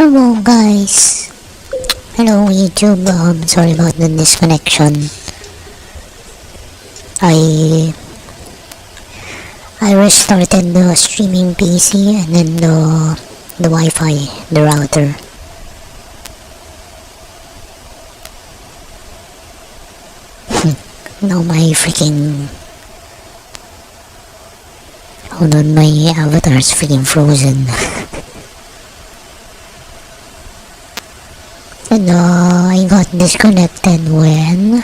Hello guys. Hello YouTube. Sorry about the disconnection. I restarted the streaming PC and then the Wi-Fi, the router. Now my freaking hold on, my avatar's freaking frozen. And I got disconnected when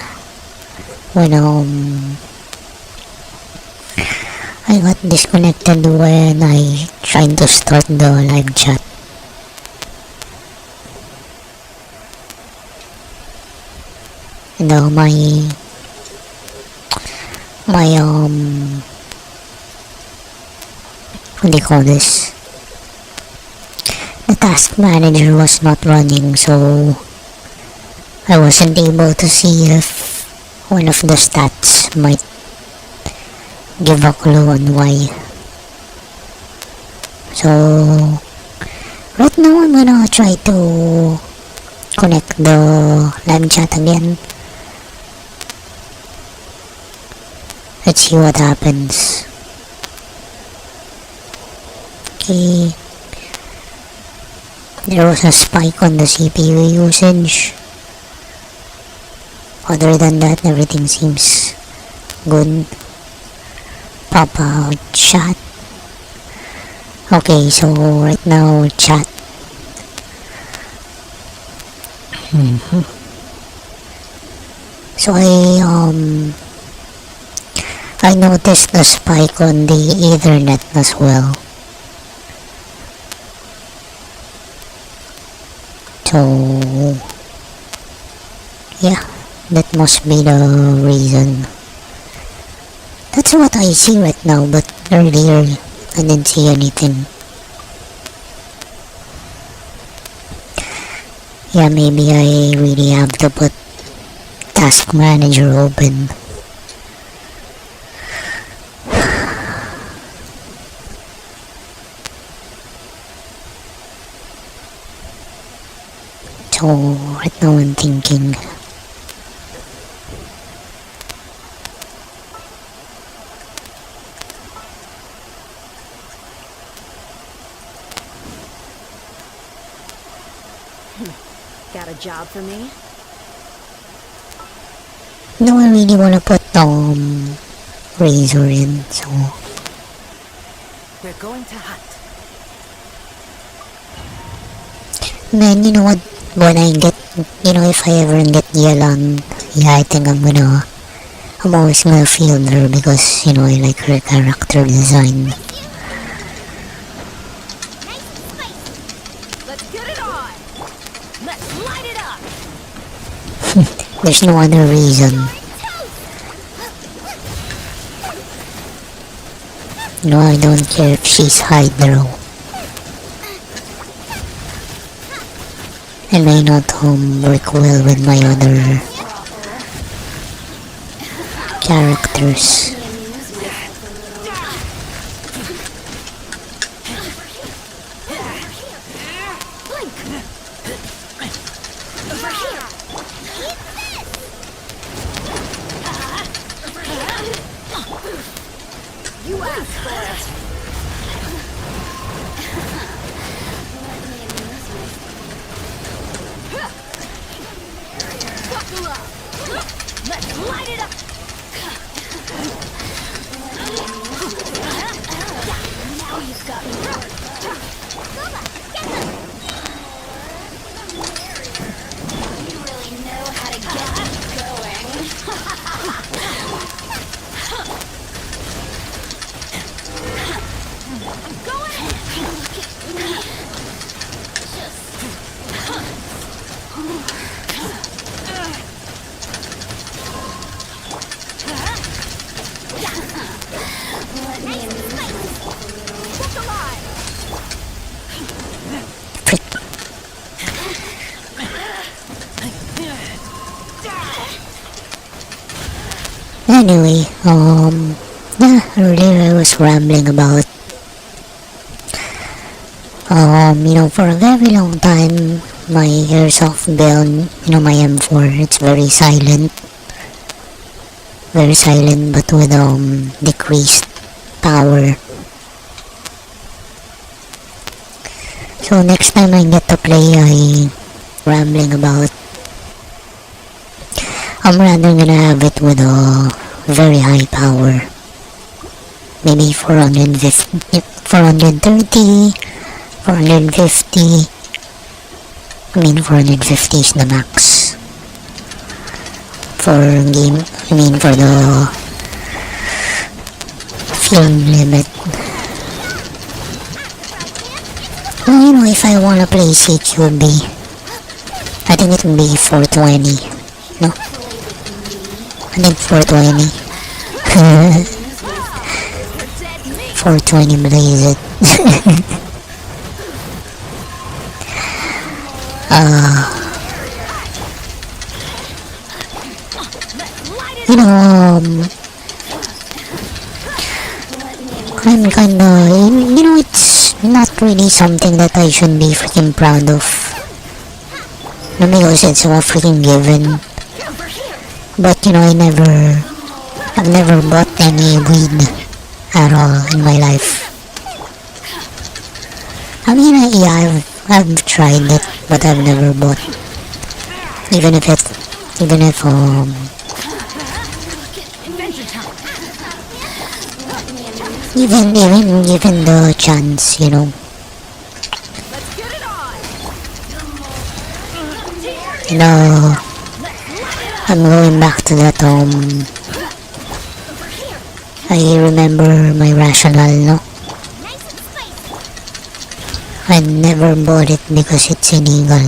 I got disconnected when I tried to start the live chat. And my what do you call this? The task manager was not running, so I wasn't able to see if one of the stats might give a clue on why. So right now I'm gonna try to connect the live chat again. Let's see what happens. Okay. There was a spike on the CPU usage. Other than that, everything seems good. Pop out chat. Okay, so right now chat. So I noticed the spike on the Ethernet as well. So yeah, that must be the reason. That's what I see right now, but earlier I didn't see anything. Yeah, maybe I really have to put task manager open. So right now I'm thinking got a job for me? no, I really wanna put Razor in, so We're going to hunt. man, you know what, when I get, if I ever get Yalan, yeah, I think I'm always gonna feel her because, I like her character design. Let's get it on! Let's light it up! There's no other reason. I don't care if she's Hydro. It may not work well with my other characters. You asked for it! Buckle up! Let's light it up! Now you've got me. You really know how to get me going. I'm going in! Look at me. Let me in. Look alive! Frick. Anyway, yeah, earlier I was rambling about For a very long time, my airsoft build, my M4, it's very silent, but with decreased power. So next time I get to play, I rambling about. I'm rather gonna have it with a very high power. Maybe 450, 430, 450. 450 is the max. For the film limit. Well, if I wanna play CQB, I think it would be 420. No? I think 420. 420 blaze it. You know, I'm kinda, it's not really something that I should be freaking proud of. Because it's a freaking given. But, I've never bought any weed at all in my life. Yeah, I've tried it, but I've never bought. Even if, even given the chance, I'm going back to that, I remember my rationale, no? I never bought it because it's illegal.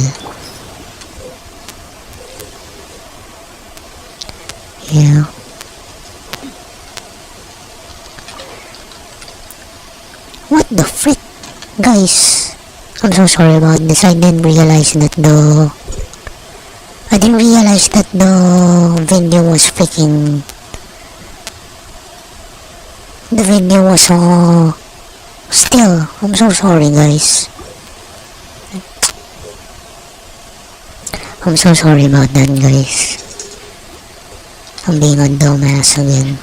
Yeah. What the frick? Guys, I'm so sorry about this. I didn't realize that the video was freaking... The video was still. I'm so sorry, guys. I'm so sorry about that, guys. I'm being a dumbass again.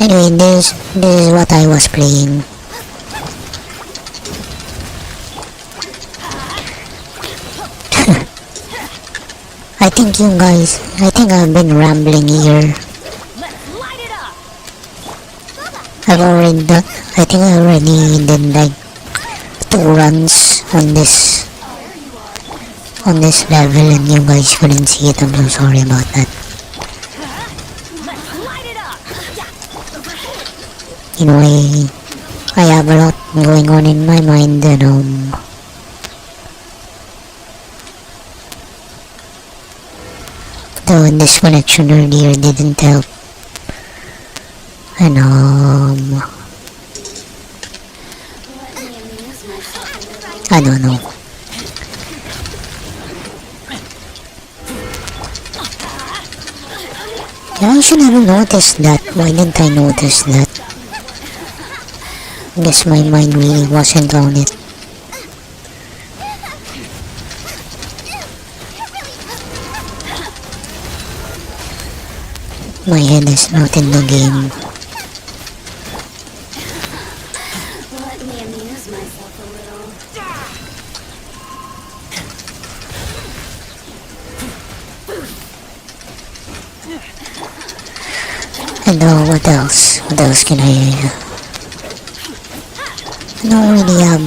Anyway, this is what I was playing. I think I've been rambling here. I think I already did like 2 runs on this level and you guys couldn't see it. I'm so sorry about that. I have a lot going on in my mind and the disconnection earlier didn't help. And I don't know. Yeah, I should have noticed that. Why didn't I notice that? I guess my mind really wasn't on it. My head is not in the game. Let me amuse myself a little. And what else? What else can I... I don't really have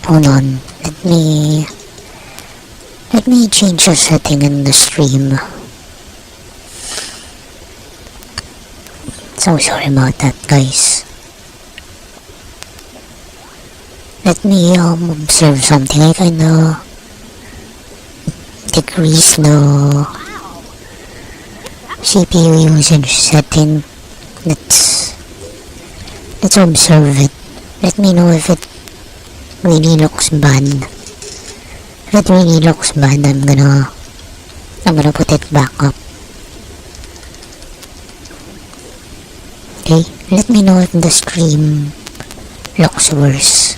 hold on. Let me change the setting in the stream. So sorry about that, guys. Let me observe something. I kinda decrease the CPU usage setting. Let's observe it. Let me know if really looks bad. If it really looks bad, I'm gonna put it back up. Okay, let me know if the stream looks worse.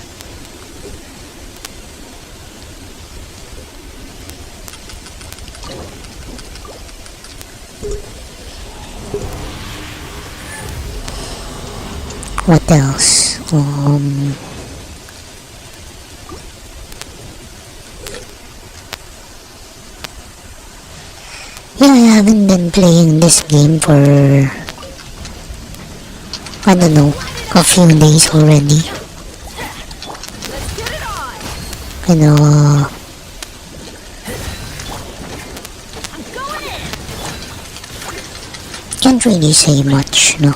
What else? Yeah, I haven't been playing this game for, I don't know, a few days already. And can't really say much, no.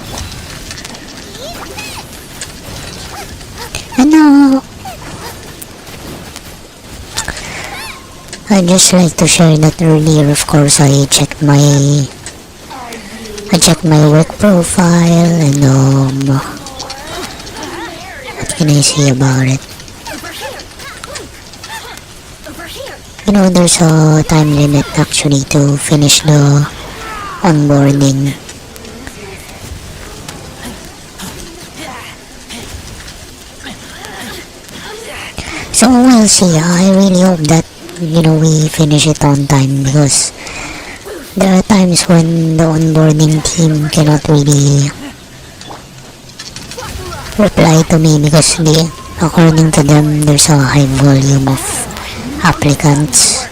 And I'd just like to share that earlier, of course, I checked my work profile and what can I say about it? You know, there's a time limit actually to finish the onboarding. So we'll see. I really hope that, you know, we finish it on time, because there are times when the onboarding team cannot really reply to me because according to them, there's a high volume of applicants.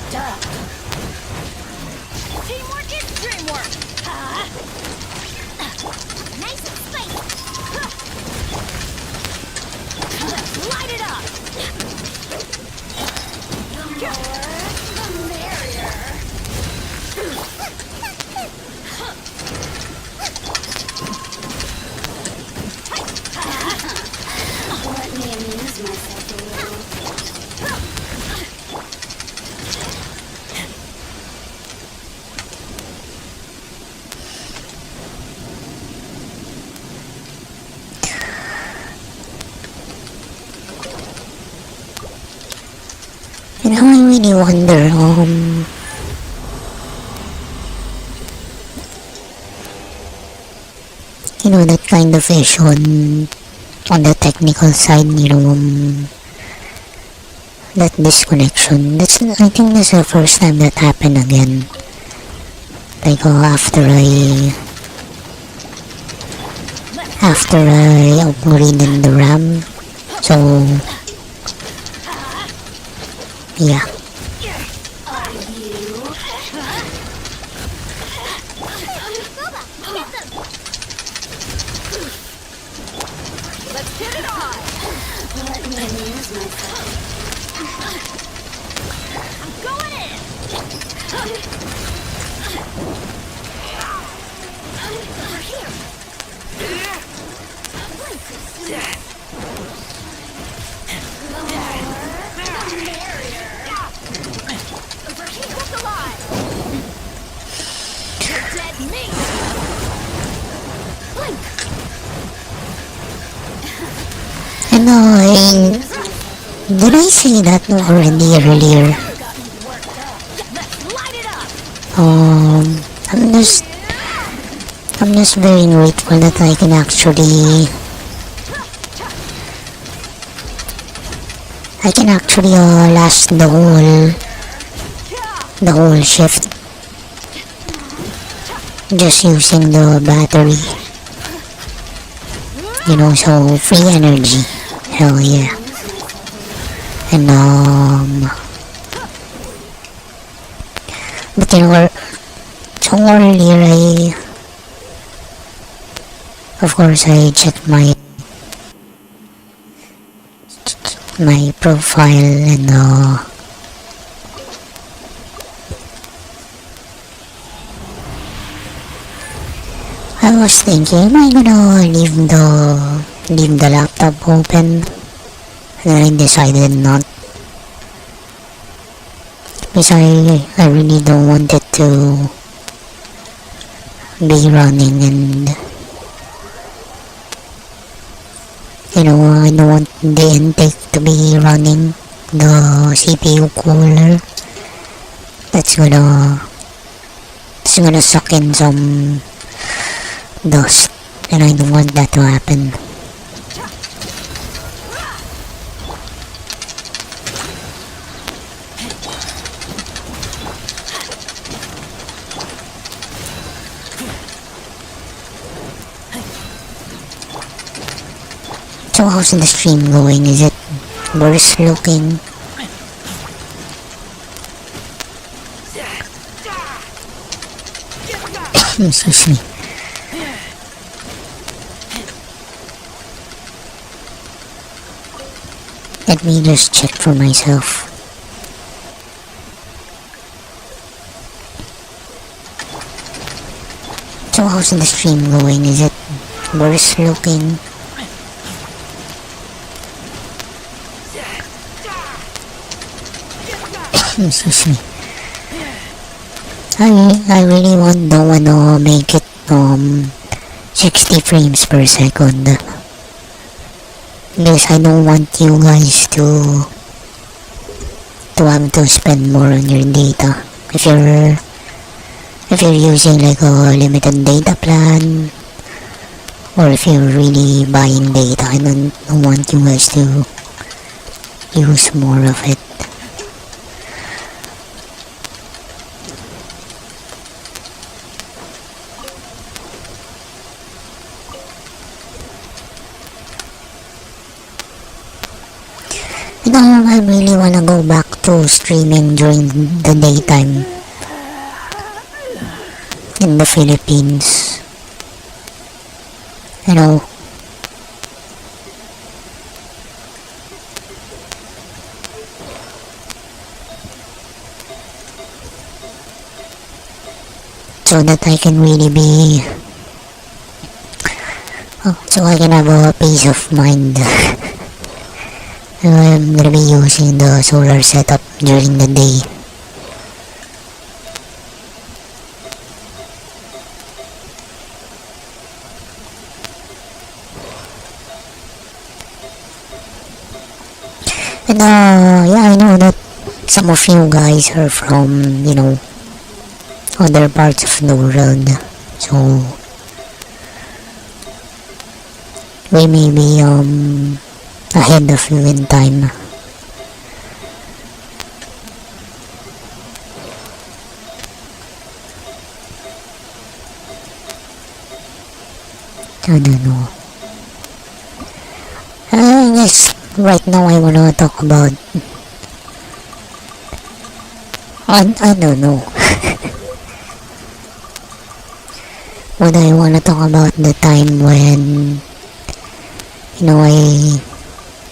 And now I really wonder, you know, that kind of issue on the technical side, you know, that disconnection. I think that's the first time that happened again. Like, after I upgraded the RAM. So, yeah. And did I say that already earlier? I'm just very grateful that I can actually last the whole shift just using the battery. You know, so free energy. Hell yeah. And but you know, so earlier of course I checked my profile, and I was thinking, am I gonna leave the laptop open? And I decided not, because I really don't want it to be running, and I don't want the intake to be running the CPU cooler. That's gonna suck in some dust, and I don't want that to happen. So how's the stream going? Is it worse looking? Excuse me. Let me just check for myself. So how's the stream going? Is it worse looking? Excuse me. I really don't wanna make it 60 frames per second, because I don't want you guys to have to spend more on your data if you're using like a limited data plan, or if you're really buying data. I don't want you guys to use more of it. I really wanna go back to streaming during the daytime in the Philippines. So that I can really be, so I can have a peace of mind. I'm gonna be using the solar setup during the day. And yeah, I know that some of you guys are from, other parts of the world. So we may be ahead of you in time. I don't know. I guess right now I wanna talk about, I don't know. But I wanna talk about the time when I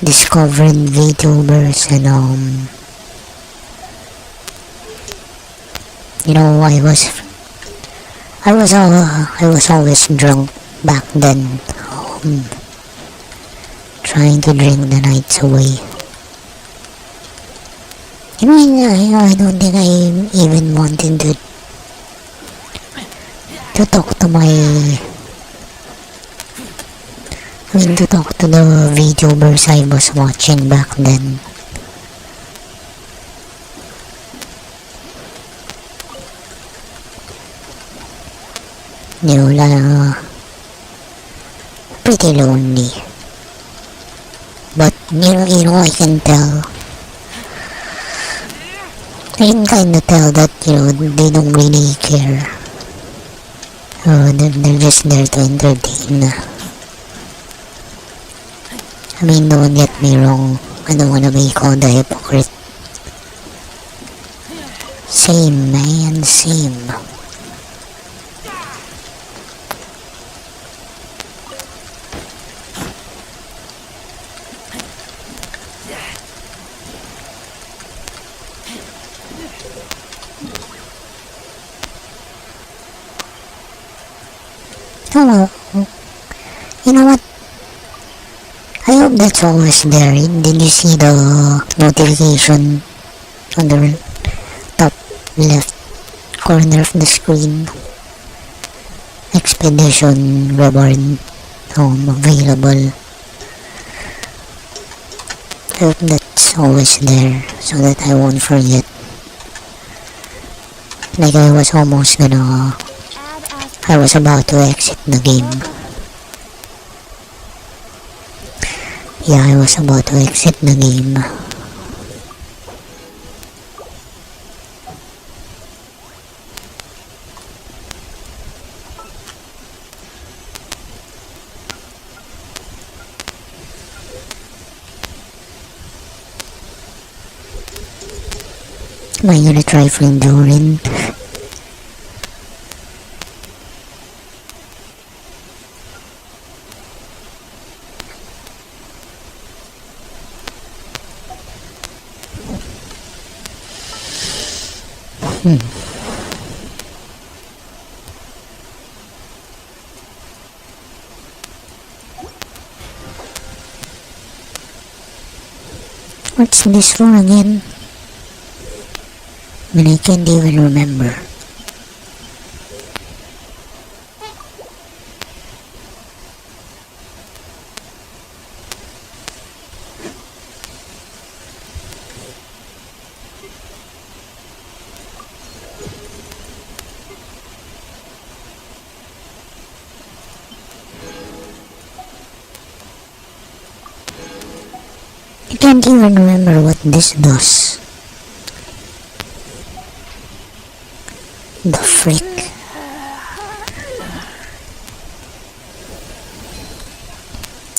discovered VTubers, and I was always drunk back then, trying to drink the nights away. I don't think I even wanted to talk to the VTubers I was watching back then. Pretty lonely. But I can tell. I can kinda tell that, they don't really care. They're just there to entertain. I mean, don't get me wrong. I don't wanna be called a hypocrite. Same, man, same. Oh well, you know what? I hope that's always there. Did you see the notification on the top left corner of the screen? Expedition reward available. hope that's always there so that I won't forget. Like I was almost gonna, I was about to exit the game. Yeah, I was about to exit the game. Am I gonna try for Doran? What's this for again? I mean, I can't even remember. I can't even remember what this does. The frick?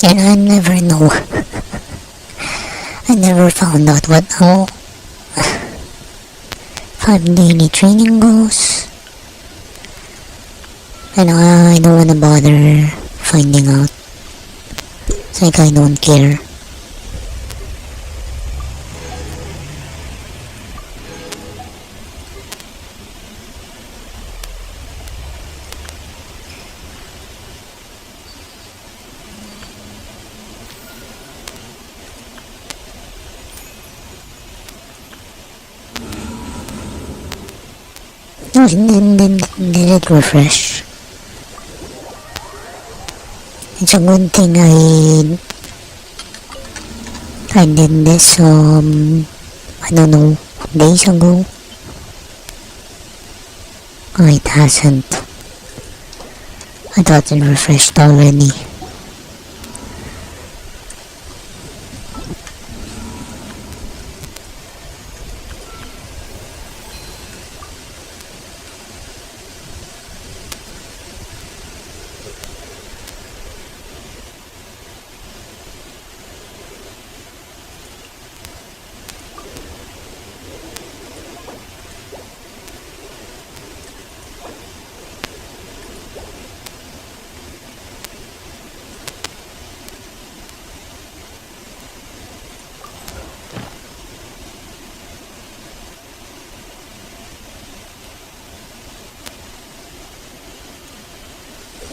And I never know. I never found out what how 5 daily training goes. And I don't wanna bother finding out. It's like I don't care. Oh, did it refresh? It's a good thing I did this I don't know, days ago. Oh, it hasn't. I thought it refreshed already.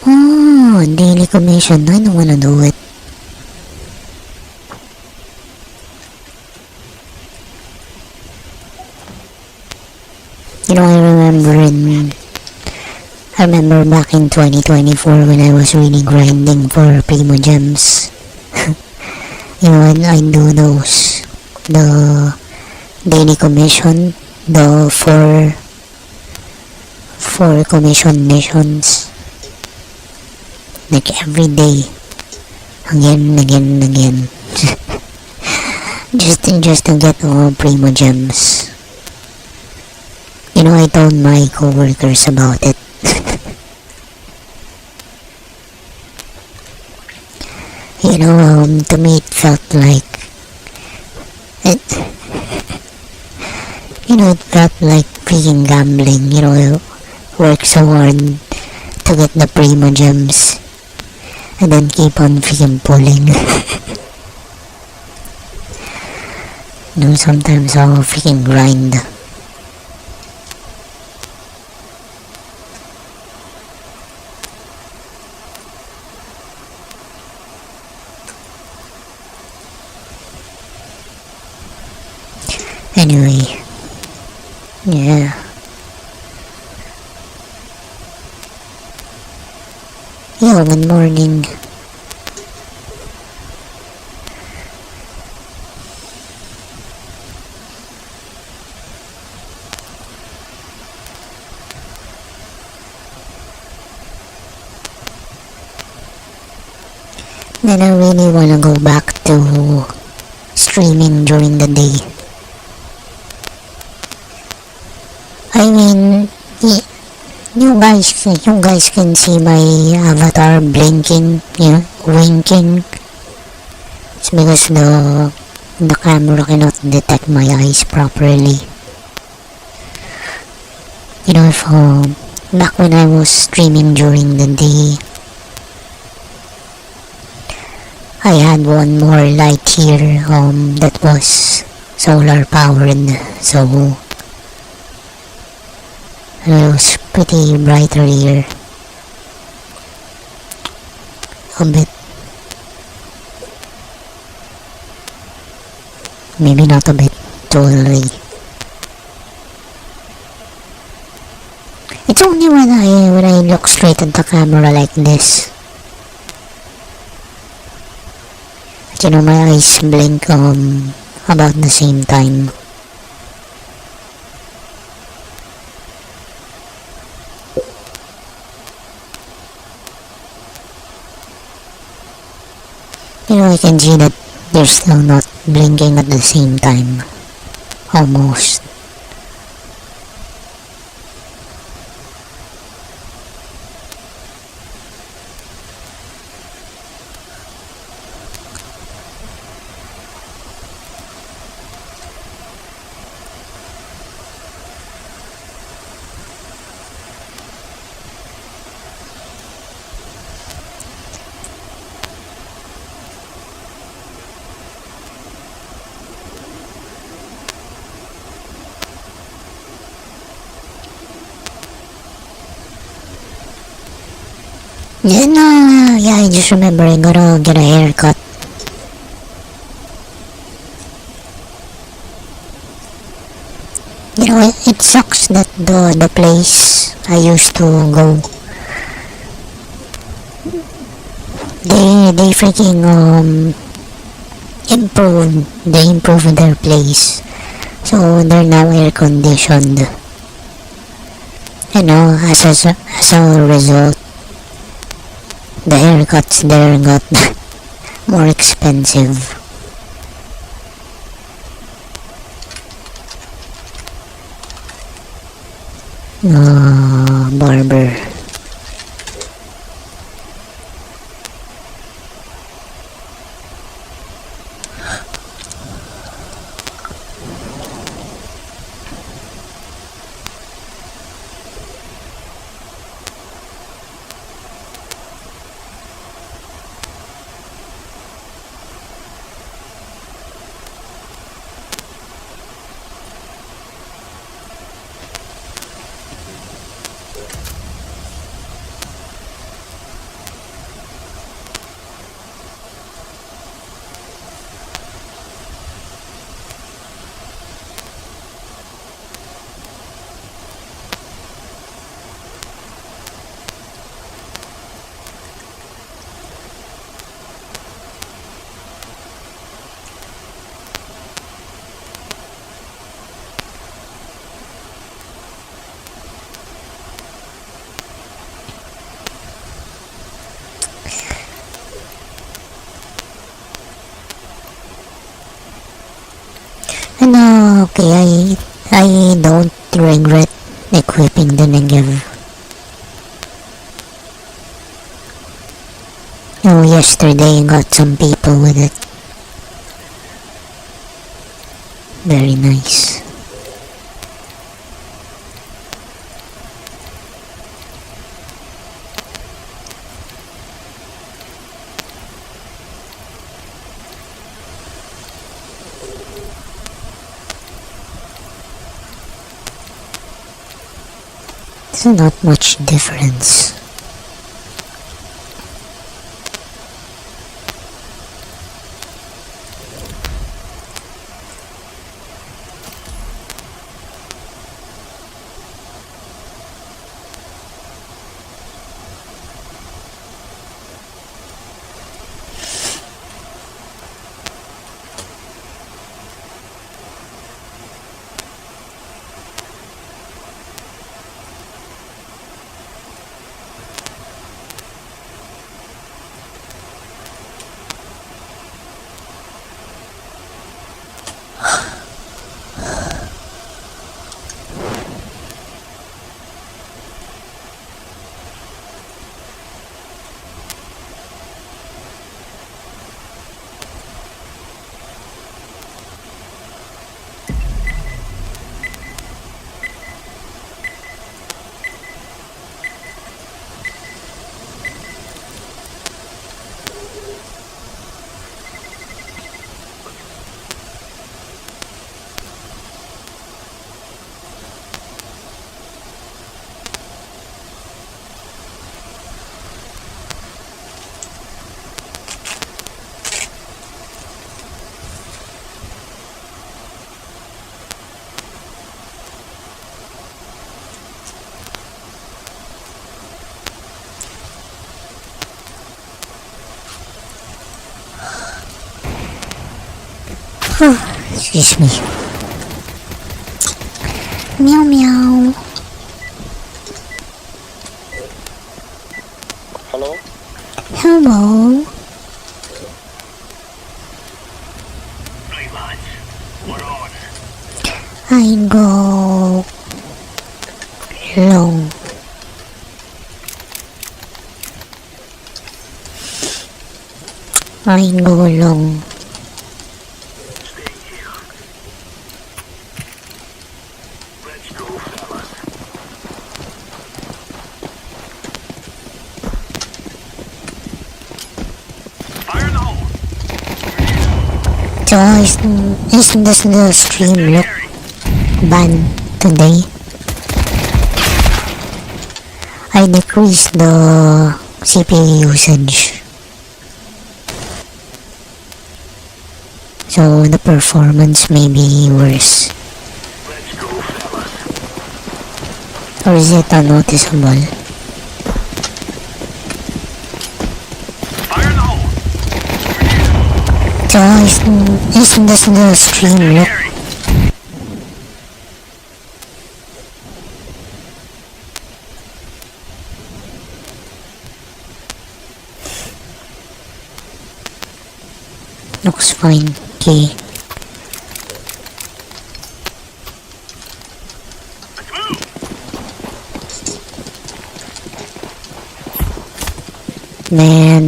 Oh, daily commission. I don't wanna do it. You know, I remember back in 2024 when I was really grinding for Primo Gems. You know, I do those, the daily commission, the four commission missions. Like every day, again and again and again. just to get all Primo Gems. You know, I told my coworkers about it. You know, to me it felt like it. You know, it felt like freaking gambling. You know, work so hard to get the Primo Gems, and then keep on freaking pulling. You know, sometimes I'll freaking grind. Anyway, yeah. Yo, good morning. Then I really wanna go back to streaming during the day. I mean, you guys can see my avatar blinking, winking. It's because the camera cannot detect my eyes properly. If back when I was streaming during the day, I had one more light here that was solar powered, so it was pretty brighter here. A bit, maybe not a bit, totally. It's only when I look straight at the camera like this. My eyes blink about the same time. I can see that they're still not blinking at the same time. Almost. Yeah, I just remember I gotta get a haircut. It sucks that the place I used to go, they freaking improved their place, so they're now air conditioned. As a result, the haircuts there got more expensive. Barber. Okay, I don't regret equipping the Negev. Yesterday I got some people with it. Very nice. There's not much difference. Excuse me. Meow meow. Hello? Hello. What order? I go long. I go long. Stay here. Let's go, fellas. Fire in the hole. So isn't this the stream look banned today? I decreased the CPU usage. So the performance may be worse. Let's go, fellas. Or is it unnoticeable? Fire in the hole. So isn't this the stream look? Harry. Looks fine. Okay. Let's move. Man,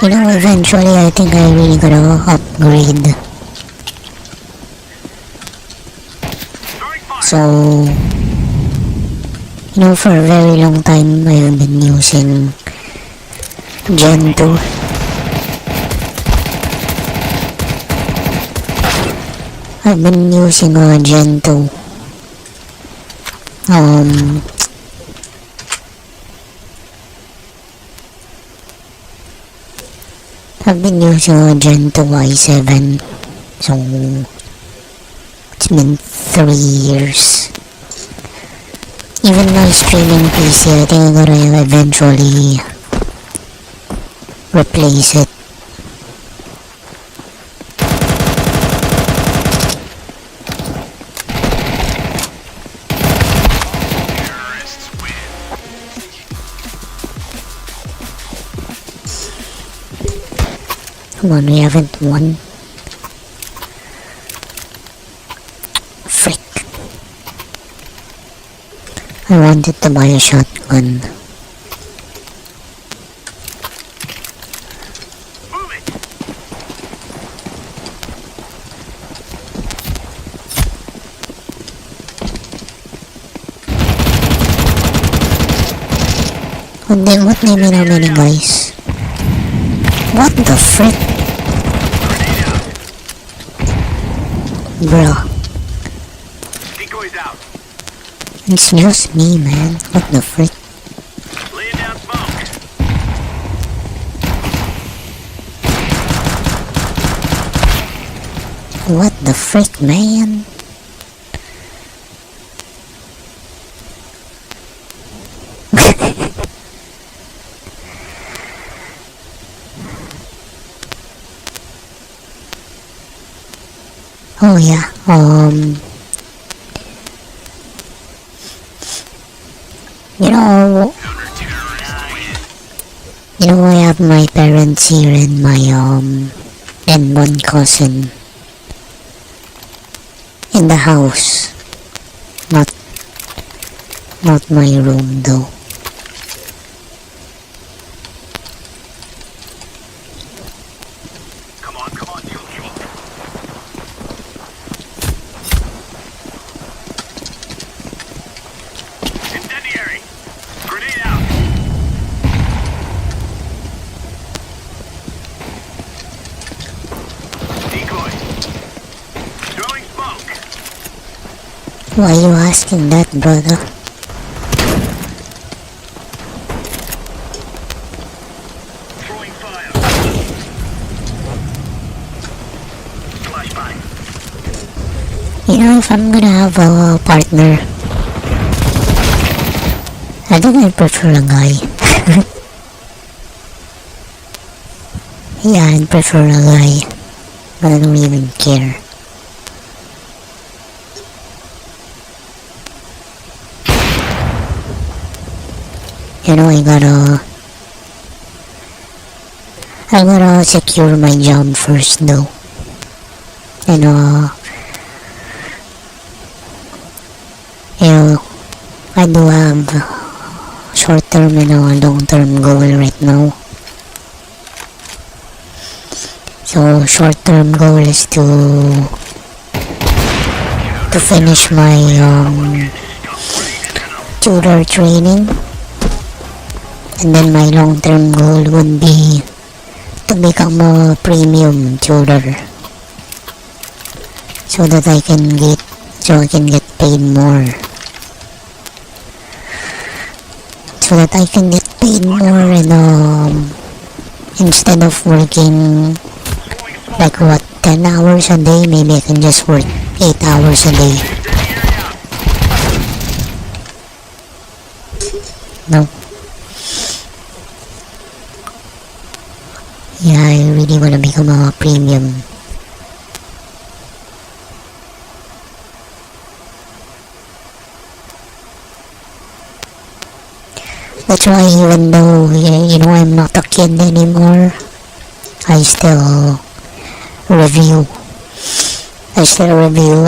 you know, eventually I think I really gotta upgrade. Throwing fire. So, you know, for a very long time I've been using Gen 2. I've been using Gen 2. I've been using Gen 2 i7. So, it's been 3 years. Even my streaming PC, I think I'm gonna eventually replace it. Terrorists win. Come on, we haven't won. Frick. I wanted to buy a shotgun. Move it. What name in how many guys? What the frick? Grenade out. Bruh. Decoys out. It's just me, man. What the frick? Laying down smoke. What the frick, man? Oh yeah, you know, I have my parents here and my and one cousin in the house. Not my room though. Come on, kill. Incendiary. Grenade out. Decoy. Throwing smoke. Why are you asking that, brother? Throwing fire. Flashbang. You know, if I'm gonna have a partner, I think I prefer a guy. Yeah, I'd prefer a guy, but I don't even care. You know, I gotta secure my job first though. And you know, I do have short-term and a long-term goal right now. So short-term goal is to finish my tutor training, and then my long-term goal would be to become a premium tutor, so that I can get paid more. So that I can get paid more, and instead of working like what 10 hours a day, maybe I can just work 8 hours a day. No. Yeah, I really wanna become a premium. That's why even though, I'm not a kid anymore, I still review. I still review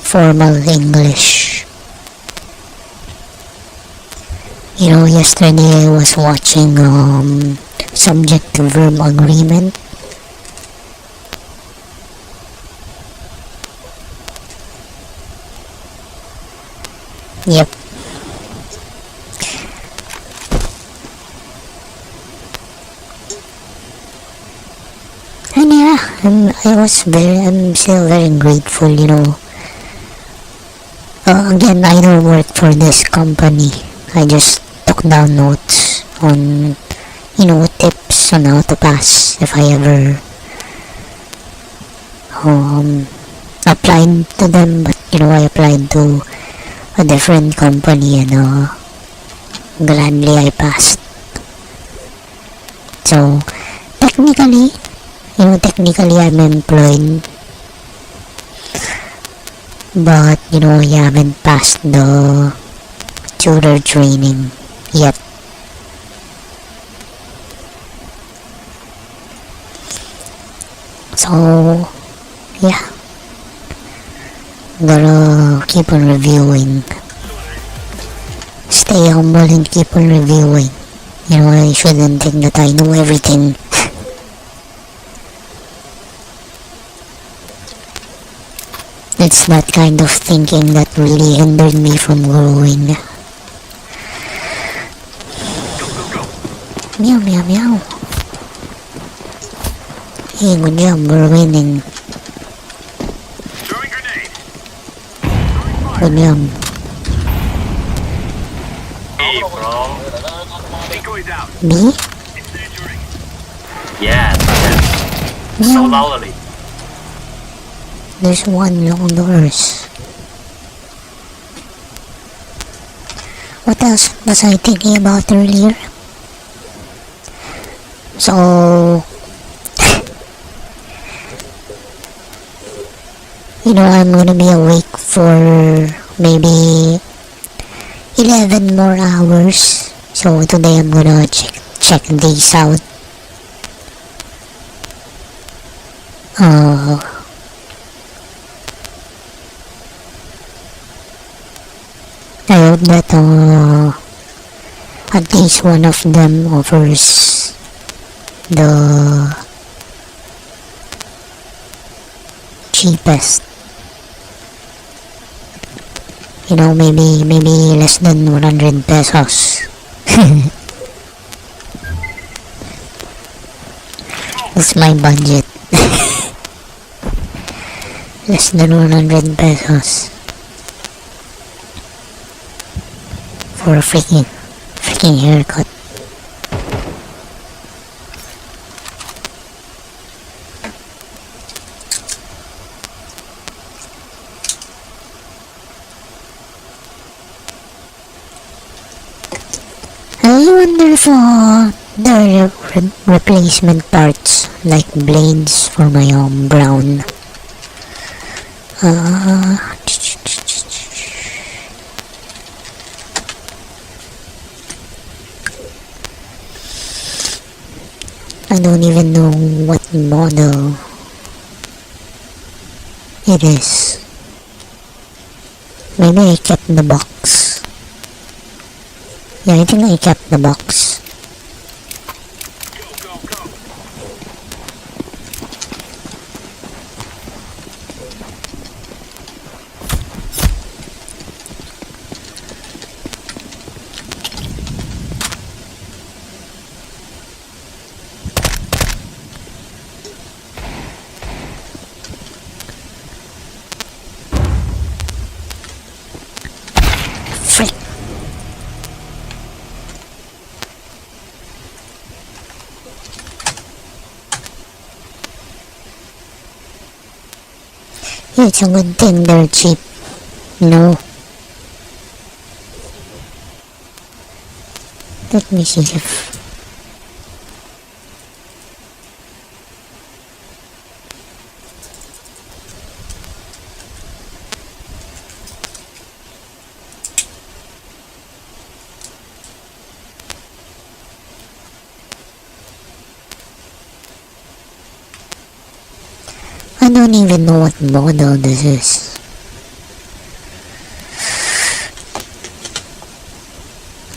formal English. Yesterday I was watching subject to verb agreement. Yep. And yeah, I'm still very grateful, again, I don't work for this company. I just took down notes on, tips on how to pass if I ever applied to them. But, I applied to a different company, and gladly I passed. So, technically I'm employed, but I haven't passed the tutor training yet. So yeah, gotta keep on reviewing, stay humble and keep on reviewing. I shouldn't think that I know everything. It's that kind of thinking that really hindered me from growing. Meow, meow, meow. Hey, good job, we're winning. Throwing grenade. Good job. Hey, bro. Decoy's out. Me? Incendiary. Yes, yes. So Meow. loudly. There's one long doors. What else was I thinking about earlier? So, I'm gonna be awake for maybe 11 more hours. So today I'm gonna check these out. I hope that at least one of them offers the cheapest. Maybe less than 100 pesos. That's my budget. Less than 100 pesos for a freaking haircut. I wonder if The replacement parts, like blades for my brown. Uh, I don't even know what model it is. Maybe I kept the box. Yeah, I think I kept the box. Frick. It's a good thing they're cheap. No. Let me see if... I don't even know what model this is.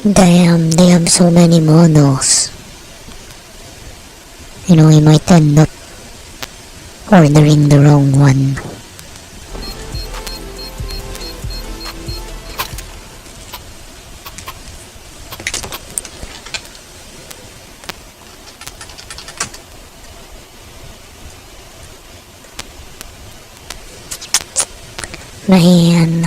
Damn, they have so many models. You know, I might end up ordering the wrong one. Man.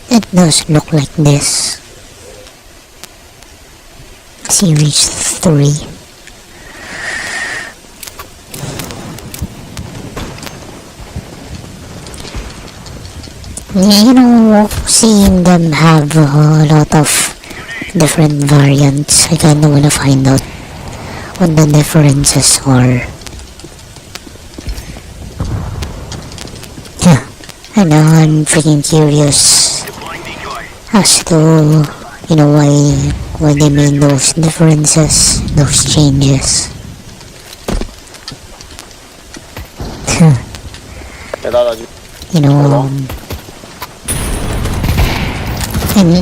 It does look like this. Series 3. You know, seeing them have a lot of different variants, I kinda wanna find out what the differences are. Yeah, I know, I'm freaking curious as to, you know, why they made those differences, those changes. You know,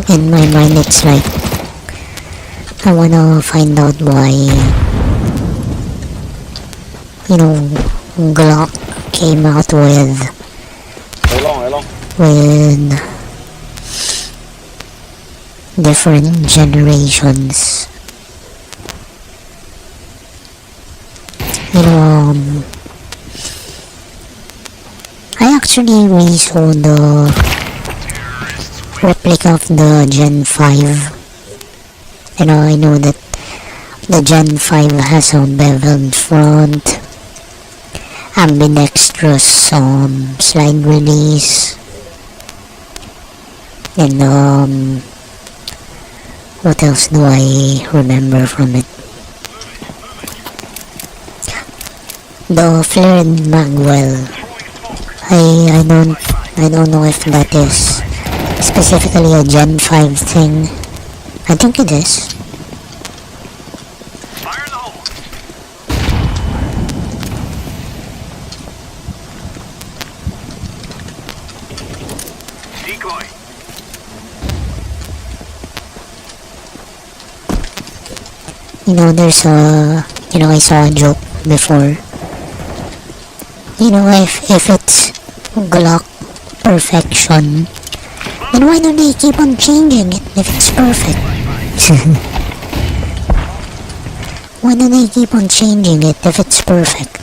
in my mind it's like, I wanna find out why, you know, Glock came out with different generations. You know, I actually resaw the replica of the Gen 5. You know, I know that the Gen 5 has a beveled front, ambidextrous slide release, and what else do I remember from it? The flared magwell. I don't know if that is specifically a Gen 5 thing. I think it is. Fire in the hole. Decoy. You know, there's a, you know, I saw a joke before. You know, if it's Glock perfection, then why do they keep on changing it if it's perfect? Why do they keep on changing it if it's perfect?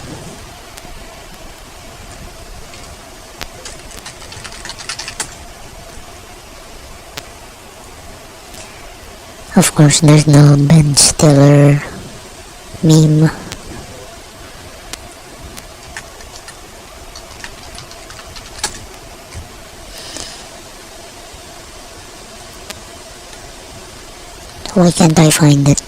Of course, there's the Ben Stiller meme. Why can't I find it?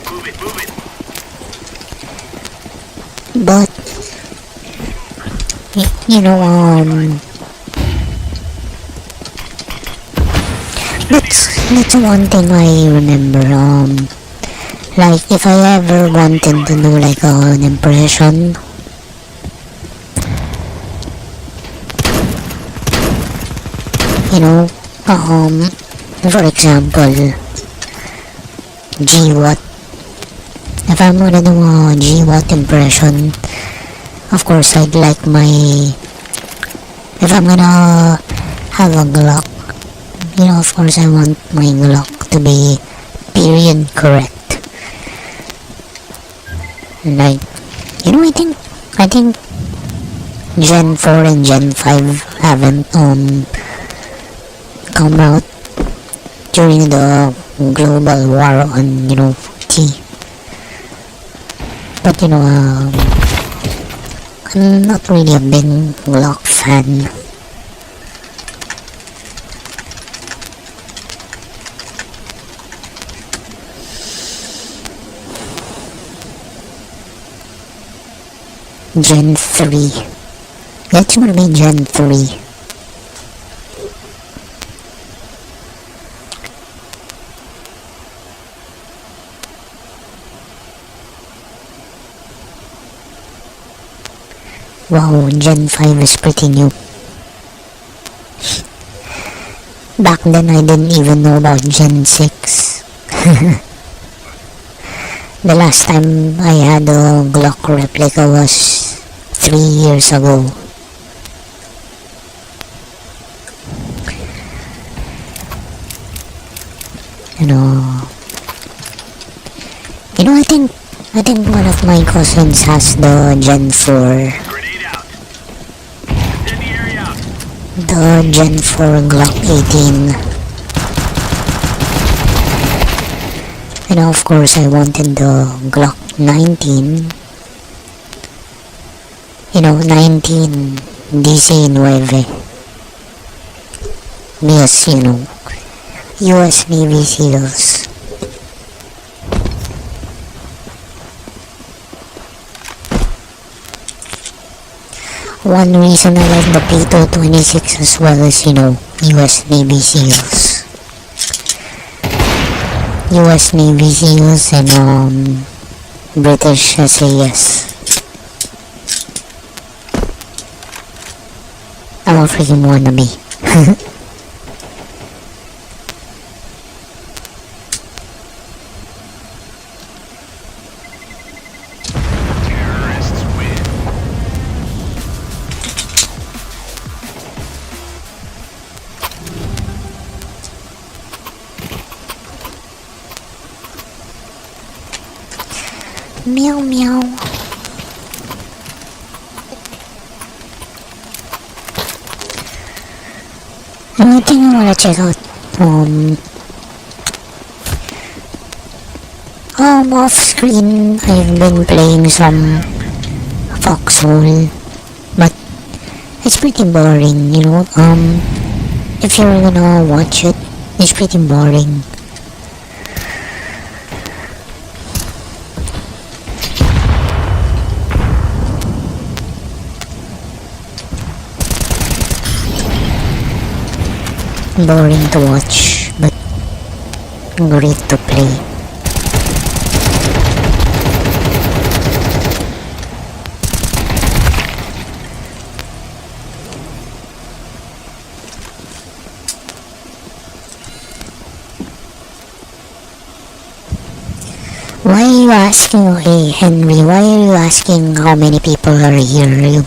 Move it, move it. But you know, that's one thing I remember. Like if I ever wanted to do like an impression, you know, for example, G-Watt. If I'm gonna do a G-Watt impression, of course I'd like my, if I'm gonna have a Glock, you know, of course I want my Glock to be period correct. Like, you know, I think Gen 4 and Gen 5 haven't come out during the global war on, you know, T. But you know, I'm not really a big Glock fan. Gen 3. That's gonna be Gen 3. Wow, Gen 5 is pretty new. Back then I didn't even know about Gen 6. The last time I had a Glock replica was 3 years ago. You know, I think one of my cousins has the Gen 4, Grenade out. Incendiary out. the Gen 4 Glock 18. And of course I wanted the Glock 19. You know, 19 DC-9. Because, you know, US Navy SEALs. One reason I like the P226 as well is, you know, US Navy SEALs. US Navy SEALs and British SAS. I'm a freaking wannabe. Terrorists win. Meow meow. I think I wanna check out off screen I've been playing some Foxhole, but it's pretty boring, you know. If you're gonna watch it, it's pretty boring. Boring to watch, but great to play. Why are you asking, hey Henry, why are you asking how many people are here? Are you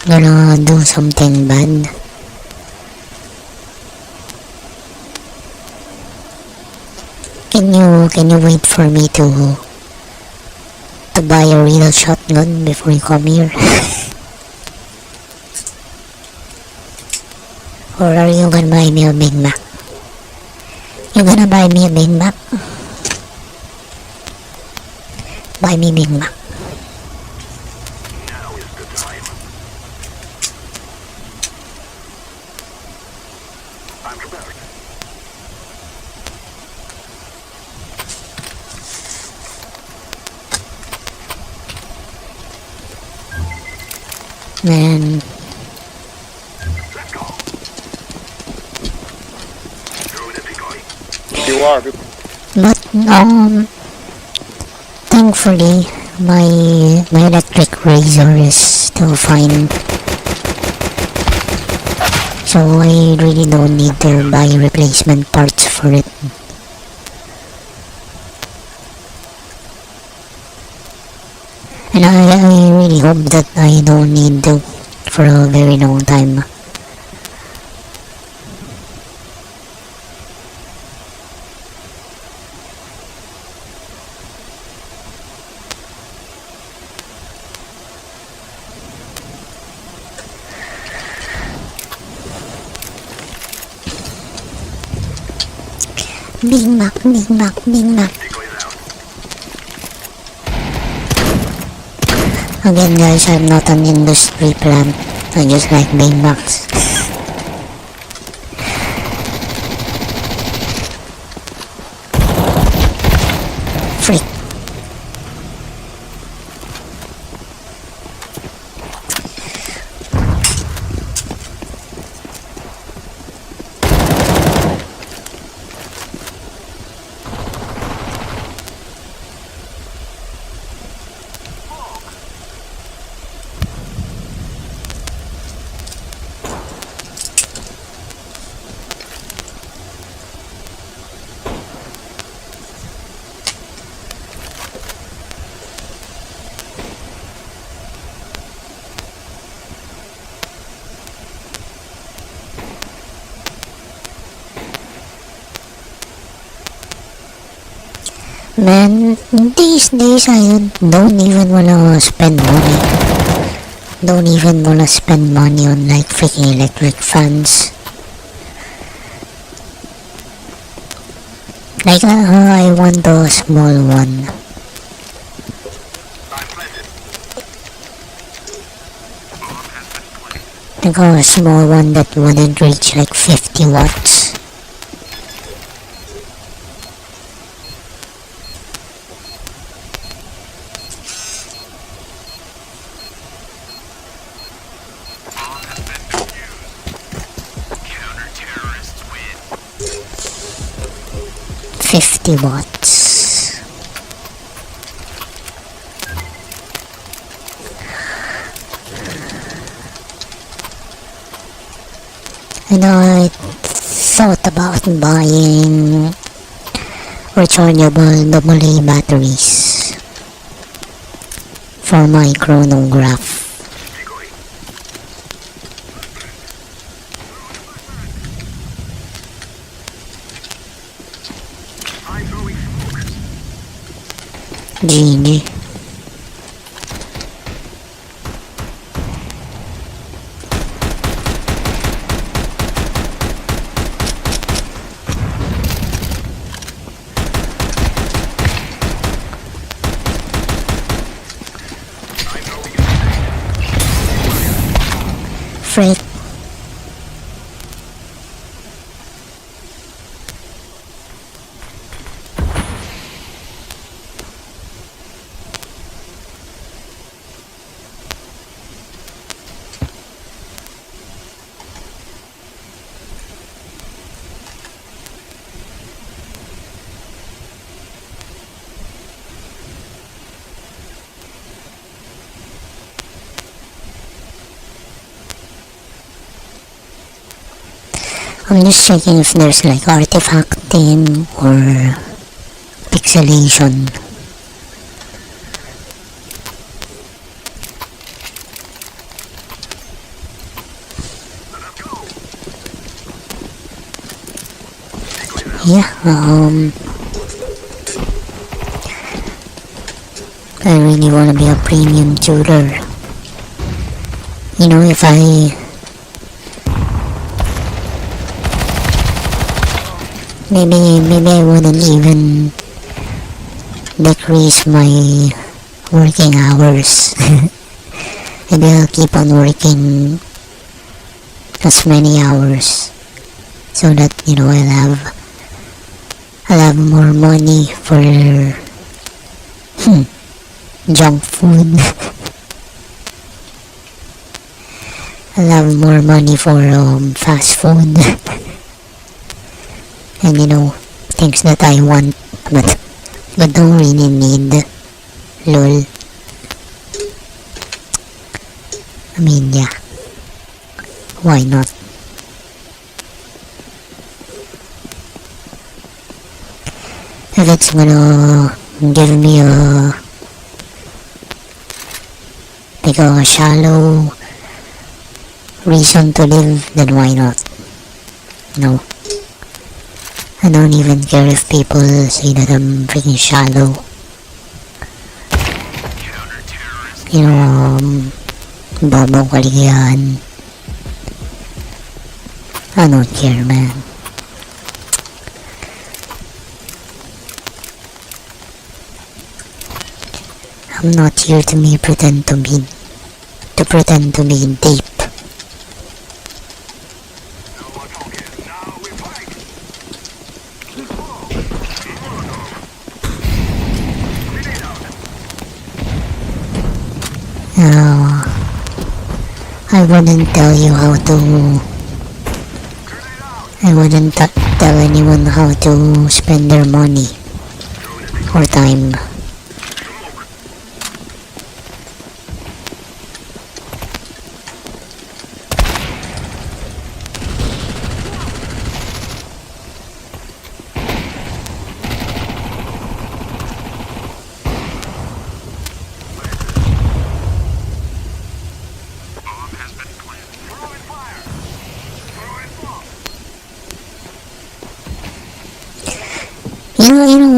gonna do something bad? Can you wait for me to to buy a real shotgun before you come here? Or are you gonna buy me a Big Mac? You gonna buy me a Big Mac? Buy me Big Mac. Now is the time. I'm prepared. Man, Let's go. Through the decoy. You are. but thankfully my electric razor is still fine. So I really don't need to buy replacement parts for it. And I really hope that I don't need to for a very long time. Big Mac, Big Mac, Big Mac. Decoys out. Again guys, I'm not an industry plant. I just like Big Macs. Freak. Man, these days I don't even wanna spend money. Don't even wanna spend money on like freaking electric fans. Like I want a small one. I'm planted. Bomb has been planted. Like a small one that wouldn't reach like 50 watts. Bomb has been defused. Counter-terrorists win. 50 watts. And I thought about buying rechargeable AA batteries for my chronograph. Decoy. I'm throwing smoke. GG. I'm throwing Frick. I'm just checking if there's like artifacting or pixelation. Yeah, I really want to be a premium tutor. You know, if I maybe I wouldn't even decrease my working hours. Maybe I'll keep on working as many hours so that I'll have more money for junk food. I'll have more money for fast food and things that I want but don't really need. Lol. I mean, yeah. Why not? If it's gonna give me a shallow reason to live, then why not? No. I don't even care if people say that I'm freaking shallow. Bobo kaligayahan. I don't care, man. I'm not here to pretend to be deep. I wouldn't tell you how to. I wouldn't tell anyone how to spend their money or time.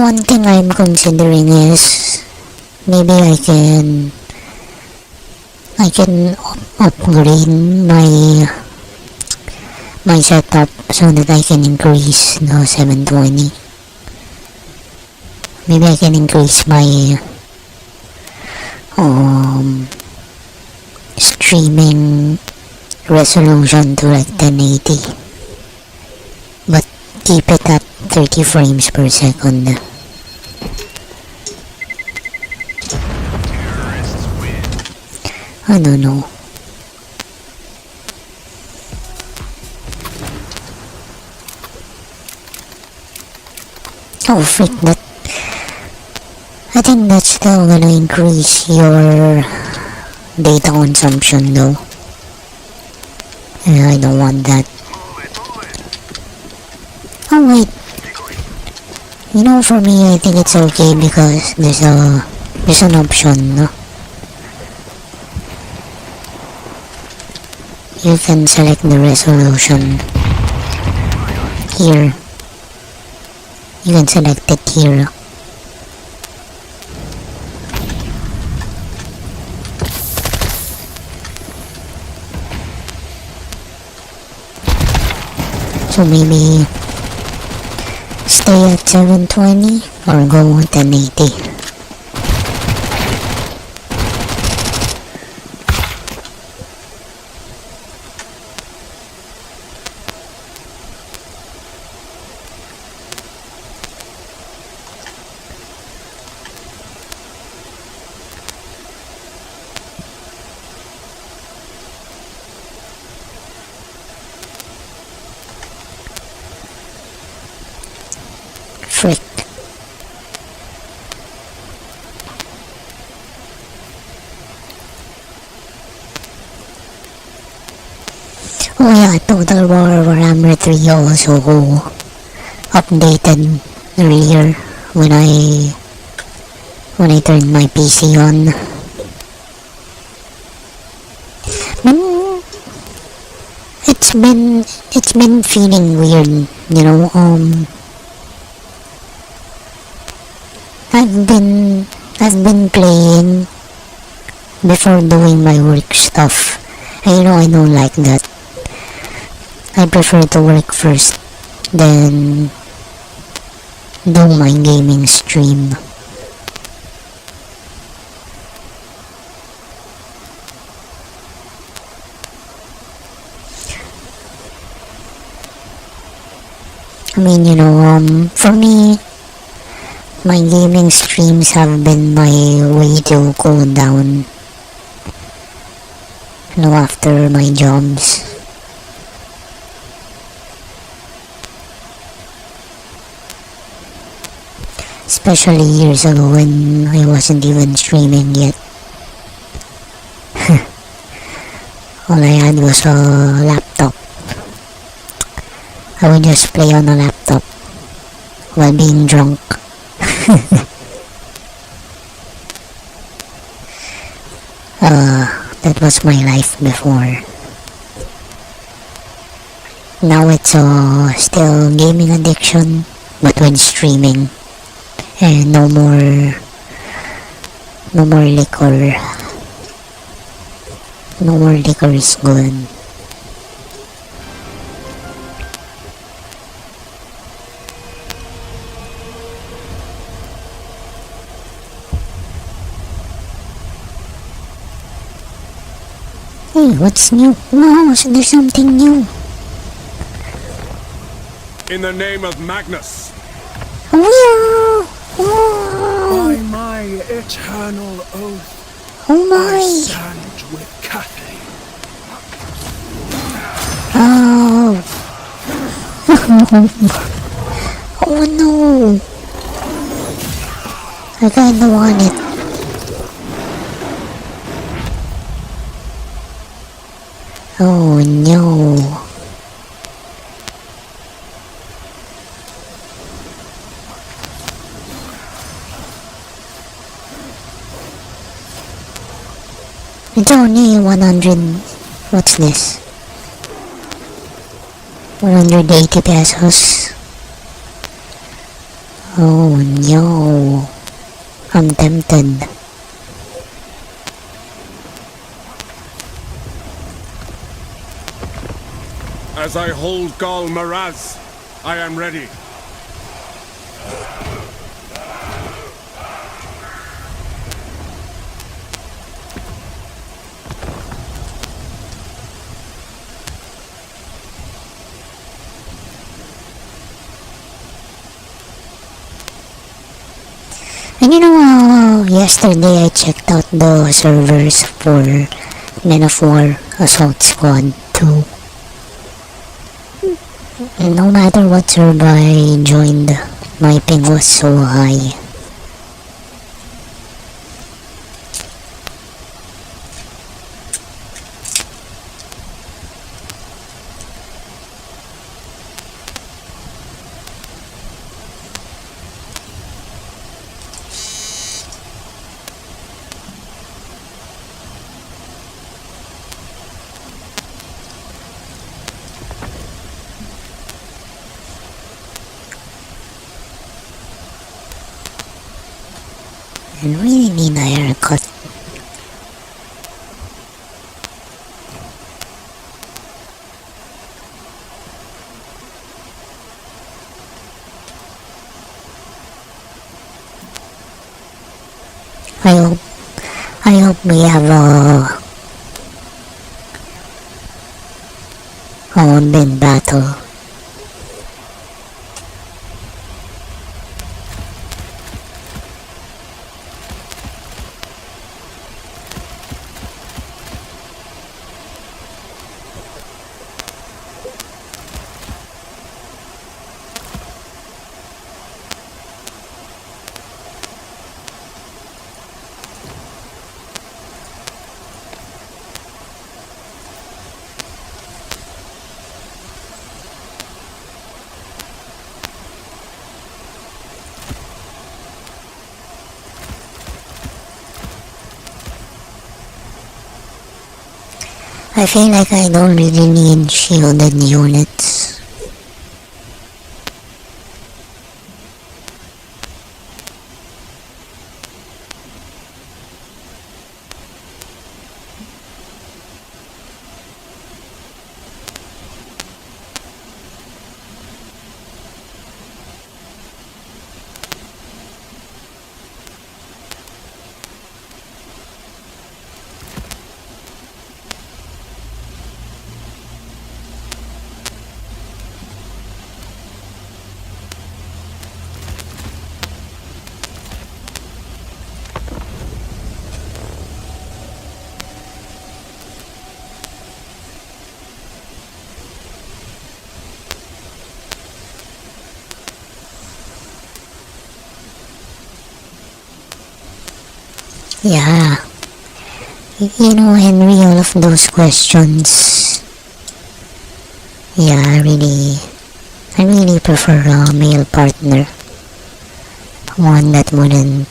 One thing I'm considering is maybe I can upgrade my setup so that I can increase the 720. Maybe I can increase my streaming resolution to like 1080, but keep it at 30 frames per second. I don't know. Oh freak, I think that's still gonna increase your data consumption though. And I don't want that. Oh wait. For me I think it's okay because there's an option, no? You can select the resolution here. You can select it here. So maybe stay at 720 or go 1080. Frick. Oh yeah, Total War Warhammer 3 also updated earlier when I turned my PC on. It's been feeling weird, I've been playing before doing my work stuff. And I don't like that. I prefer to work first, then do my gaming stream. I mean, for me, my gaming streams have been my way to cool down, after my jobs. Especially years ago when I wasn't even streaming yet. All I had was a laptop. I would just play on a laptop while being drunk. That was my life before. Now it's still gaming addiction, but when streaming. And no more liquor. No more liquor is good. Hey, what's new? Wow, so there's something new. In the name of Magnus, Wow! Wow! by my eternal oath, Oh I my! stand with Cathay. Oh! Oh no! I kinda want it. Oh no! It's only 100. What's this? 180 pesos. Oh no. I'm tempted. As I hold Gal Maraz, I am ready. And yesterday I checked out the servers for Men of War Assault Squad 2. And no matter what server I joined, my ping was so high. I really need a haircut. I hope we have a big battle. I feel like I don't really need shielded units. Yeah. You know, Henry, all of those questions. Yeah, I really prefer a male partner. One that wouldn't,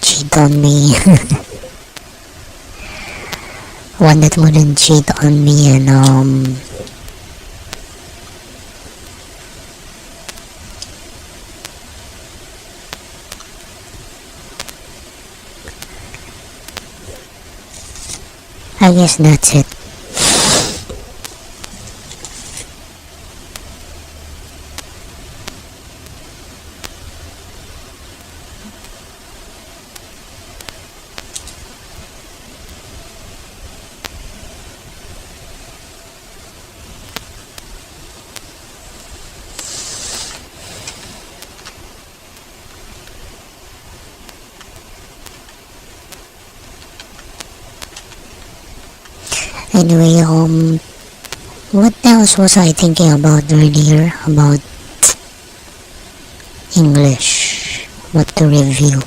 cheat on me. One that wouldn't cheat on me and, I guess that's it. Anyway, what else was I thinking about earlier about English? What to review?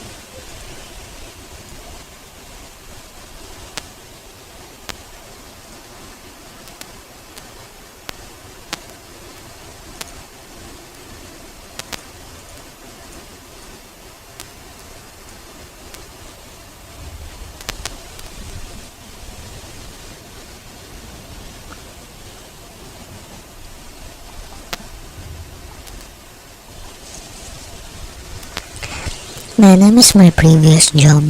Man, I miss my previous job.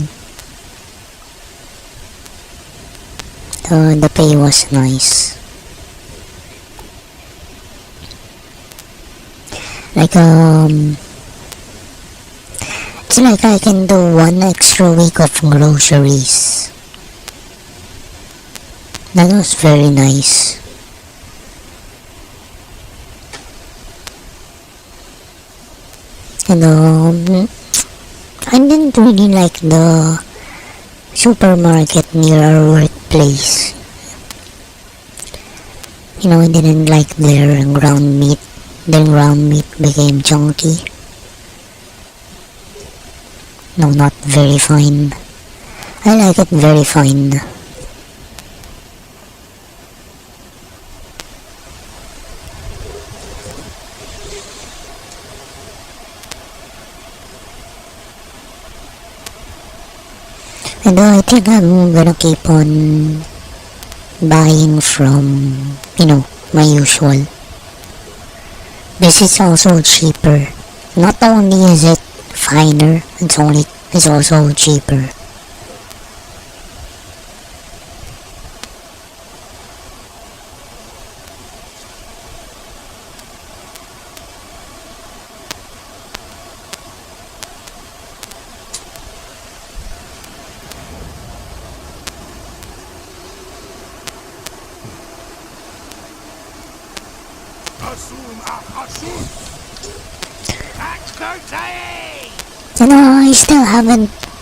The pay was nice. Like, it's like I can do one extra week of groceries. That was very nice. And, I didn't really like the supermarket near our workplace. I didn't like their ground meat. Their ground meat became chunky. No, not very fine. I like it very fine. And I think I'm gonna keep on buying from, my usual. This is also cheaper. Not only is it finer, it's also cheaper.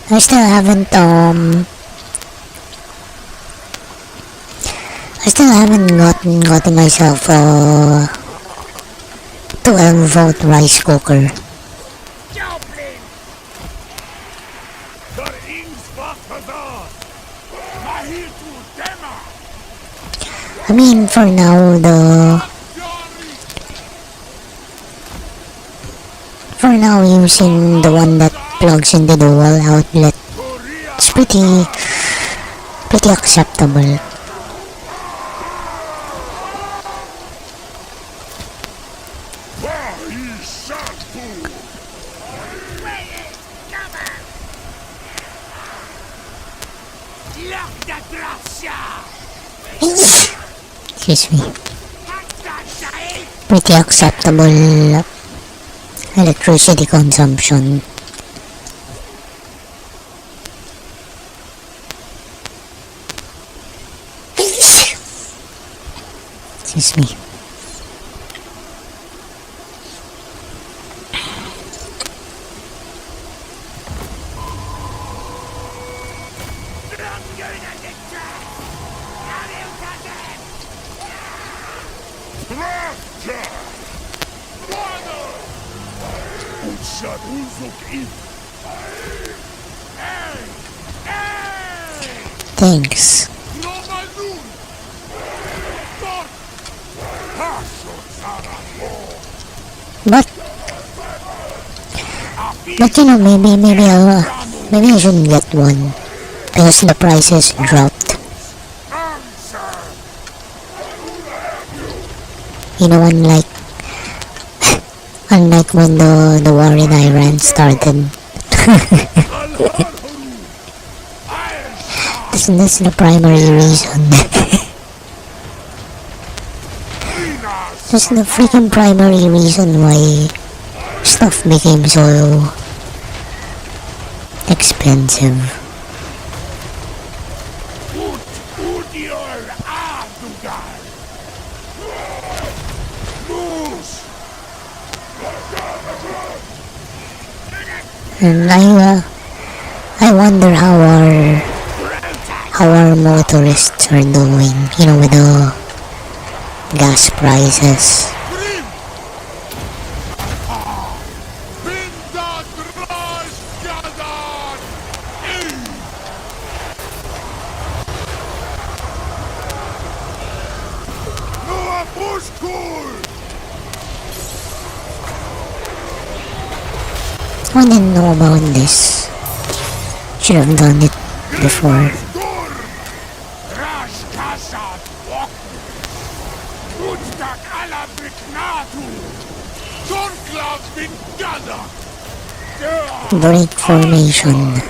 I still haven't gotten myself a 12-volt rice cooker. I mean, for now, using the one that plugs into the wall outlet, it's pretty acceptable. Excuse me. Pretty acceptable electricity consumption. Excuse me. Thanks. But you know, maybe I shouldn't get one because the prices dropped. You know, unlike when the war in Iran started. That's the primary reason. That's the freaking primary reason why stuff became so expensive. And I wonder how our motorists are doing, you know, with the gas prices. I didn't know about this. Should have done it before. Break formation.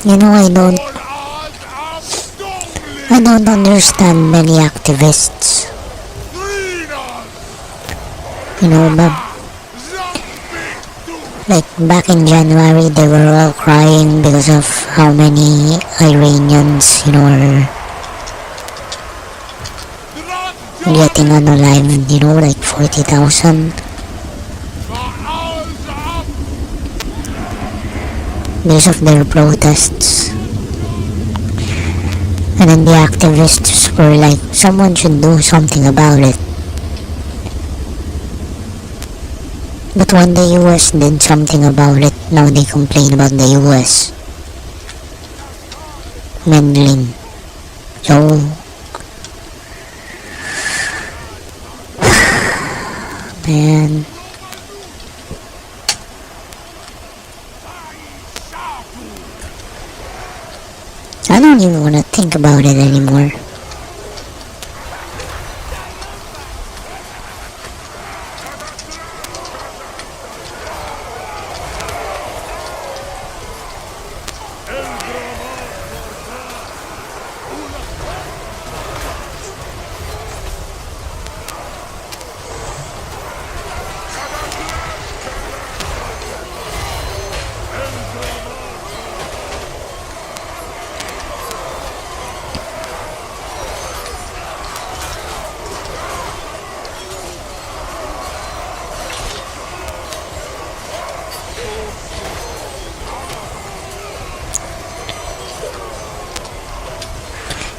You know, I don't understand many activists. You know, but like back in January, they were all crying because of how many Iranians, you know, are getting unalived, you know, like 40,000. Because of their protests. And then the activists were like, someone should do something about it. But when the US did something about it, now they complain about the US meddling. So, man, I don't even want to think about it anymore.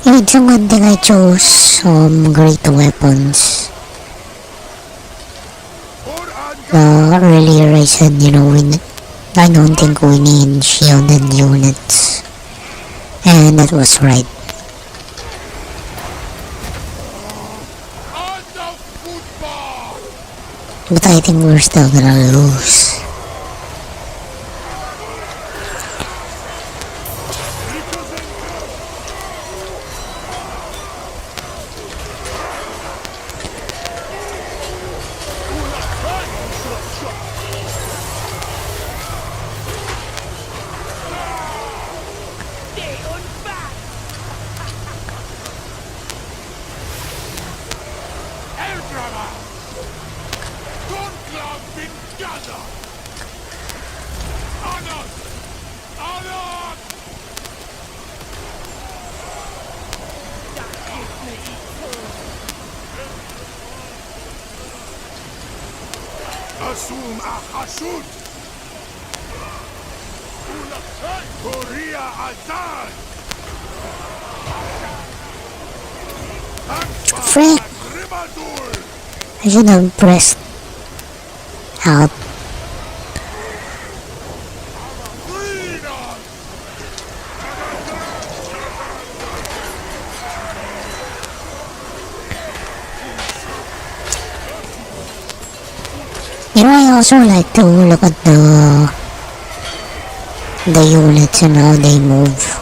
It's a good thing I chose great weapons. Earlier I said, you know, I don't think we need shielded units. And that was right. But I think we're still gonna lose. Asum Achashut! Korea Azad! Frick! Rimadur! I should have pressed out. Freedom! You know, I also like to look at the units and how they move.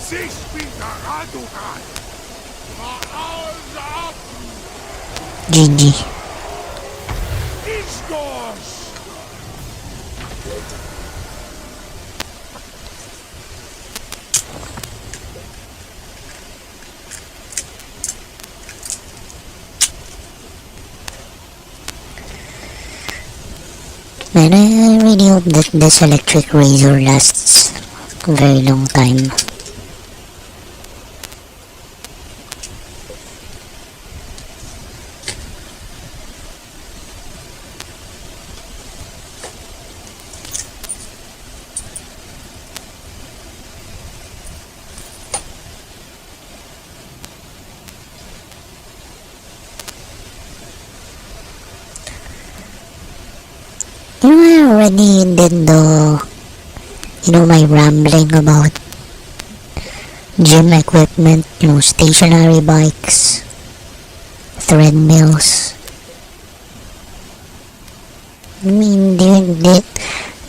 Sich wieder Radugan! Maal GG. Istos! Man, I really hope that this electric razor lasts a very long time. You know, I already did my rambling about gym equipment, stationary bikes, treadmills. I mean, the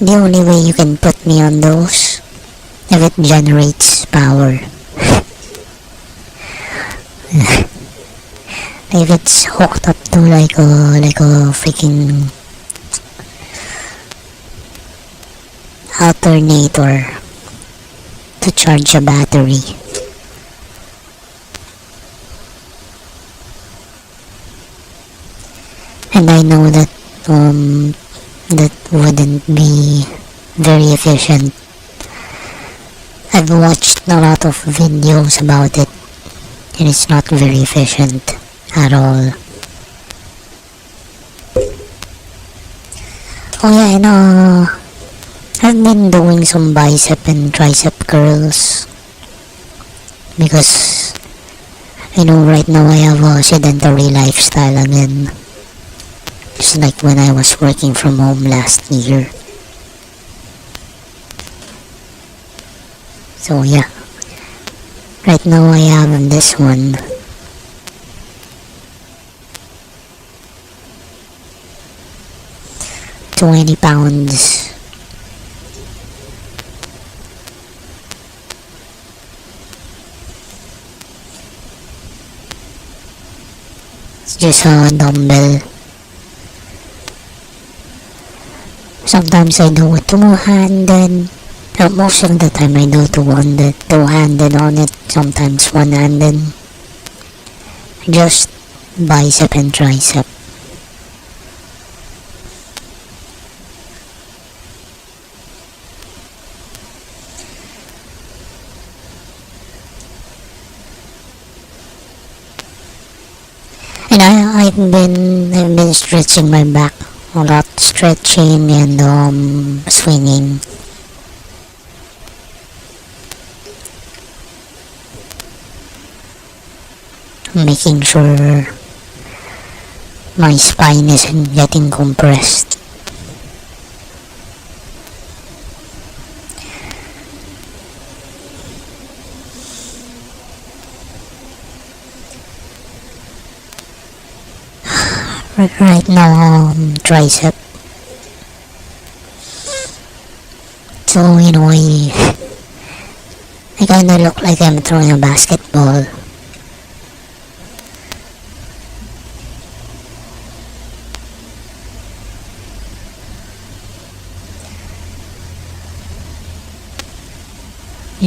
only way you can put me on those if it generates power. If it's hooked up to like a freaking alternator to charge a battery. And I know that that wouldn't be very efficient. I've watched a lot of videos about it and it's not very efficient at all. Oh yeah, and I've been doing some bicep and tricep curls because right now I have a sedentary lifestyle again. Just like when I was working from home last year. So yeah, right now I have this one. £20. It's just a dumbbell. Sometimes I do it two-handed. Most of the time I do two-handed on it. Sometimes one-handed. Just bicep and tricep. And I've been stretching my back a lot, stretching and swinging. Making sure my spine isn't getting compressed. Right now, tricep. So, I kinda look like I'm throwing a basketball.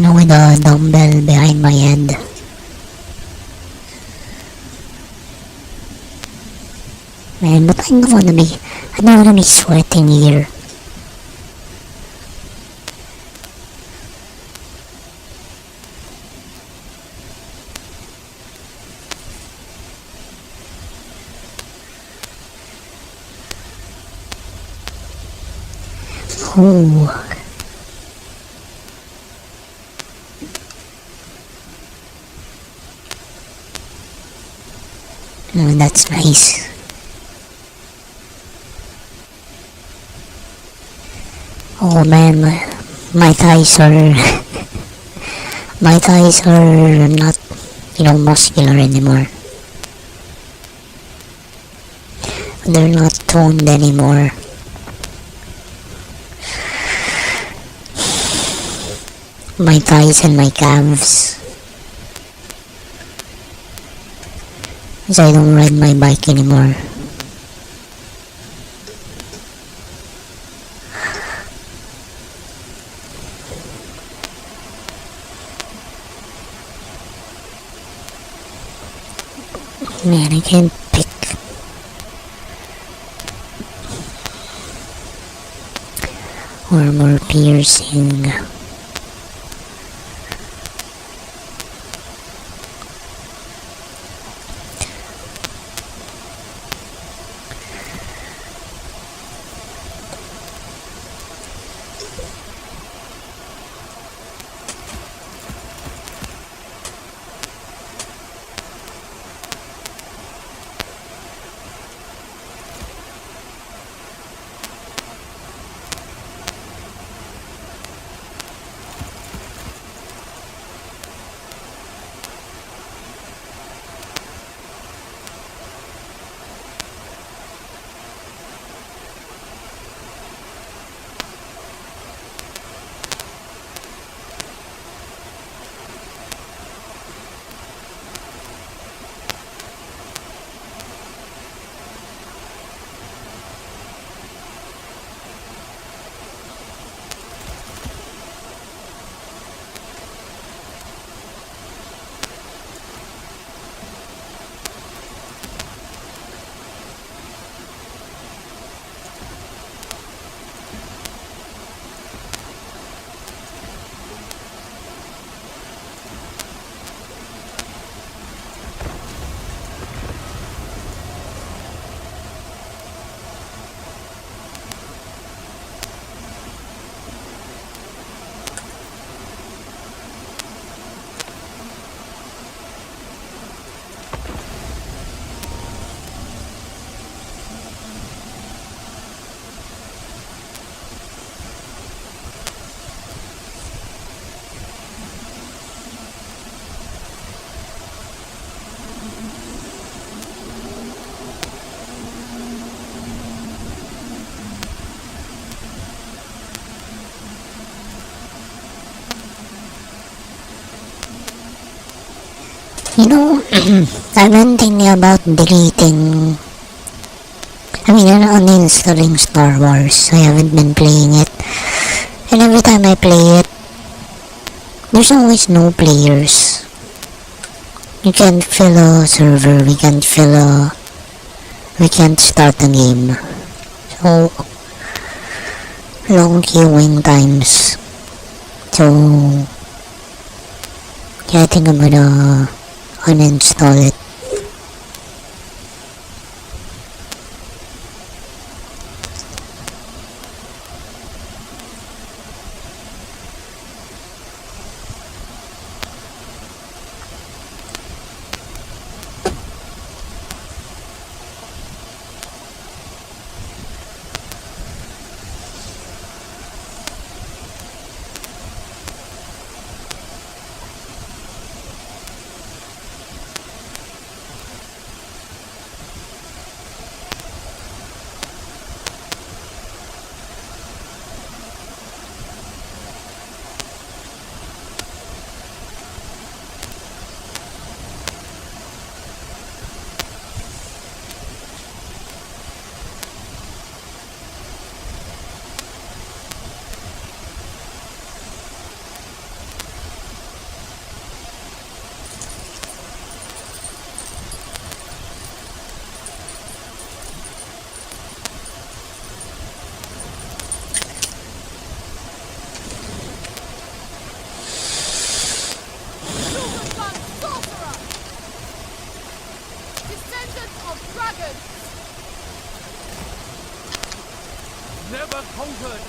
With a dumbbell behind my head. Man, but I don't wanna be sweating here. Ooh. Oh, that's nice. Oh man, my thighs are my thighs are not, muscular anymore. They're not toned anymore. My thighs and my calves. Because I don't ride my bike anymore. Man, I can't pick. Armor piercing. I've been thinking about deleting, uninstalling Star Wars. I haven't been playing it. And every time I play it, there's always no players. You can't fill a server, we can't start a game. So, long queuing times. So, yeah, I think I'm gonna uninstall it. Never conquered,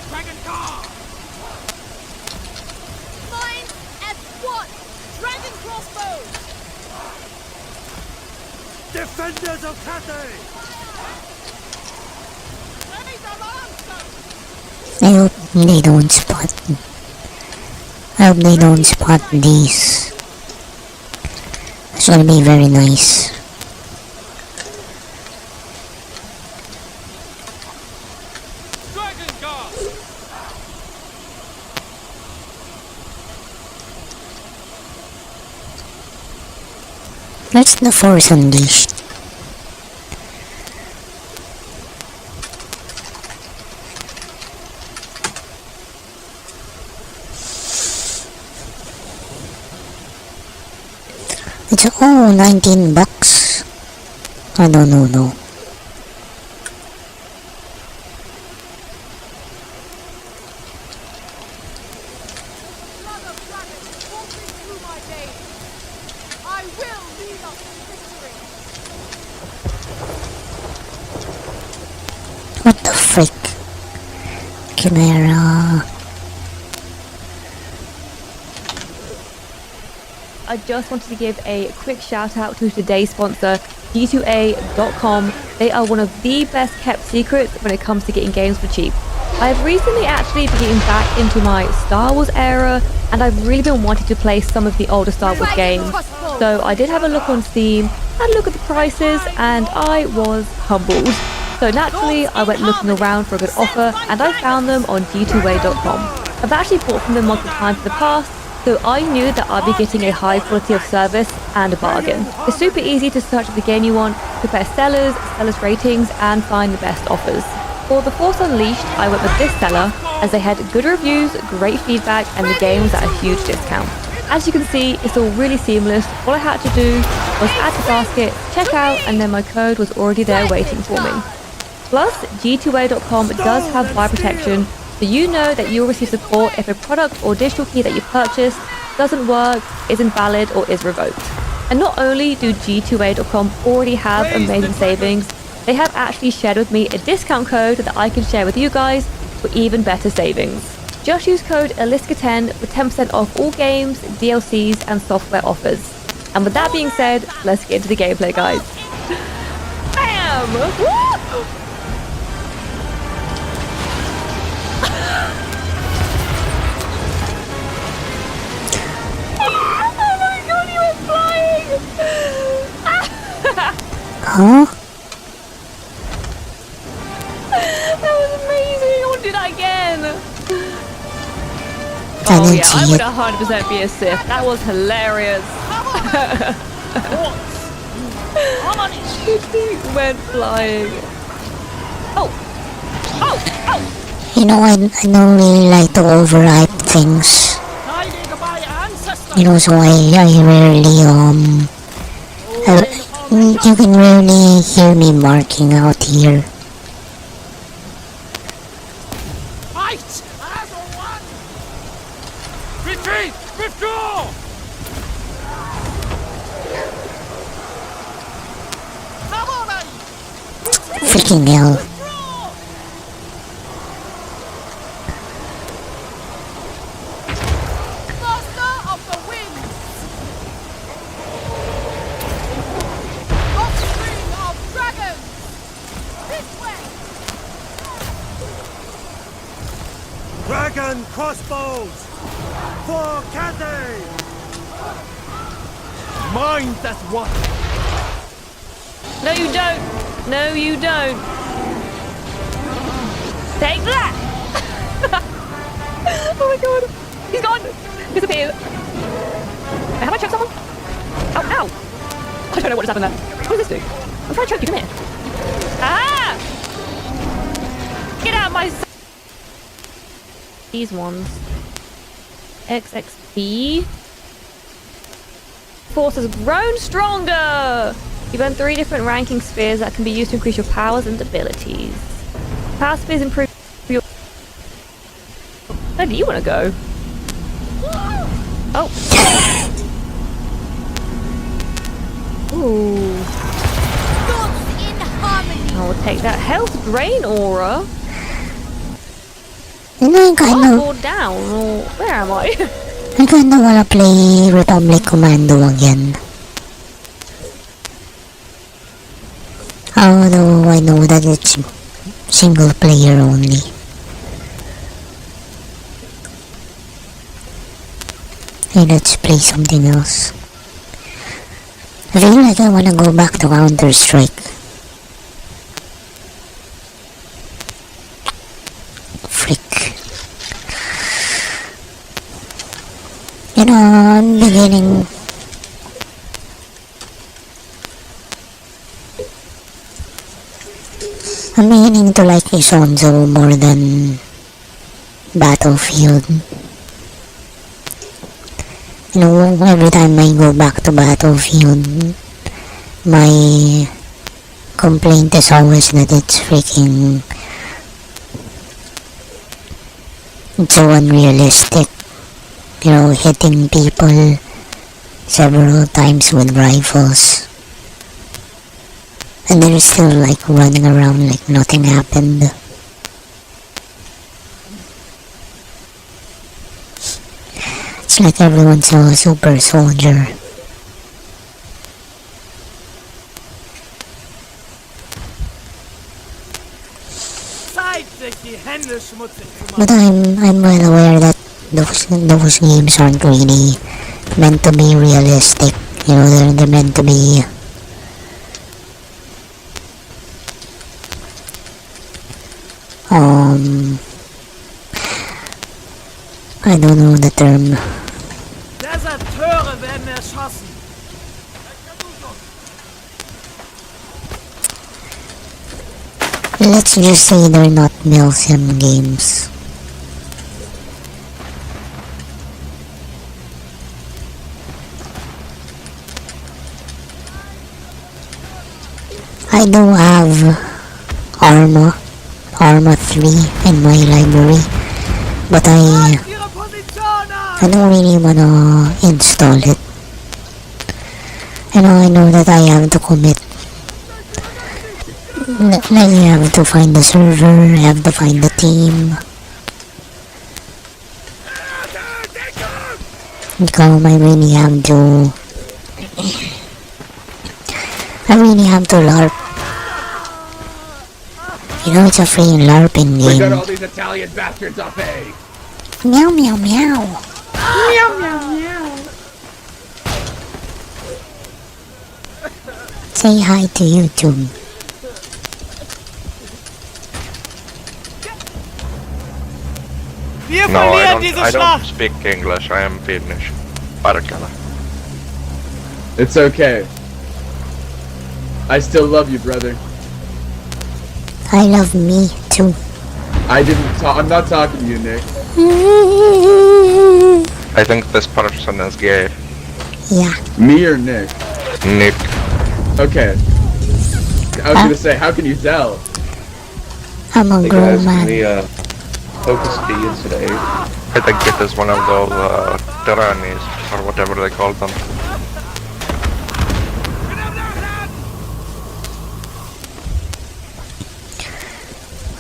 Dragon Guard! Mine at what? Dragon crossbow! Defenders of Cathay! I hope they don't spot. I hope they don't spot these. It's gonna be very nice. Dragon Guard! That's the Force Unleashed. It's 19 bucks. Oh no. Blood of dragons coursing through my veins. I will lead us to victory. What the frick? Chimera. I just wanted to give a quick shout out to today's sponsor, G2A.com. They are one of the best kept secrets when it comes to getting games for cheap. I've recently actually been getting back into my Star Wars era, and I've really been wanting to play some of the older Star Wars games. So I did have a look on Steam, had a look at the prices, and I was humbled. So naturally, I went looking around for a good offer, and I found them on G2A.com. I've actually bought from them multiple times in the past, so I knew that I'd be getting a high quality of service and a bargain. It's super easy to search for the game you want, compare sellers ratings, and find the best offers. For The Force Unleashed, I went with this seller as they had good reviews, great feedback, and the game was at a huge discount. As you can see, it's all really seamless. All I had to do was add to basket, check out, and then my code was already there waiting for me. Plus, G2A.com does have buyer protection, so you know that you'll receive support if a product or digital key that you purchased doesn't work, is invalid, or is revoked. And not only do G2A.com already have amazing savings, they have actually shared with me a discount code that I can share with you guys for even better savings. Just use code ELISKA10 for 10% off all games, DLCs, and software offers. And with that being said, let's get into the gameplay, guys. Bam! Woo! Huh? That was amazing! I want to do that again! I Oh didn't yeah, I see would it. 100% be a Sith. That was hilarious. He went flying. Oh! You know, I don't really like to overhype things. You know, so I rarely, you can rarely hear me marking out here. Fight! As one! Retreat! Withdraw! Freaking hell. Master of the winds! Offspring of dragons! This way! Dragon crossbows! For Cathay! Mine that one! No, you don't! No, you don't! Take that! Oh my god! He's gone! Disappeared! Have I choked someone? Ow, ow! I don't know what just happened there. What does this do? I'm trying to choke you, come here. Ah! Get out of my... These ones. XXP. Force has grown stronger! You've earned 3 different ranking spheres that can be used to increase your powers and abilities. Power spheres improve your... Where do you want to go? Oh. Ooh. Gods in harmony! I will take that health drain aura. You know, I kinda, Up or down? Or where am I? I kinda wanna play Republic Commando again. Although I know that it's single player only. Hey, let's play something else. I feel like I wanna go back to Counter-Strike. Frick. You know, I'm beginning to like Isonzo more than Battlefield. You know, every time I go back to Battlefield, my complaint is always that it's so unrealistic. You know, hitting people several times with rifles. And they're still like running around like nothing happened. It's like everyone's a super soldier. But I'm well aware that those games aren't really meant to be realistic. You know, they're meant to be I don't know the term. Deserteure werden erschossen. Let's just say they're not Milsim games. I do have Arma 3 in my library, but I don't really wanna install it. I know that I have to commit. Like, I have to find the server, I have to find the team. I really have to LARP. You know, it's a free LARPing We got game. all these Italian bastards off A. Meow meow meow. Say hi to YouTube. Wir No, verlieren diese I don't Schlacht. speak English. I am Finnish. Parkala. It's okay. I still love you, brother. I love me too. I'm not talking to you, Nick. I think this person is gay. Yeah. Me or Nick? Nick. Okay. I was gonna say, how can you tell? I'm a grown man. Focus speed today. I think it is one of those tyrannies, or whatever they call them.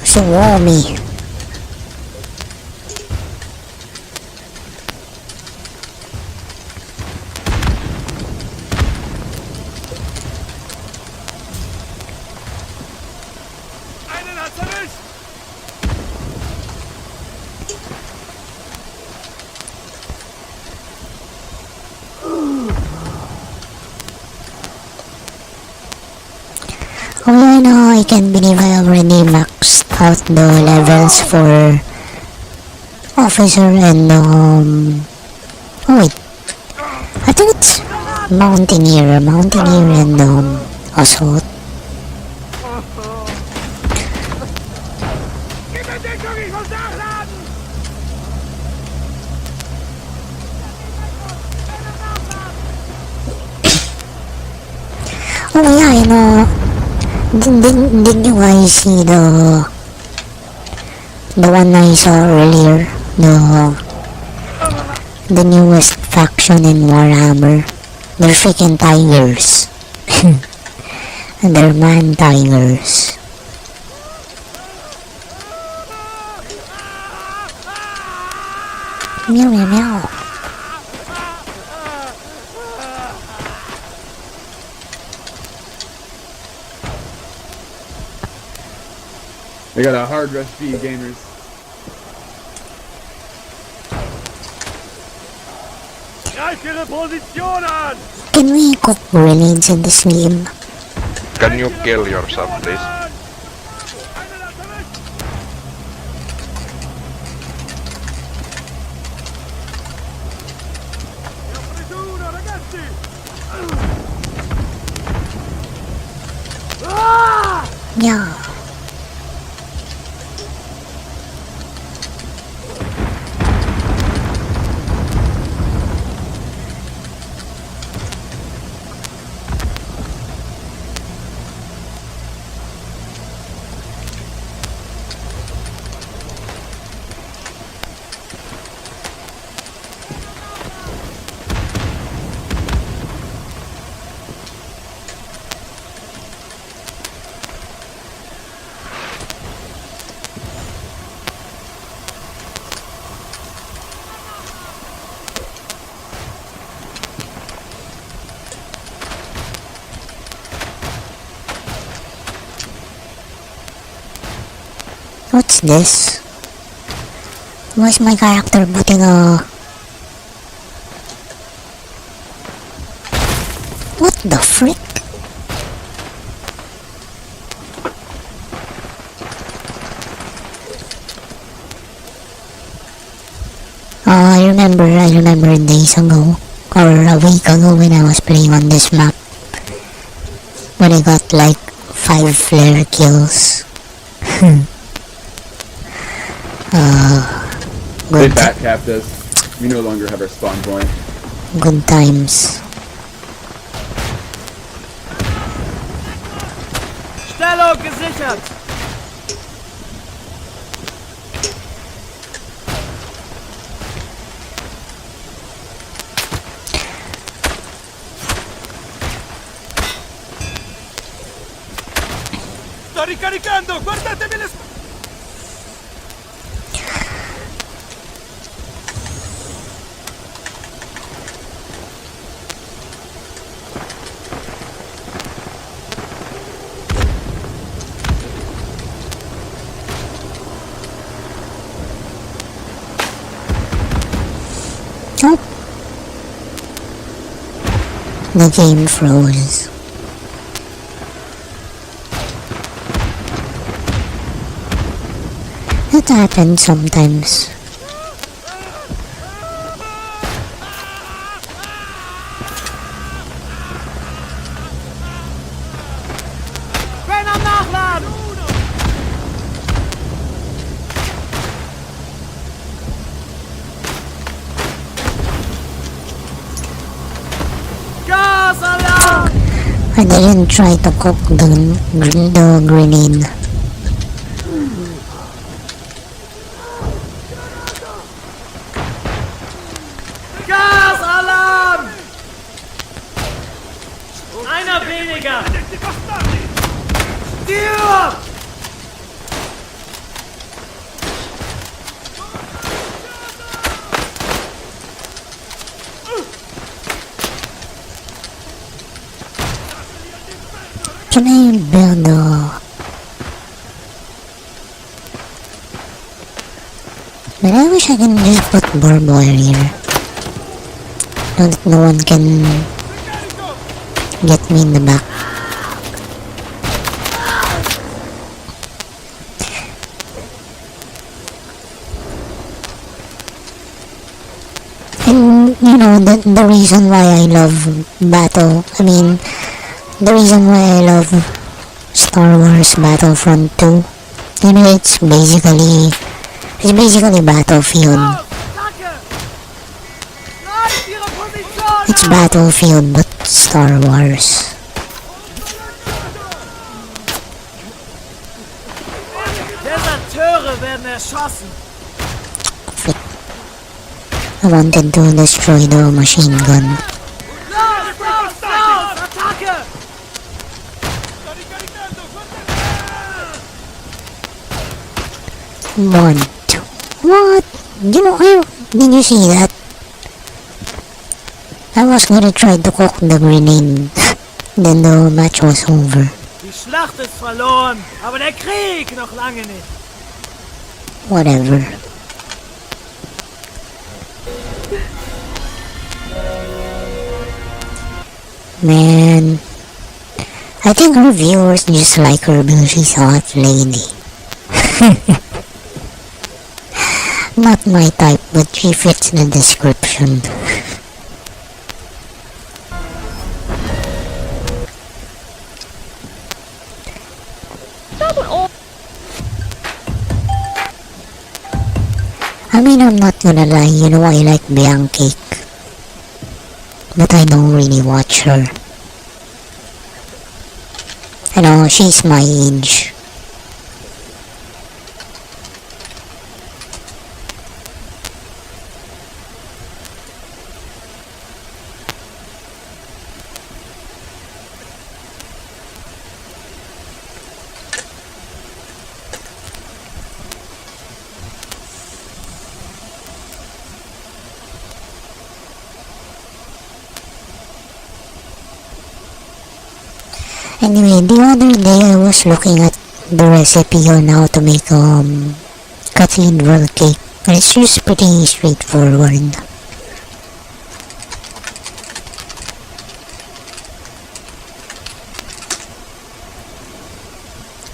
So warmy. Einen hat's erwischt. Oh yeah, no, I can't believe I already maxed out the levels for officer and oh wait, I think it's mountaineer and assault. Gib mir Deckung, ich muss nachladen. Oh yeah, did you guys see the one I saw earlier? The newest faction in Warhammer. They're freaking tigers. And they're man tigers. Meow meow meow. I got a hard rush for you gamers. Can we cook grenades in this game? Can you kill yourself, please? Yeah. What's this? Why is my character putting a... What the frick? I remember days ago, or a week ago when I was playing on this map, when I got like 5 flare kills. They Good, back capped us. We no longer have our spawn point. good times. Stellung gesichert! Sto ricaricando! Guardatevi le spalle! Oh. The game froze. It happens sometimes. Wenn am Nachladen! Gasalarm! I didn't try to cook the grenade. Gasalarm! Einer weniger! Stirb! Can I build a... But I wish I can just put barbed wire here. So that no one can get me in the back. And you know, the reason why I love the reason why I love Star Wars Battlefront 2, you know, it's basically Battlefield. Danke! Bleibt ihre Position! It's Battlefield but Star Wars. Deserteure werden erschossen! I wanted to destroy the machine gun. Los, los, los! Attacke! Sto ricaricando! One, two. What? You know, Did you see that? I was gonna try to cook the grenade. Then the match was over. Die Schlacht ist verloren, aber der Krieg noch lange nicht. Whatever. Man, I think her viewers just like her because she's a hot lady. Not my type, but she fits the description. I mean, I'm not gonna lie, you know I like Bianca, but I don't really watch her. I know, she's my age. Anyway, the other day I was looking at the recipe on how to make cathedral cake. And it's just pretty straightforward.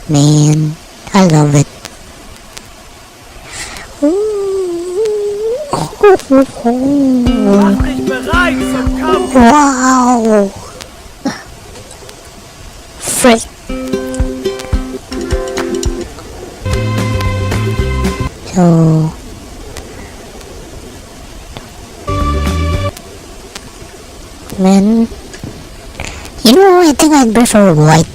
Man, I love it. Mach dich bereit zum Kampf. Wow! Frick. So man, you know, I think I'd prefer white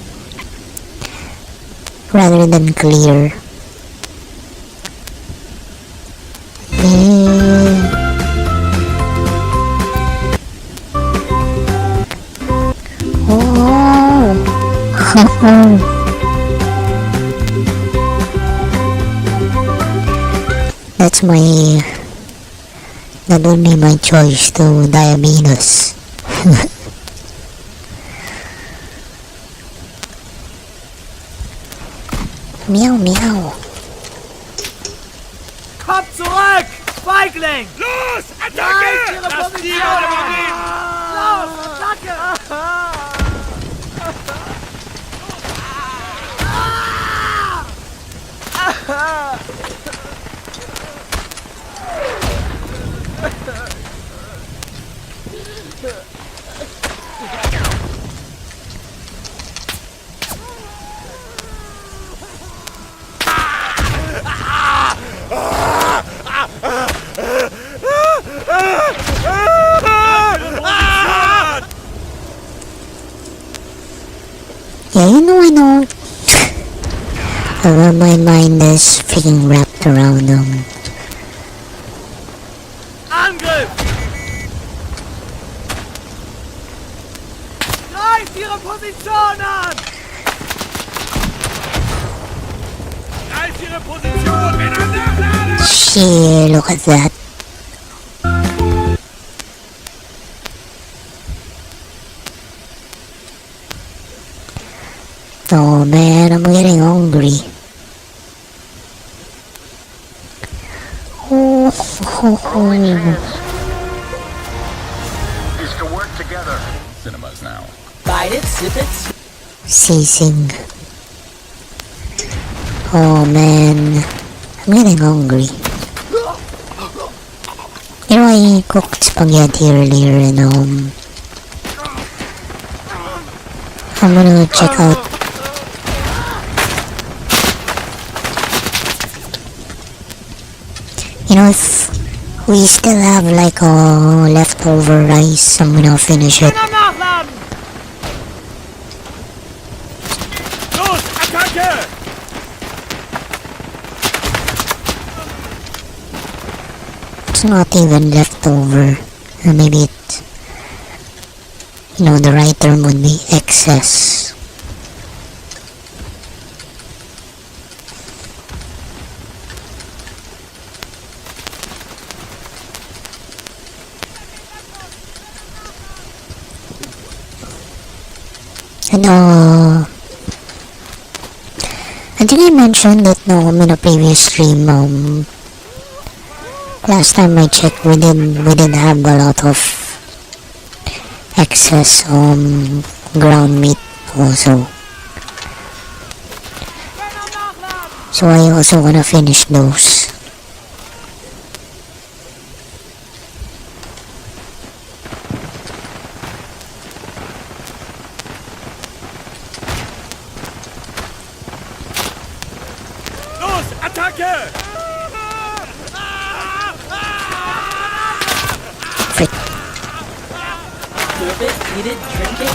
rather than clear. That's that would be my choice to diabetes. Meow meow. Komm zurück, Feigling! Los! Nein, Attacke! ihre Lass die Position! übernehmen! Los, Attacke! Yeah, I know. My mind is freaking wrapped around them. Angriff! Greift ihre Position an! Greift ihre Position, Männer, nachladen! Shit, look at that. Oh man, I'm getting hungry. Is to work together. Cinemas now. Bite it, sip it. Ceasing. Oh man, I'm getting hungry. You know, I cooked spaghetti earlier and I'm gonna check out. You know, if we still have like leftover rice, I'm gonna finish it. Männer nachladen! Los! Attacke! It's not even leftover. Maybe it, the right term would be excess. And I think I mentioned it in a previous stream. Last time I checked, we didn't have a lot of excess ground meat also. So I also wanna finish those. Los, Attacke! Move it, eat it, drink it.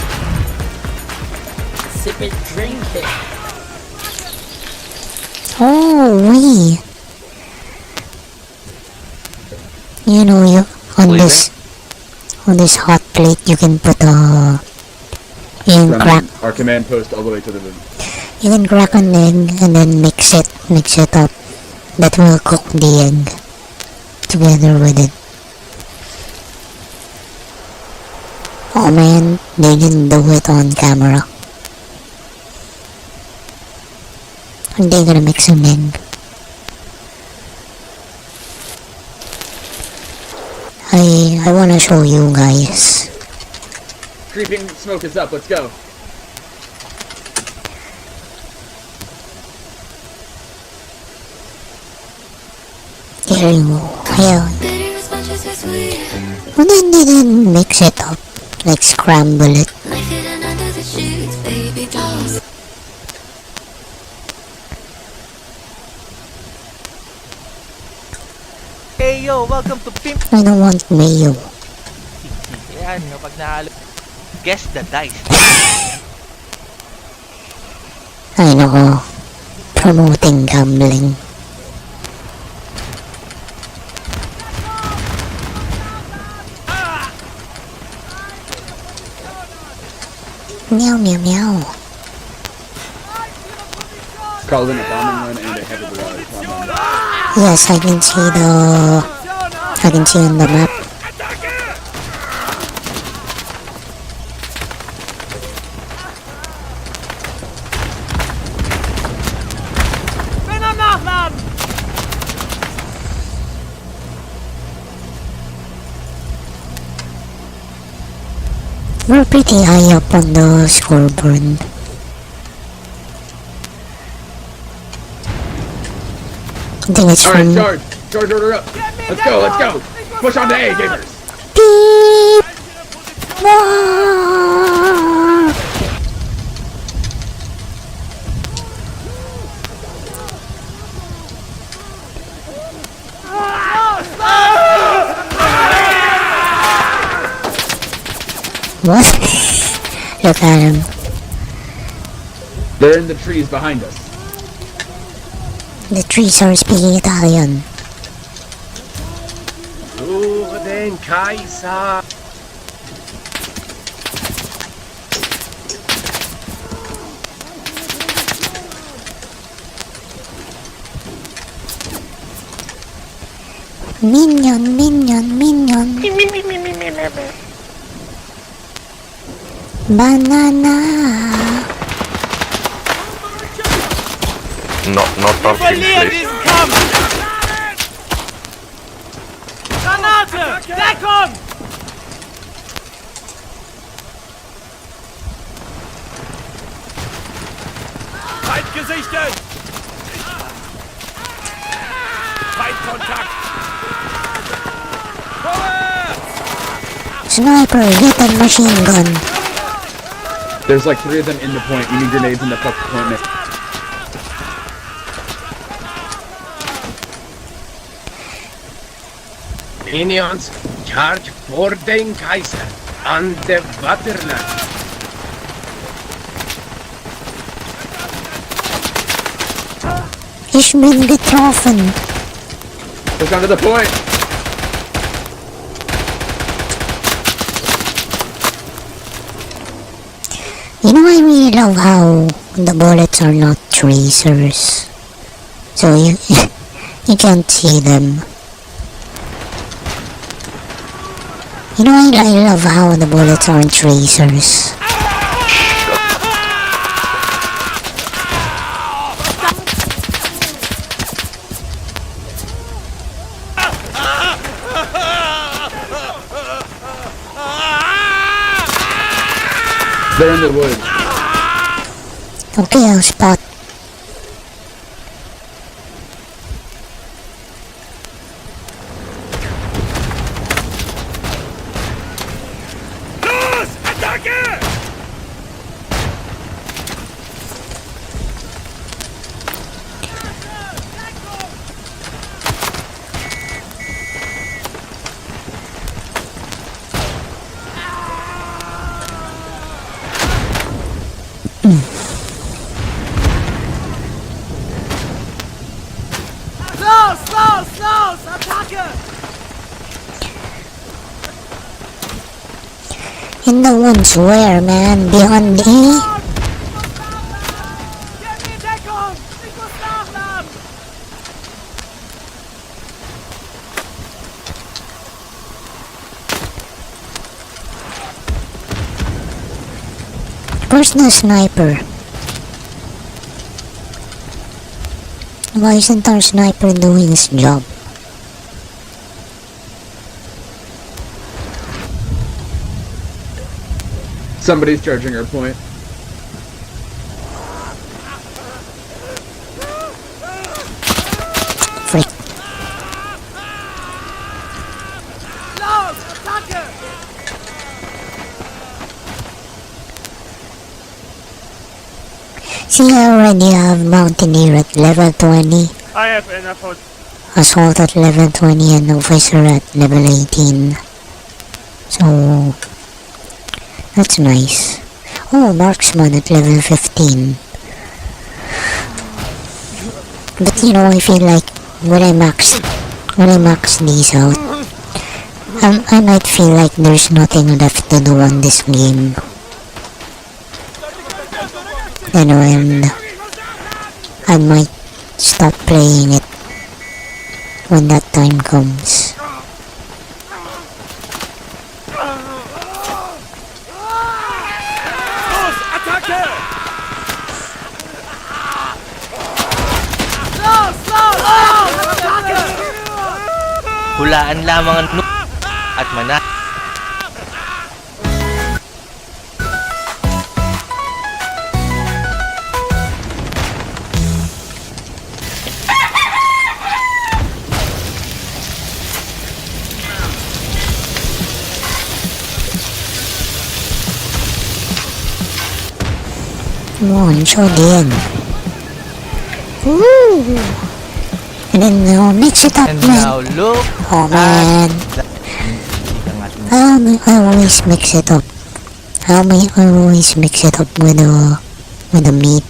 Sip it, drink it. Oh, we. You know, on this hot plate, you can put you can From crack our command post all the way to the you can crack an egg and then mix it up. That will cook the egg together with it. Oh man, they didn't do it on camera. Are they gonna mix an egg? I wanna show you guys. creeping smoke is up. Let's go. There you go. Yeah. Well, then they didn't mix it up, like scramble it. Hey yo, welcome to Pimp. I don't want mayo. Yan, kapag nahalo. Guess the dice. I know. Promoting gambling. Meow meow meow. Called in a bombing run and a heavy barrage. Yes, I can see on the map. Bin am Nachladen! We're pretty high up on the scoreboard. I think it's Alright, from charge order up. Let's go. Push on to A, gamers. Beep. Ah. What? Look at him. They're in the trees behind us. The trees are speaking Italian. Für den Kaiser! Minion, minion, minion. Banana. Not our field, Verlieren please. diesen Kampf! Granate! Deckung! Feind gesichtet! Feindkontakt! Vorwärts! Sniper, get that machine gun. There's like 3 of them in the point. You need grenades in the fuck point. Minions, charge for den Kaiser an der Vaterland. Ich bin getroffen. Push on to the point. You know, I really love how the bullets are not tracers. So you you can't see them. You know, I love how the bullets aren't tracers. They're in the woods. Okay, I'll spot. Los, los, los! Attacke! In the woods where, man? Beyond A? Gib mir Deckung! Ich muss nachladen! Where's the sniper? Why isn't our sniper doing his job? Somebody's charging our point. Frick. Los, Attacke! See, I already have Mountaineer at level 20, I have enough for Assault at level 20, and Officer at level 18. So, that's nice. Oh, Marksman at level 15. But you know, I feel like when I max these out, I might feel like there's nothing left to do on this game. You know, and I might stop playing it when that time comes. Hulaan lamang ang noob at mana. Come on, show the end. Woo! And then mix it up, And man. now look Oh man, I always mix it up. I always mix it up with the meat.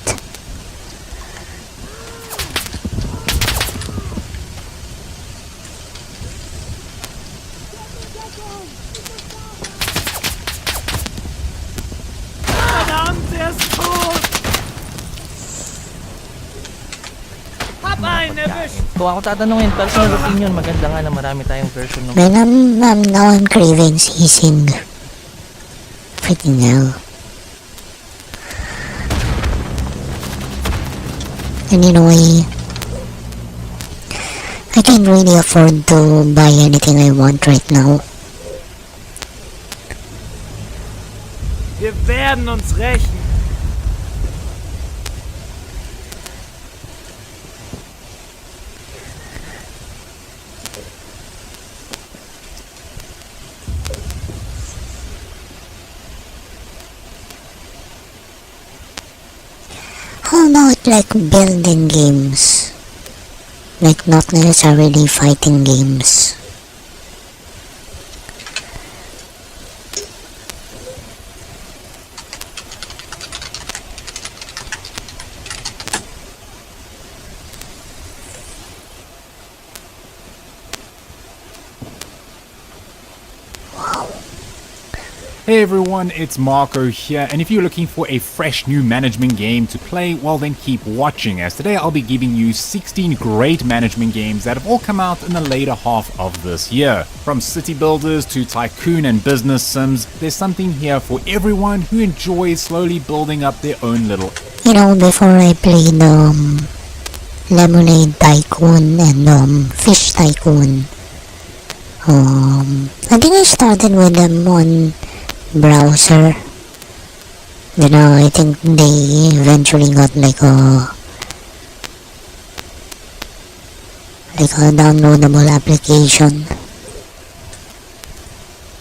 Verdammt, er ist tot! Hab einen erwischt! Kung ako tatanungin, personal opinion, maganda nga na marami tayong version ng Man, now I'm craving sisig. Freaking hell. And you know, I can't really afford to buy anything I want right now. Wir werden uns rächen! How about like building games? Like not necessarily fighting games. Hey everyone, it's Marco here, and if you're looking for a fresh new management game to play, well then keep watching, as today I'll be giving you 16 great management games that have all come out in the later half of this year. From city builders to tycoon and business sims, there's something here for everyone who enjoys slowly building up their own little... You know, before I played Lemonade Tycoon and Fish Tycoon, I think I started with them on browser, I think they eventually got like a downloadable application.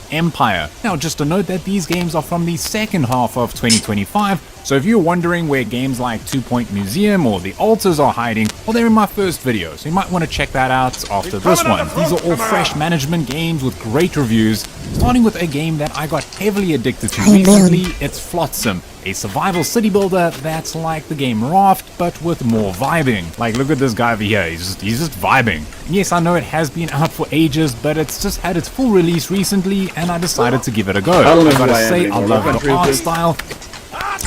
Empire. Now, just a note that these games are from the second half of 2025, so if you're wondering where games like 2 Point Museum or The Altars are hiding, well, they're in my first video, so you might want to check that out after this one. These are all fresh management games with great reviews, starting with a game that I got heavily addicted to recently. It's Flotsam, a survival city builder that's like the game Raft, but with more vibing. Like, look at this guy over here, he's just vibing. And yes, I know it has been out for ages, but it's just had its full release recently, and I decided to give it a go. I don't know I gotta who I am say, I anymore. love What the country is art this? style.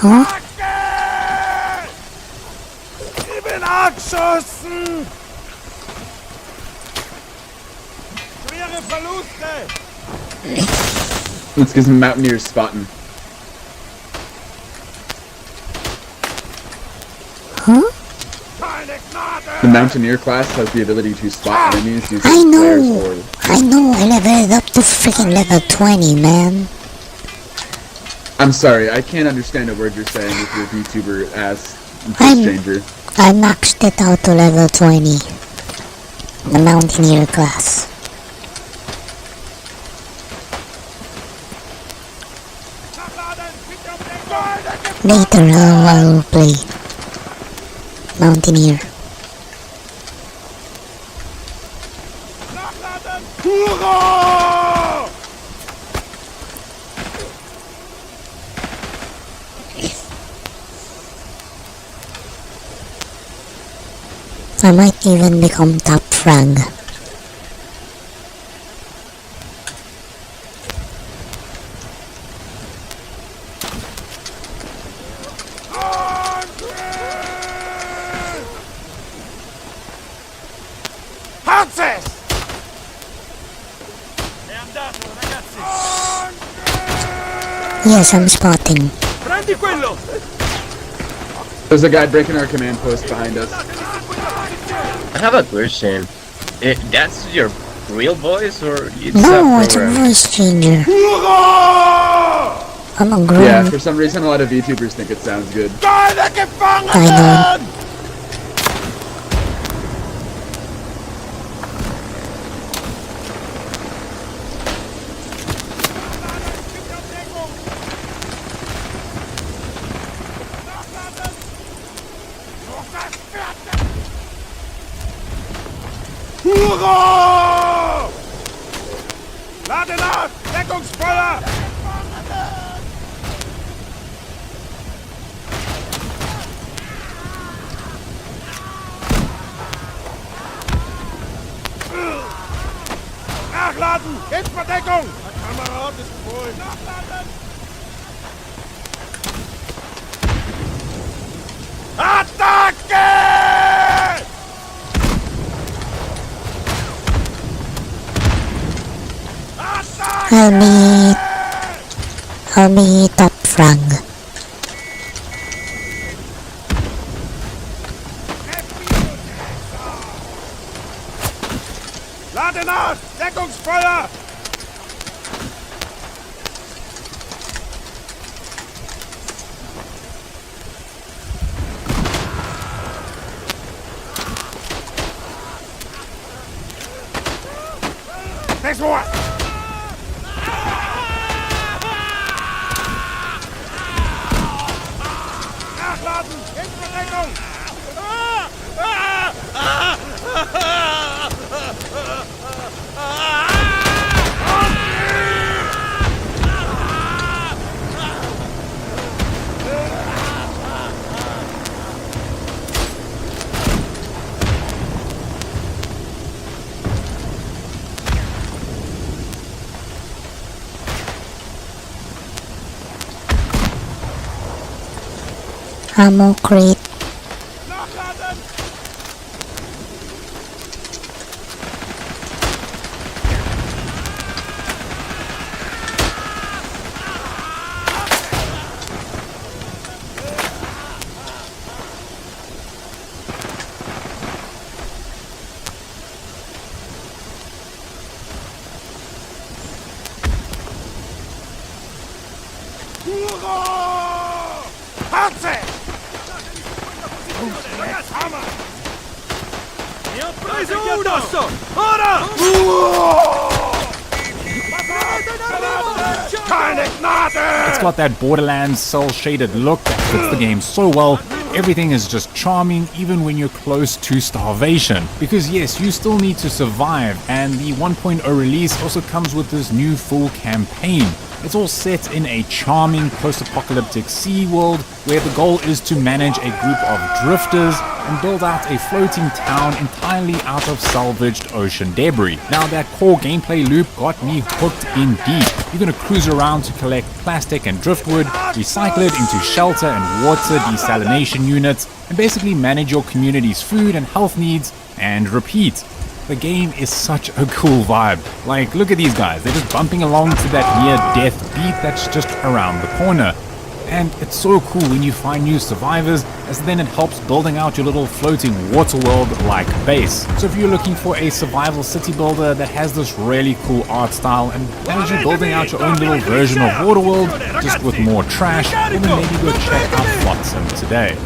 Huh? Ich bin angeschossen! Schwere Verluste! Let's get some mountaineers spotting. Huh? The mountaineer class has the ability to spot enemies using I flares know! or... I know! I leveled up to freaking level 20, man! I'm sorry, I can't understand a word you're saying with your VTuber ass I'm- changer. I maxed it out to level 20. The Mountaineer class. Later I'll play Mountaineer. I might even become top frag. Yes, I'm spotting. Prendi quello! There's a guy breaking our command post behind us. I have a question. That's your real voice or it's No, a it's a program? voice changer. I'm a grown. Yeah, for some reason a lot of VTubers think it sounds good. I don't. Lade nach! Deckungsfeuer! Nachladen! Geht's-Verdeckung! Der Kamerad ist voll! Nachladen! Attacke! I'll be top frag. Lade nach! Deckungsfeuer! Next one! Nachladen! Gegenverdeckung! Ammo crate. Nachladen! Hurra! It's got that Borderlands cel-shaded look that fits the game so well. Everything is just charming even when you're close to starvation. Because yes, you still need to survive, and the 1.0 release also comes with this new full campaign. It's all set in a charming post-apocalyptic sea world where the goal is to manage a group of drifters and build out a floating town entirely out of salvaged ocean debris. Now that core gameplay loop got me hooked in deep. You're going to cruise around to collect plastic and driftwood, recycle it into shelter and water desalination units, and basically manage your community's food and health needs, and repeat. The game is such a cool vibe. Like, look at these guys, they're just bumping along to that near-death beat that's just around the corner. And it's so cool when you find new survivors, as then it helps building out your little floating water world like base. So if you're looking for a survival city builder that has this really cool art style and has you building out your own little version of Waterworld, just with more trash, then maybe go check out Flotsam today.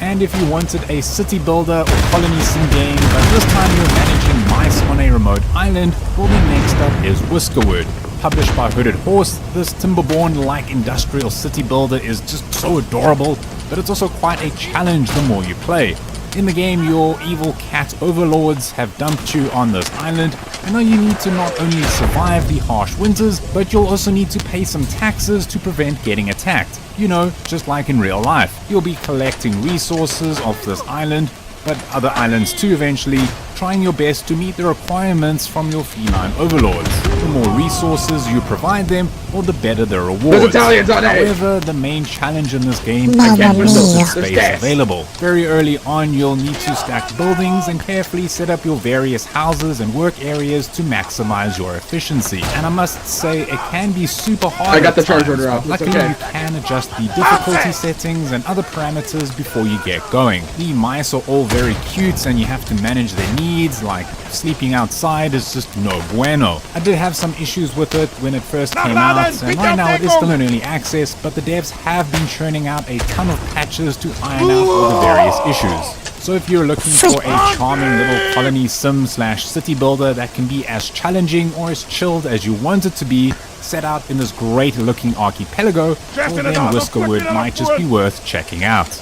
And if you wanted a city builder or colony sim game, but this time you're managing mice on a remote island, well then next up is Whiskerwood. Published by Hooded Horse, this Timberborn-like industrial city builder is just so adorable, but it's also quite a challenge the more you play. In the game, your evil cat overlords have dumped you on this island, and now you need to not only survive the harsh winters, but you'll also need to pay some taxes to prevent getting attacked. You know, just like in real life. You'll be collecting resources off this island, but other islands too eventually, trying your best to meet the requirements from your feline overlords. The more resources you provide them, or the better the rewards. However, the main challenge in this game is the space available. Very early on, you'll need to stack buildings and carefully set up your various houses and work areas to maximize your efficiency. And I must say, it can be super hard. I got the charge order off. Luckily, you can adjust the difficulty settings and other parameters before you get going. The mice are all very cute, and you have to manage their needs, like sleeping outside is just no bueno. I did have some issues with it when it first came out, and right now it is still in early access, but the devs have been churning out a ton of patches to iron out all the various issues. So if you're looking for a charming little colony sim / city builder that can be as challenging or as chilled as you want it to be, set out in this great looking archipelago, well then Whiskerwood might just be worth checking out.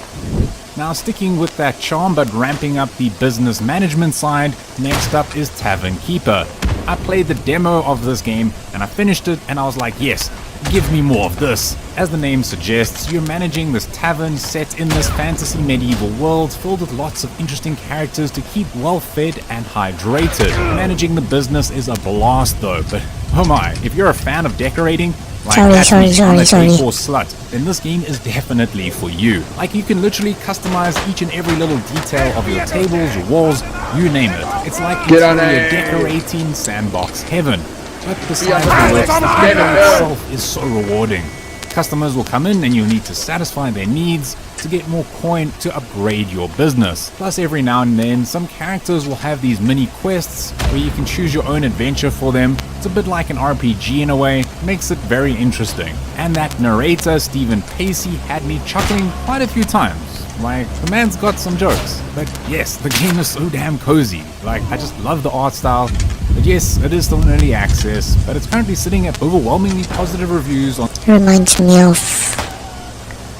Now sticking with that charm but ramping up the business management side, next up is Tavern Keeper. I played the demo of this game and I finished it and I was like, yes, give me more of this. As the name suggests, you're managing this tavern set in this fantasy medieval world filled with lots of interesting characters to keep well fed and hydrated. Managing the business is a blast though, but oh my, if you're a fan of decorating, like sorry, slut, then this game is definitely for you. Like, you can literally customize each and every little detail of your tables, your walls, you name it. It's like interior decorating sandbox heaven. But besides the work, the game itself is so rewarding. Customers will come in and you'll need to satisfy their needs to get more coin to upgrade your business. Plus, every now and then, some characters will have these mini quests where you can choose your own adventure for them. It's a bit like an RPG in a way, makes it very interesting. And that narrator, Stephen Pacey, had me chuckling quite a few times. Like, the man's got some jokes. But yes, the game is so damn cozy. Like, I just love the art style. But yes, it is still in early access, but it's currently sitting at overwhelmingly positive reviews on Reminds me of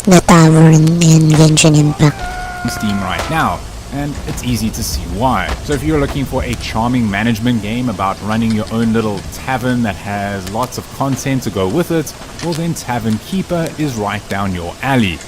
the tavern in Genshin Impact. Steam right now, and it's easy to see why. So if you're looking for a charming management game about running your own little tavern that has lots of content to go with it, well then Tavern Keeper is right down your alley.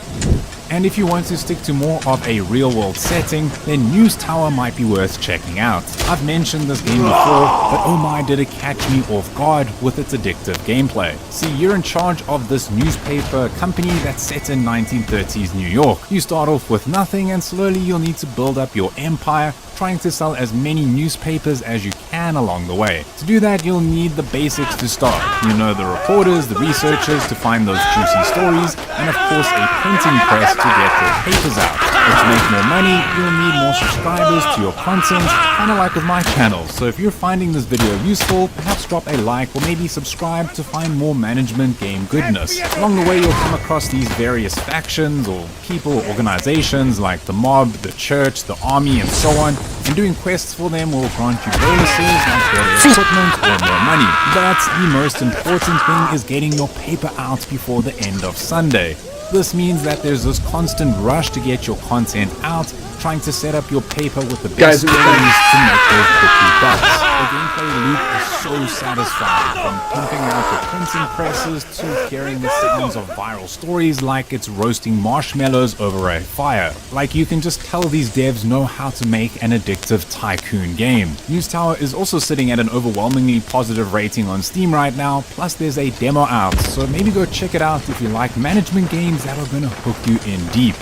And if you want to stick to more of a real-world setting, then News Tower might be worth checking out. I've mentioned this game before, but oh my did it catch me off guard with its addictive gameplay. See, you're in charge of this newspaper company that's set in 1930s New York. You start off with nothing and slowly you'll need to build up your empire, trying to sell as many newspapers as you can along the way. To do that, you'll need the basics to start. You know, the reporters, the researchers to find those juicy stories, and of course a printing press to get their papers out. But to make more money, you'll need more subscribers to your content, kind of like with my channel. So if you're finding this video useful, perhaps drop a like or maybe subscribe to find more management game goodness. Along the way, you'll come across these various factions or people or organizations like the mob, the church, the army, and so on. And doing quests for them will grant you bonuses like better equipment or more money. But the most important thing is getting your paper out before the end of Sunday. This means that there's this constant rush to get your content out, trying to set up your paper with the best ways to make those quickly bucks. The gameplay loop is so satisfying, from pumping out the printing presses to hearing the sounds of viral stories like it's roasting marshmallows over a fire. Like, you can just tell these devs know how to make an addictive tycoon game. News Tower is also sitting at an overwhelmingly positive rating on Steam right now, plus there's a demo out, so maybe go check it out if you like management games that are gonna hook you in deep.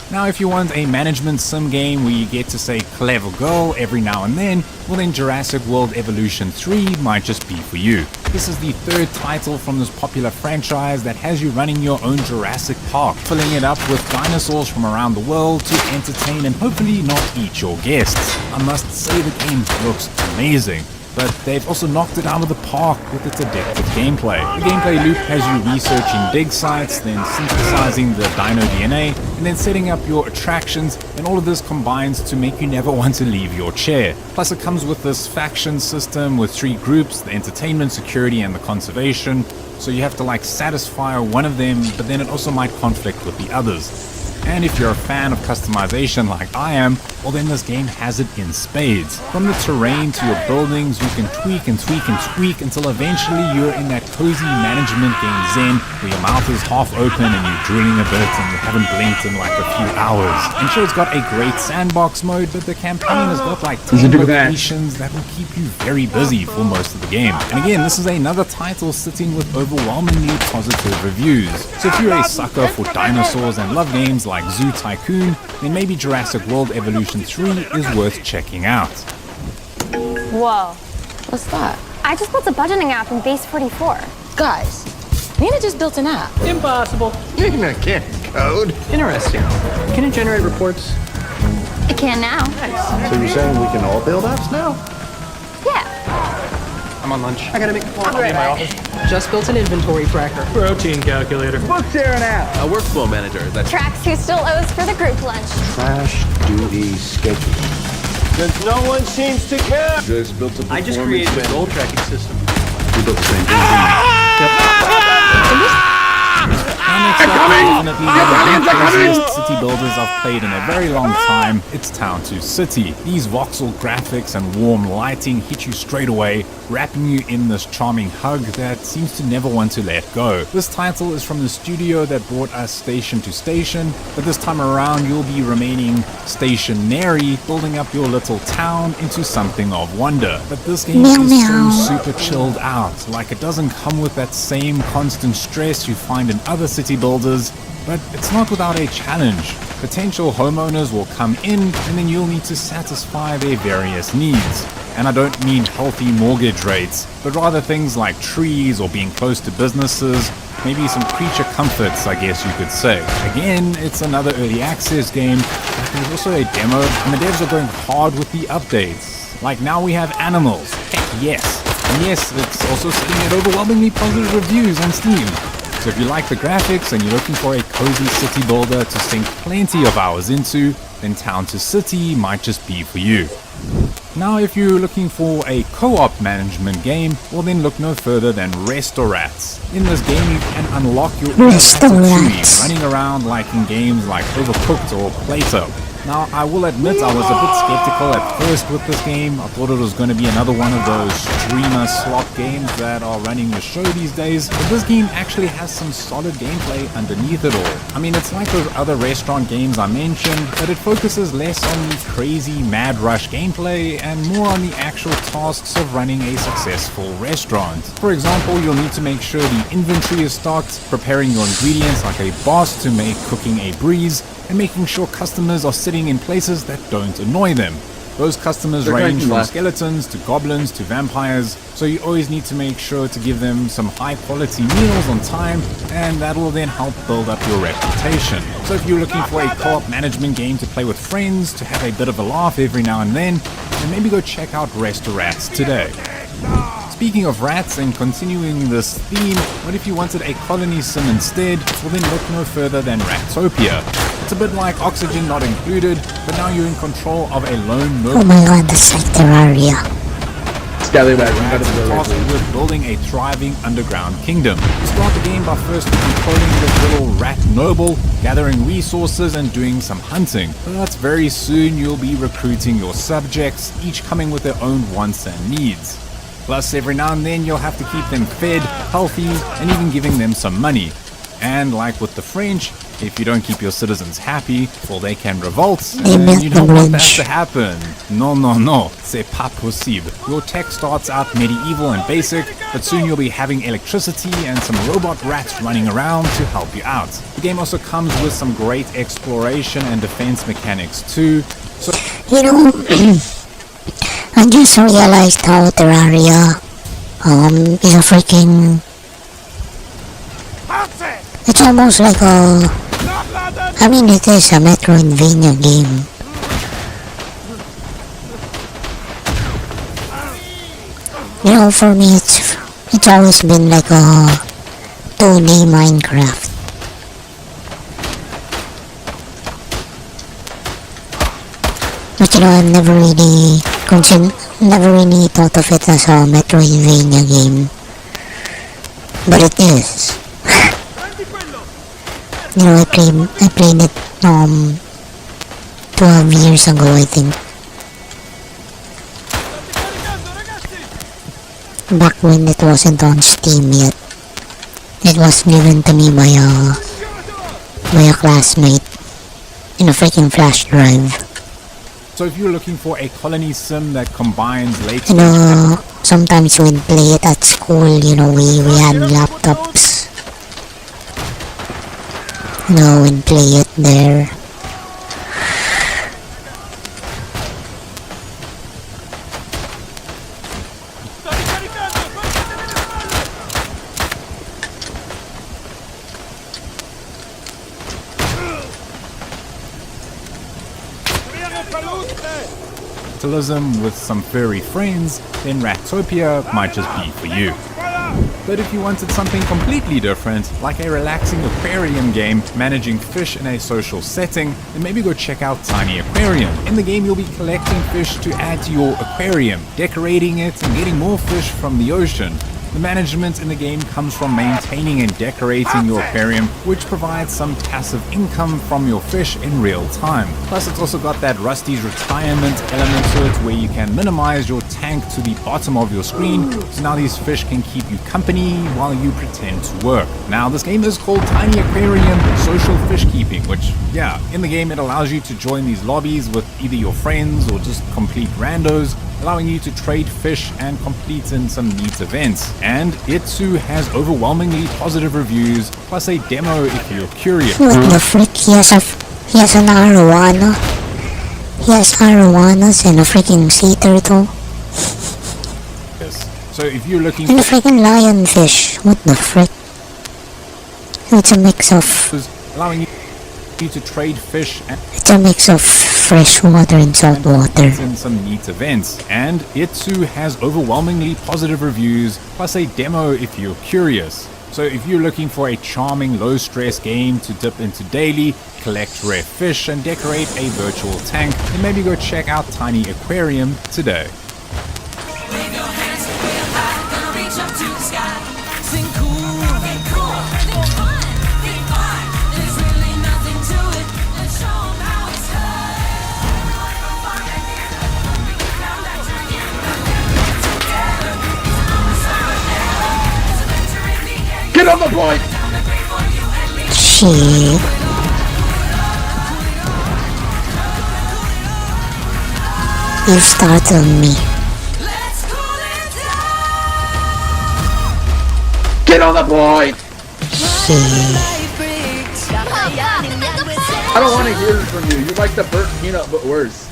Now, if you want a management sim game where you get to say clever girl every now and then, well then Jurassic World Evolution 3 might just be for you. This is the third title from this popular franchise that has you running your own Jurassic Park, filling it up with dinosaurs from around the world to entertain and hopefully not eat your guests. I must say the game looks amazing, but they've also knocked it out of the park with its addictive gameplay. The gameplay loop has you researching dig sites, then synthesizing the dino DNA, and then setting up your attractions, and all of this combines to make you never want to leave your chair. Plus it comes with this faction system with 3 groups, the entertainment, security, and the conservation, so you have to like satisfy one of them, but then it also might conflict with the others. And if you're a fan of customization like I am, well then this game has it in spades. From the terrain to your buildings, you can tweak and tweak and tweak until eventually you're in that cozy management game zen where your mouth is half open and you're drooling a bit and you haven't blinked in like a few hours. I'm sure it's got a great sandbox mode, but the campaign has got like 10 locations that will keep you very busy for most of the game. And again, this is another title sitting with overwhelmingly positive reviews. So if you're a sucker for dinosaurs and love games like Zoo Tycoon, then maybe Jurassic World Evolution 3 is worth checking out. Whoa. What's that? I just built a budgeting app in Base 44. Guys, Nina just built an app. Impossible. Nina can't code. Interesting. Can it generate reports? It can now. Nice. So you're saying we can all build apps now? Yeah. I'm on lunch. I gotta make a call. I'll be in my office. Just built an inventory tracker. Protein calculator. Book share an app. A workflow manager. That's Tracks who still owes for the group lunch. trash duty schedule. Since no one seems to care. Just built a I just created a goal tracking system. We built the same thing. And it's definitely one of the craziest city builders I've played in a very long time. It's Town to City. These voxel graphics and warm lighting hit you straight away, wrapping you in this charming hug that seems to never want to let go. This title is from the studio that brought us Station to Station, but this time around you'll be remaining stationary, building up your little town into something of wonder. But this game is so super chilled out, like it doesn't come with that same constant stress you find in other city builders, but it's not without a challenge. Potential homeowners will come in and then you'll need to satisfy their various needs. And I don't mean healthy mortgage rates, but rather things like trees or being close to businesses, maybe some creature comforts, I guess you could say. Again, it's another early access game, but there's also a demo, and the devs are going hard with the updates. Like now we have animals, heck yes. And yes, it's also sitting at overwhelmingly positive reviews on Steam. So if you like the graphics and you're looking for a cozy city builder to sink plenty of hours into, then Town to City might just be for you. Now if you're looking for a co-op management game, well then look no further than Restorats. In this game you can unlock your own ratatouille, running around like in games like Overcooked or Plato. Now, I will admit I was a bit skeptical at first with this game. I thought it was going to be another one of those streamer slot games that are running the show these days, but this game actually has some solid gameplay underneath it all. I mean, it's like those other restaurant games I mentioned, but it focuses less on the crazy mad rush gameplay and more on the actual tasks of running a successful restaurant. For example, you'll need to make sure the inventory is stocked, preparing your ingredients like a boss to make cooking a breeze, and making sure customers are sitting in places that don't annoy them. Those customers They're range going from left. skeletons to goblins to vampires, so you always need to make sure to give them some high quality meals on time, and that will then help build up your reputation. So if you're looking for a co-op management game to play with friends, to have a bit of a laugh every now and then maybe go check out Restaurants today. Speaking of rats and continuing this theme, what if you wanted a colony sim instead? Well then look no further than Ratopia. It's a bit like Oxygen Not Included, but now you're in control of a lone Oh my god, that's like Terraria. Scallywag, you gotta go right tasked with building a thriving underground kingdom. You start the game by first controlling this little rat noble, gathering resources and doing some hunting. But very soon you'll be recruiting your subjects, each coming with their own wants and needs. Plus every now and then you'll have to keep them fed, healthy, and even giving them some money. And like with the French, if you don't keep your citizens happy, well they can revolt, and you don't want that to happen. No, c'est pas possible. Your tech starts out medieval and basic, but soon you'll be having electricity and some robot rats running around to help you out. The game also comes with some great exploration and defense mechanics too. So You know, I just realized how Terraria is a freaking... It's almost like a... I mean, it is a Metroidvania game. You know, for me, it's always been like a 2D Minecraft. But you know, I've never really thought of it as a Metroidvania game. But it is. You know, I played it 12 years ago, I think. Back when it wasn't on Steam yet. It was given to me by a classmate in a freaking flash drive. So if you're looking for a colony sim that combines late You know, sometimes we'd play it at school, you know, we had laptops. You know, we'd play it there. with some furry friends, then Ratopia might just be for you. But if you wanted something completely different, like a relaxing aquarium game managing fish in a social setting, then maybe go check out Tiny Aquarium. In the game you'll be collecting fish to add to your aquarium, decorating it and getting more fish from the ocean. The management in the game comes from maintaining and decorating your aquarium, which provides some passive income from your fish in real time. Plus it's also got that Rusty's retirement element to it where you can minimize your tank to the bottom of your screen, so now these fish can keep you company while you pretend to work. Now this game is called Tiny Aquarium Social Fish Keeping, which yeah, in the game it allows you to join these lobbies with either your friends or just complete randos, allowing you to trade fish and complete in some neat events. And it too has overwhelmingly positive reviews, plus a demo if you're curious. What the frick? He has an arowana. He has arowanas and a freaking sea turtle. So if you're looking and a freaking lionfish. What the frick? It's a mix of... allowing you to trade fish and it's a mix of fresh water and salt water. In some neat events. And it too has overwhelmingly positive reviews, plus a demo if you're curious. So if you're looking for a charming low-stress game to dip into daily, collect rare fish and decorate a virtual tank, then maybe go check out Tiny Aquarium today. Get on the point! Shit. You startled me. Get on the point! Shit. I don't want to hear it from you. You're like the burnt peanut, but worse.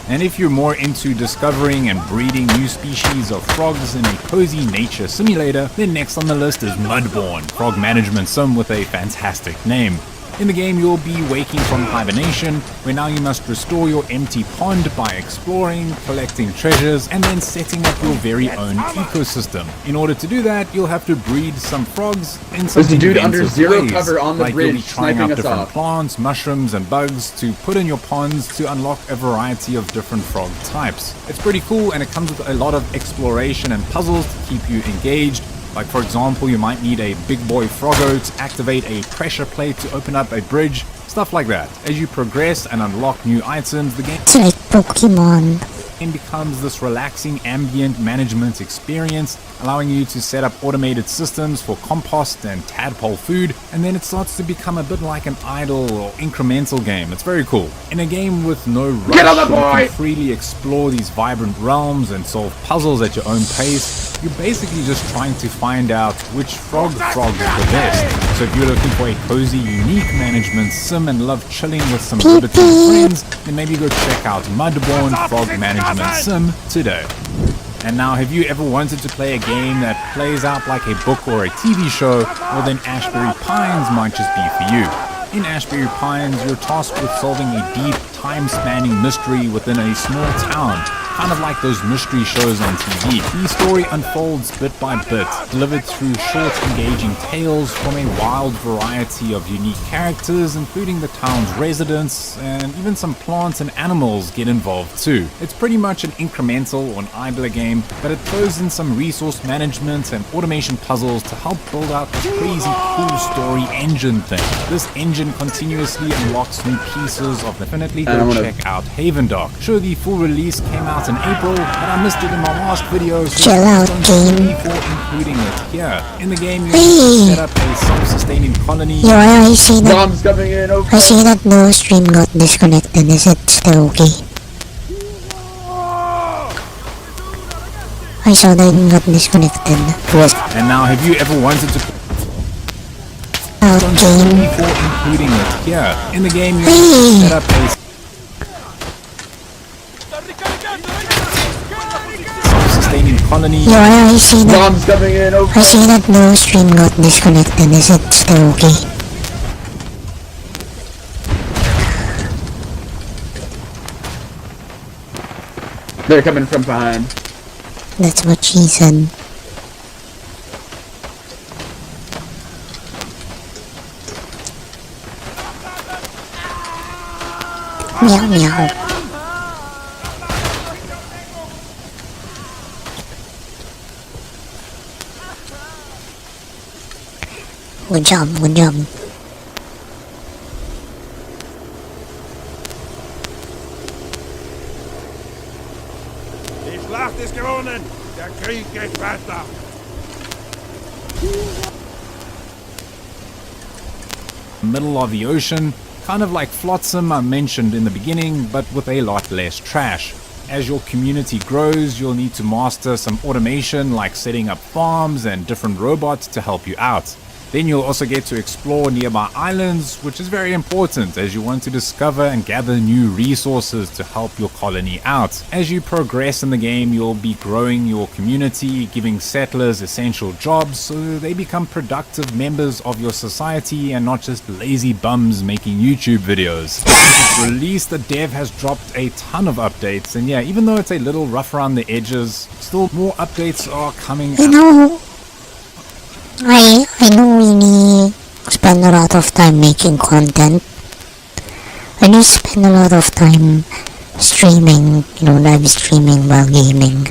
And if you're more into discovering and breeding new species of frogs in a cozy nature simulator, then next on the list is Mudborn, frog management sim with a fantastic name. In the game, you'll be waking from hibernation, where now you must restore your empty pond by exploring, collecting treasures, and then setting up your very own ecosystem. In order to do that, you'll have to breed some frogs in some There's a dude under inventive zero ways, cover on the like you'll be bridge trying sniping out us different off. plants, mushrooms, and bugs to put in your ponds to unlock a variety of different frog types. It's pretty cool, and it comes with a lot of exploration and puzzles to keep you engaged. Like, for example, you might need a big boy froggo to activate a pressure plate to open up a bridge, stuff like that. As you progress and unlock new items, the game It's like Pokemon. becomes this relaxing ambient management experience, allowing you to set up automated systems for compost and tadpole food, and then it starts to become a bit like an idle or incremental game. It's very cool. In a game with no rush, Get on the you boy! can freely explore these vibrant realms and solve puzzles at your own pace. You're basically just trying to find out which frog is the best. So if you're looking for a cozy, unique management sim and love chilling with some libertine friends, then maybe go check out Mudborn Frog Management Sim today. And now, have you ever wanted to play a game that plays out like a book or a TV show? Well, then Ashbury Pines might just be for you. In Ashbury Pines, you're tasked with solving a deep, time-spanning mystery within a small town, kind of like those mystery shows on TV. The story unfolds bit by bit, delivered through short, engaging tales from a wild variety of unique characters, including the town's residents, and even some plants and animals get involved too. It's pretty much an incremental or an idler game, but it throws in some resource management and automation puzzles to help build out this crazy cool story engine thing. This engine continuously unlocks new pieces of definitely go check out Haven Dock. Sure, the full release came out in April, but I missed it in my last video, so Chill out, game. before including it here. In the game, you set up a self-sustaining colony. Yo, I see that. Bombs coming in. I see that the stream got disconnected. Is it still okay? I saw that it got disconnected. And now, have you ever wanted to Out game. before including it here? In the game, you set up a self-sustaining colony. Yo, I see that. Bombs coming in. I see that the stream got disconnected. Is it still okay? They're coming from behind. That's what she said. Meow meow. Good job, good job. Die Schlacht ist gewonnen! Der Krieg geht weiter! Middle of the ocean, kind of like Flotsam I mentioned in the beginning, but with a lot less trash. As your community grows, you'll need to master some automation like setting up farms and different robots to help you out. Then you'll also get to explore nearby islands, which is very important as you want to discover and gather new resources to help your colony out. As you progress in the game, you'll be growing your community, giving settlers essential jobs so they become productive members of your society and not just lazy bums making YouTube videos. Since release, the dev has dropped a ton of updates, and yeah, even though it's a little rough around the edges, still more updates are coming You out. know, I don't really spend a lot of time making content. I just spend a lot of time streaming, live streaming while gaming.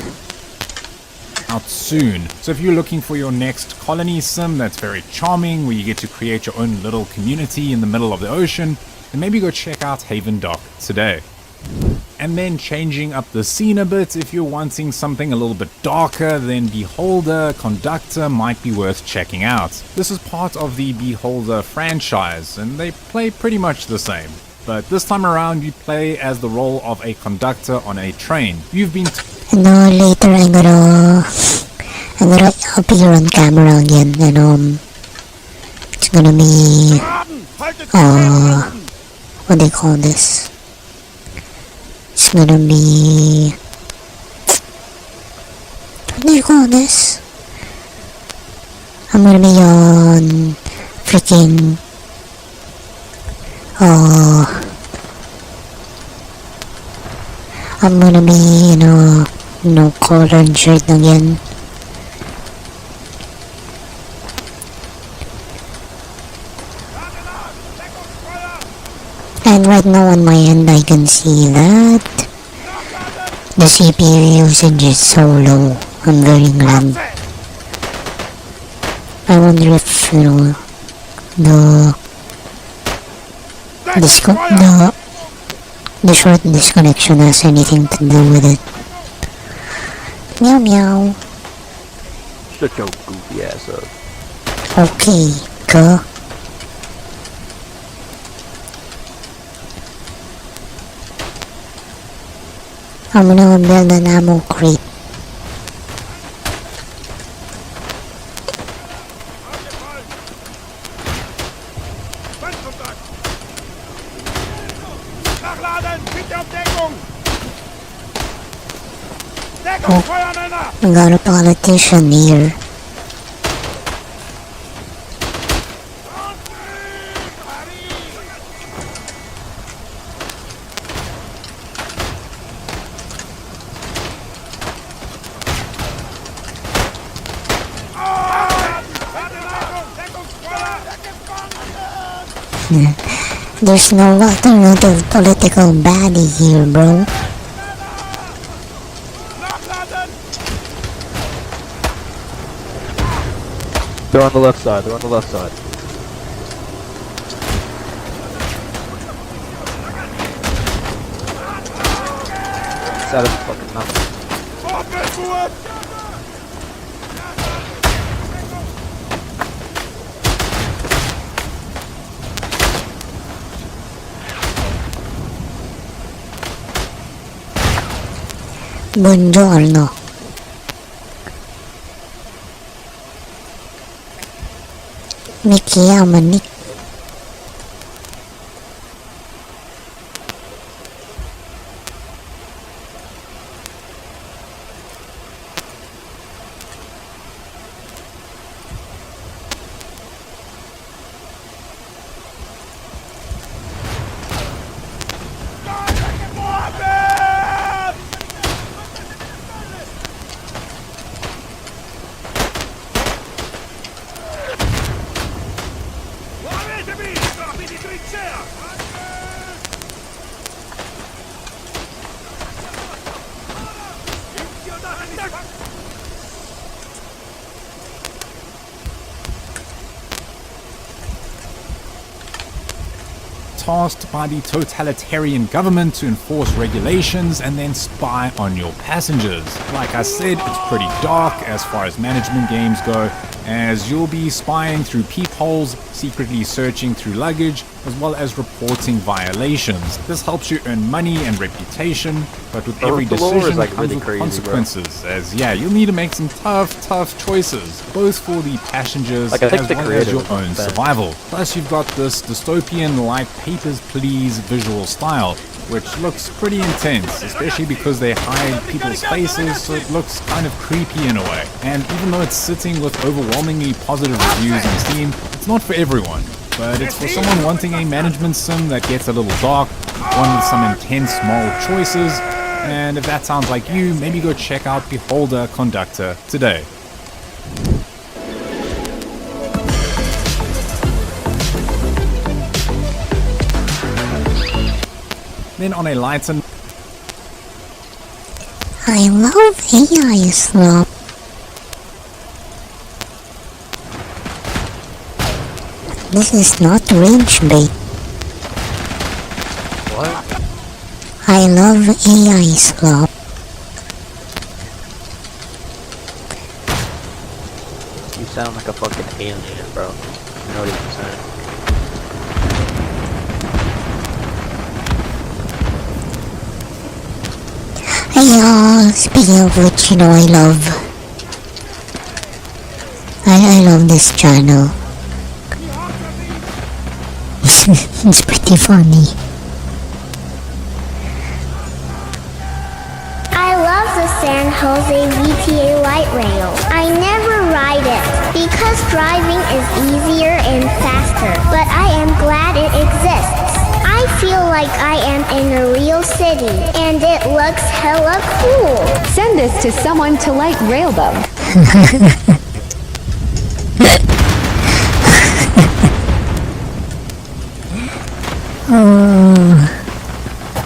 Out soon. So if you're looking for your next colony sim that's very charming, where you get to create your own little community in the middle of the ocean, then maybe go check out Haven Dock today. And then changing up the scene a bit, if you're wanting something a little bit darker, then Beholder Conductor might be worth checking out. This is part of the Beholder franchise, and they play pretty much the same. But this time around, you play as the role of a conductor on a train. You've been And later I'm gonna appear on camera again, and it's gonna be what do you call this? It's It's gonna be... What do you call this? I'm gonna be on... freaking... I'm gonna be in a no collared shirt again. And right now on my end I can see that the CPU usage is so low. I'm very glad. I wonder if, you know, the short disconnection has anything to do with it. Meow meow. Shut your goofy ass up. Okay, go. I'm gonna build an ammo crate. We got a politician here. There's no alternative political baddie here, bro. They're on the left side. They're on the left side. It's out of fucking nothing. Buongiorno. Mi chiamo Nik. Tasked by the totalitarian government to enforce regulations and then spy on your passengers. Like I said, it's pretty dark as far as management games go, as you'll be spying through peepholes, secretly searching through luggage, as well as reporting violations. This helps you earn money and reputation, but with every decision like comes really with crazy, consequences, as yeah, you'll need to make some tough choices, both for the passengers Like, I think as the well as creator your was own bad. survival. Plus you've got this dystopian-like Papers, Please visual style, which looks pretty intense, especially because they hide people's faces, so it looks kind of creepy in a way. And even though it's sitting with overwhelmingly positive reviews on Steam, it's not for everyone. But it's for someone wanting a management sim that gets a little dark, one with some intense moral choices, and if that sounds like you, maybe go check out Beholder Conductor today. Then on a lighter note, I love AI slop. This is not rage bait. What? I love AI slop. You sound like a fucking alien, bro. You know what you're saying? Hey, speaking of which, you know, I love this channel. It's pretty funny. San Jose VTA light rail. I never ride it because driving is easier and faster, but I am glad it exists. I feel like I am in a real city, and it looks hella cool. Send this to someone to light rail them.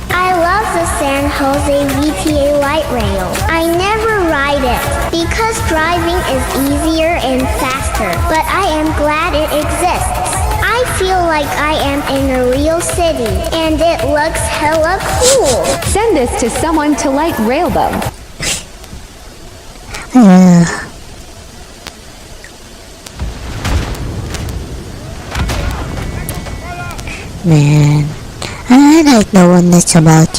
I love the San Jose VTA light rail. I never ride it because driving is easier and faster, but I am glad it exists. I feel like I am in a real city, and it looks hella cool. Send this to someone to light rail them. Man, I like the one that's about,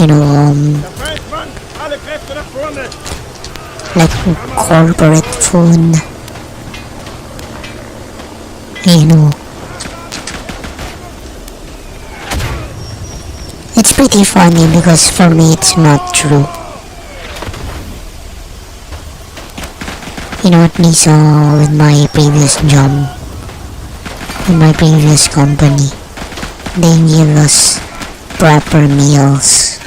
like corporate phone. It's pretty funny because for me it's not true. At least with my previous job, in my previous company, they give us proper meals.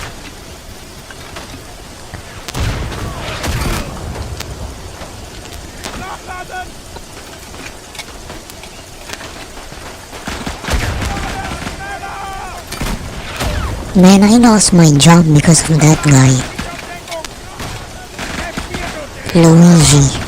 Man, I lost my job because of that guy. Luigi.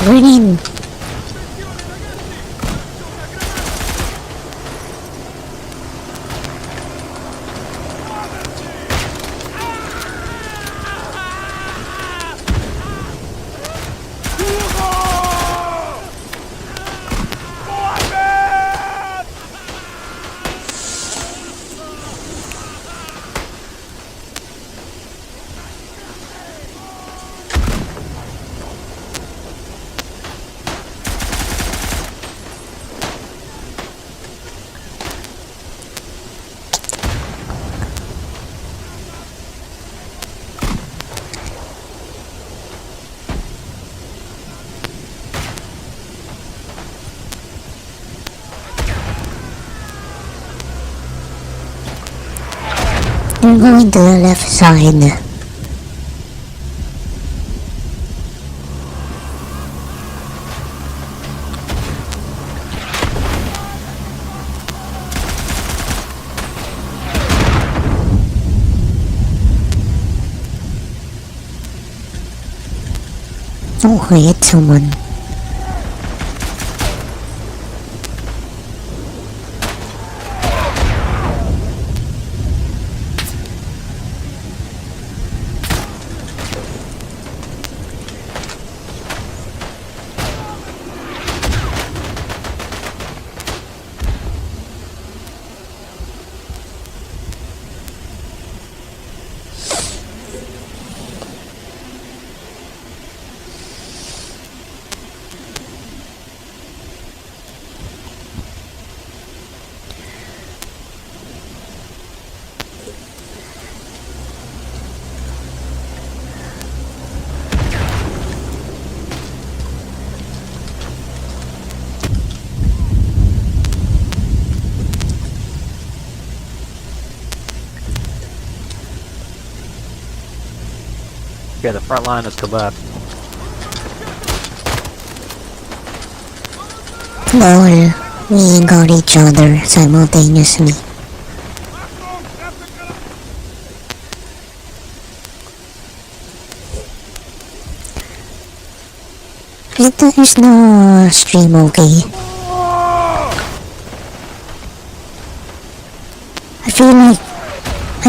Green. You're going to the left side. Oh, I hit someone. Okay, the front line is collapsed. Lol, we got each other simultaneously. Is the stream okay? I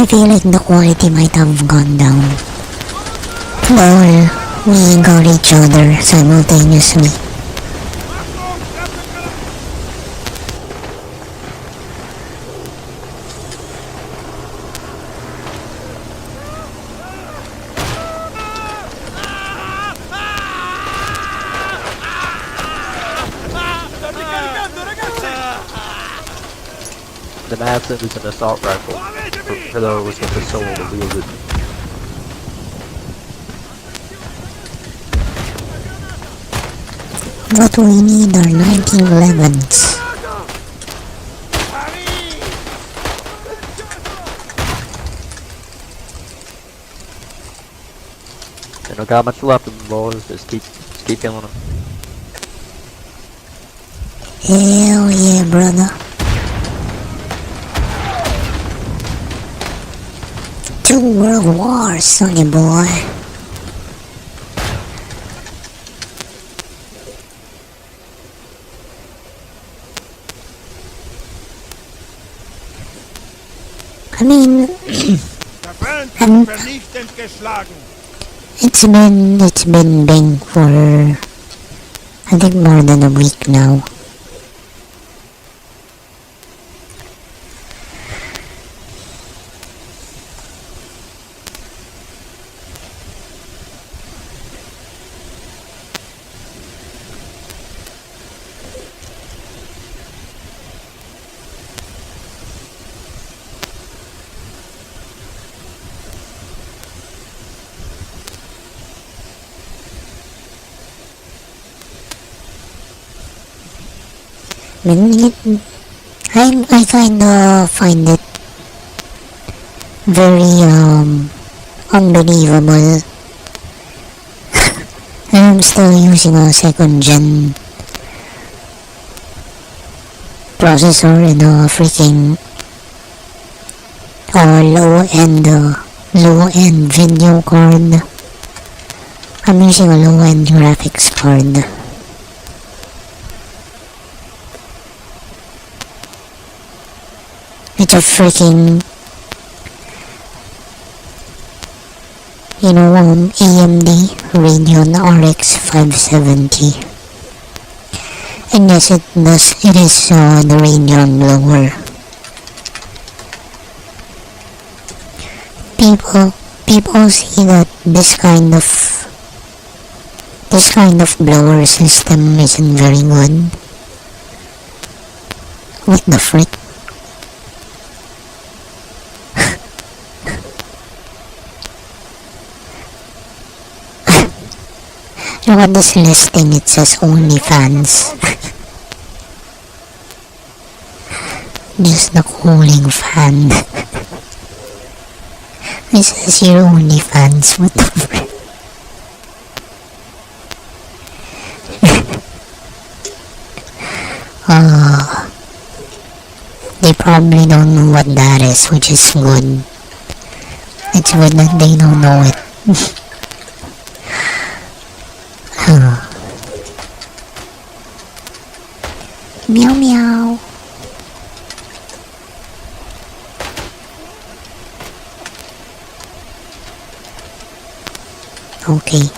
feel like the quality might have gone down. Lol, we got each other simultaneously. The Madsen is an assault rifle for those with the soul to wield it. What we need are 1911s. They don't got much left of them, boys. Just keep killing them. Hell yeah, brother. Two world wars, sonny boy. I mean, it's been Bing for I think more than a week now. I kind of find it very unbelievable. I'm still using a second gen processor and a freaking low end video card. I'm using a low end graphics card. It's a freaking, AMD Radeon RX 570. And yes, it is the Radeon blower. People see that this kind of blower system isn't very good. What the frick? Look at this listing, it says OnlyFans. Just the cooling fan. It says your OnlyFans, what the frick? They probably don't know what that is, which is good. It's good that they don't know it. Meow meow. Okay.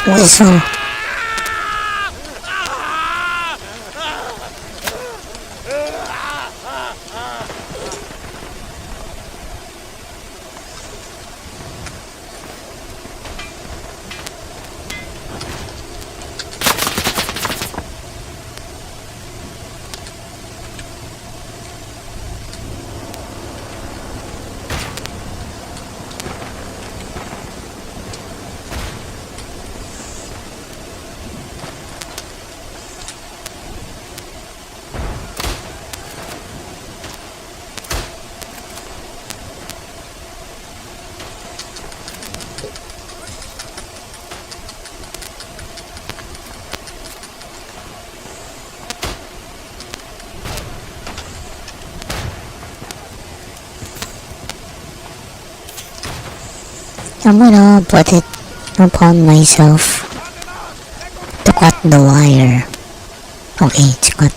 Whistle. I'm gonna put it upon myself to cut the wire. Okay, it's cut.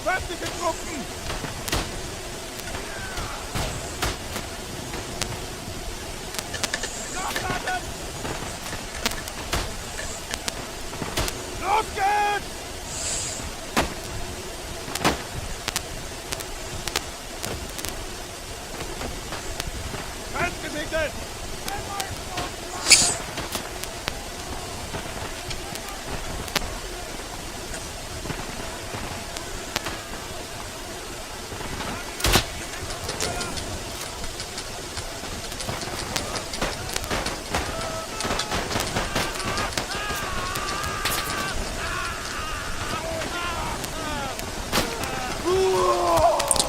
Feindliche Truppen! Nachladen! Los geht's! Feindgesichtet!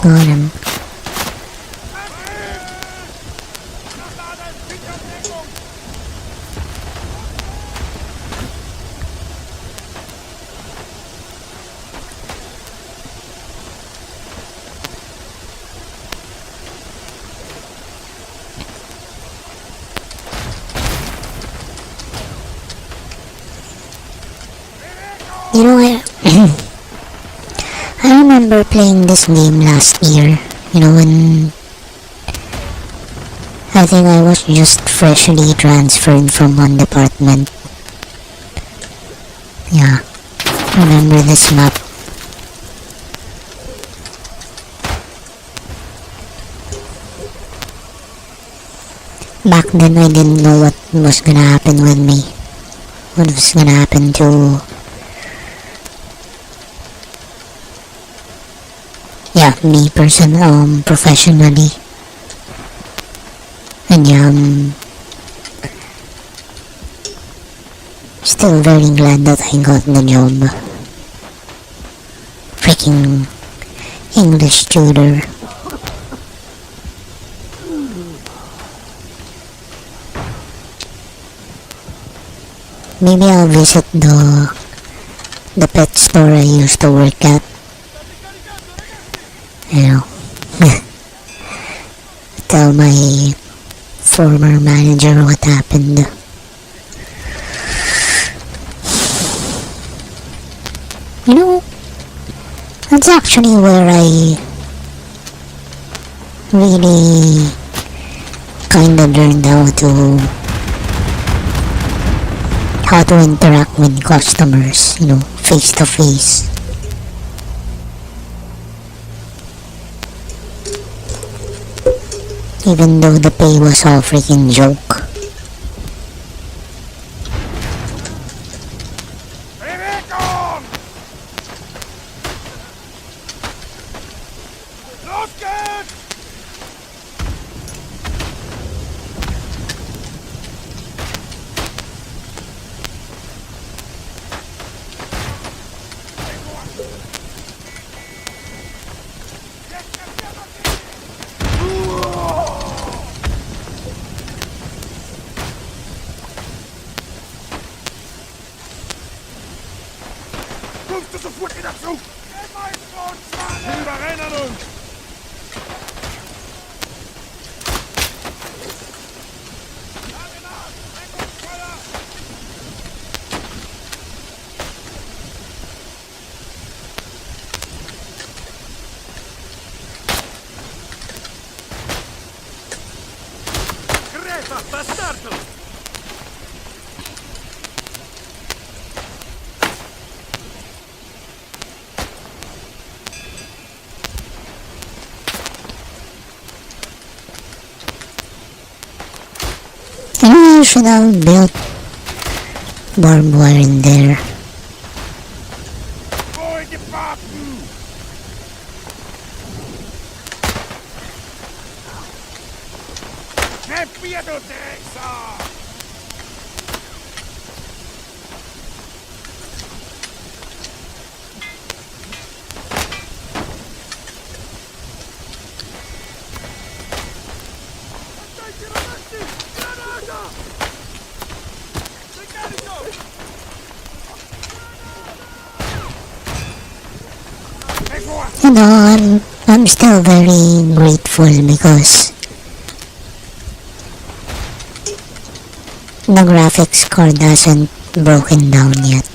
Got him. You know, I remember playing this game last year, you know, when I think I was just freshly transferred from one department. Yeah, remember this map. Back then I didn't know what was gonna happen with me. What was gonna happen to... yeah, me professionally. And yeah, I'm still very glad that I got the job. Freaking English tutor. Maybe I'll visit the pet store I used to work at. You know, tell my former manager what happened. You know, that's actually where I really kinda learned how to interact with customers, you know, face to face. Even though the pay was all freaking joke. Los geht's! Kommst du sofort wieder zu? Sie überrennen uns! Crepa, bastardo! You know, I should have built barbed wire in there. You know, I'm still very grateful because the graphics card hasn't broken down yet.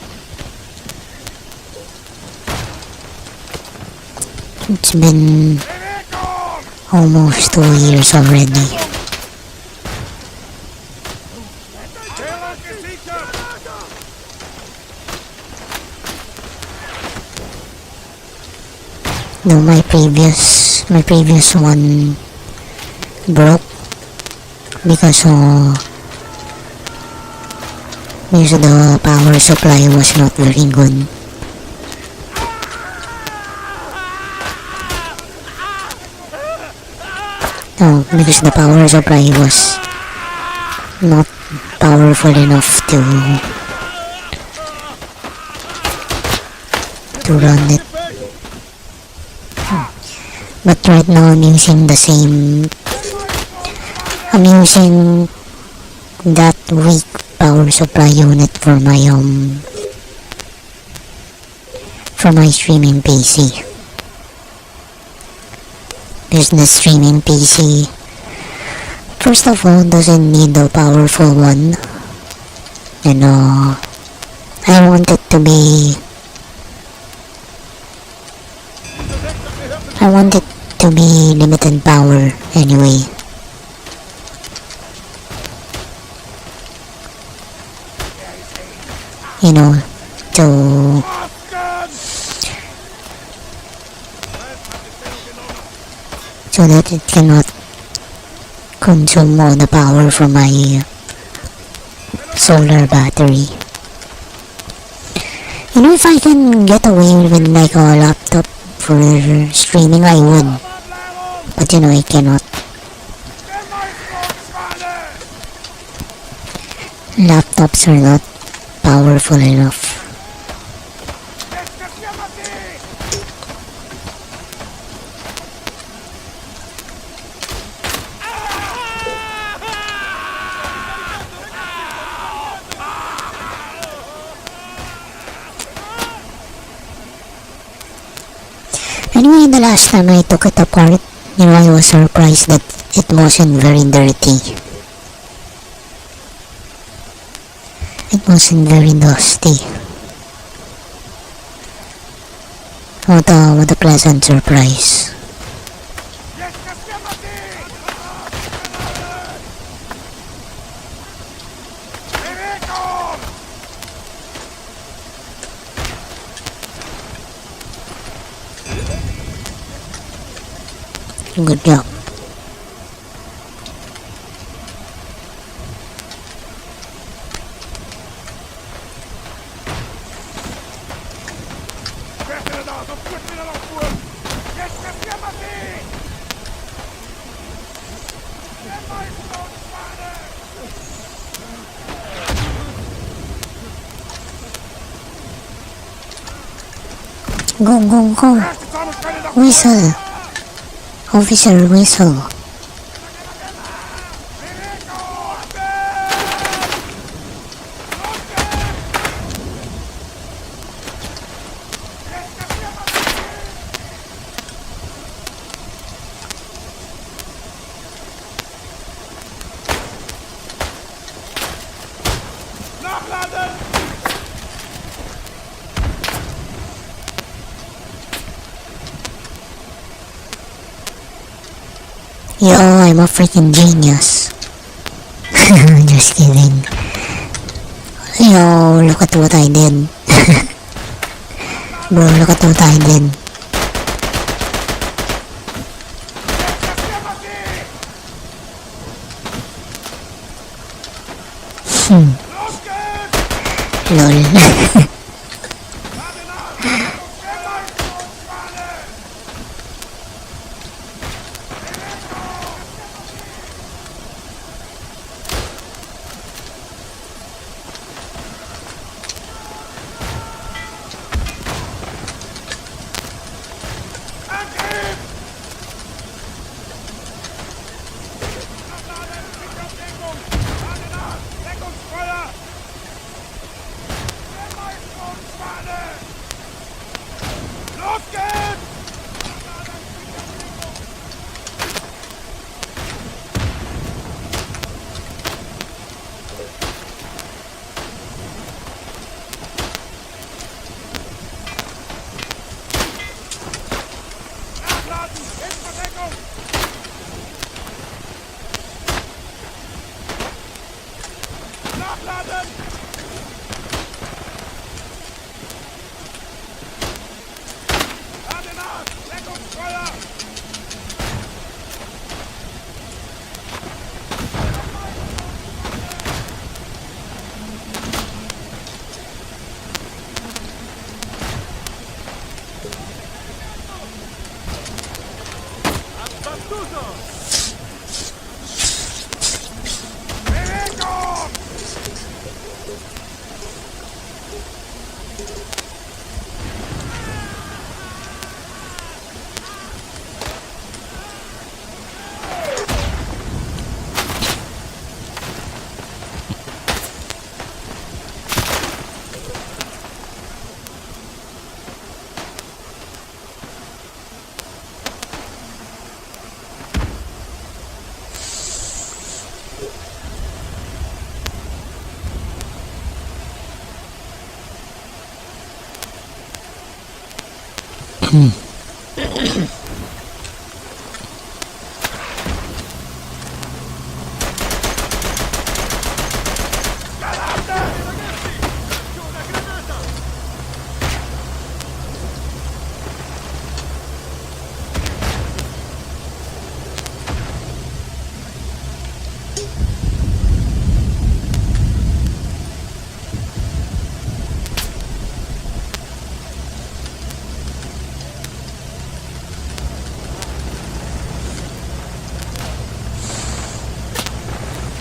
It's been almost 2 years already. No, my previous one broke because the power supply was not very good. No, because the power supply was not powerful enough to run it. But right now I'm using that weak power supply unit for my streaming PC. Because the streaming PC, first of all, doesn't need a powerful one, and I want it to be limited power anyway. You know, so that it cannot consume all the power from my solar battery. You know, if I can get away with like a laptop for streaming, I would. But you know, I cannot. Laptops are not powerful enough. Anyway, the last time I took it apart, you know, I was surprised that it wasn't very dirty. It wasn't very dusty. What a pleasant surprise. Good job. Go. Whistle. Officer, whistle. Yo, I'm a freaking genius. Just kidding. Yo, look at what I did. Bro, look at what I did. Lol.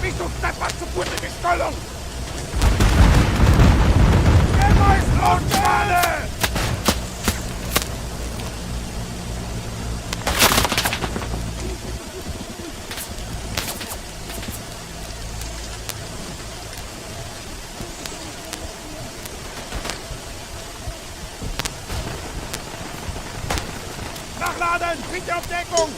Vissutte pazzo pure di pistolą! Nie ma zlączane! Nachladen! Bitte auf Deckung!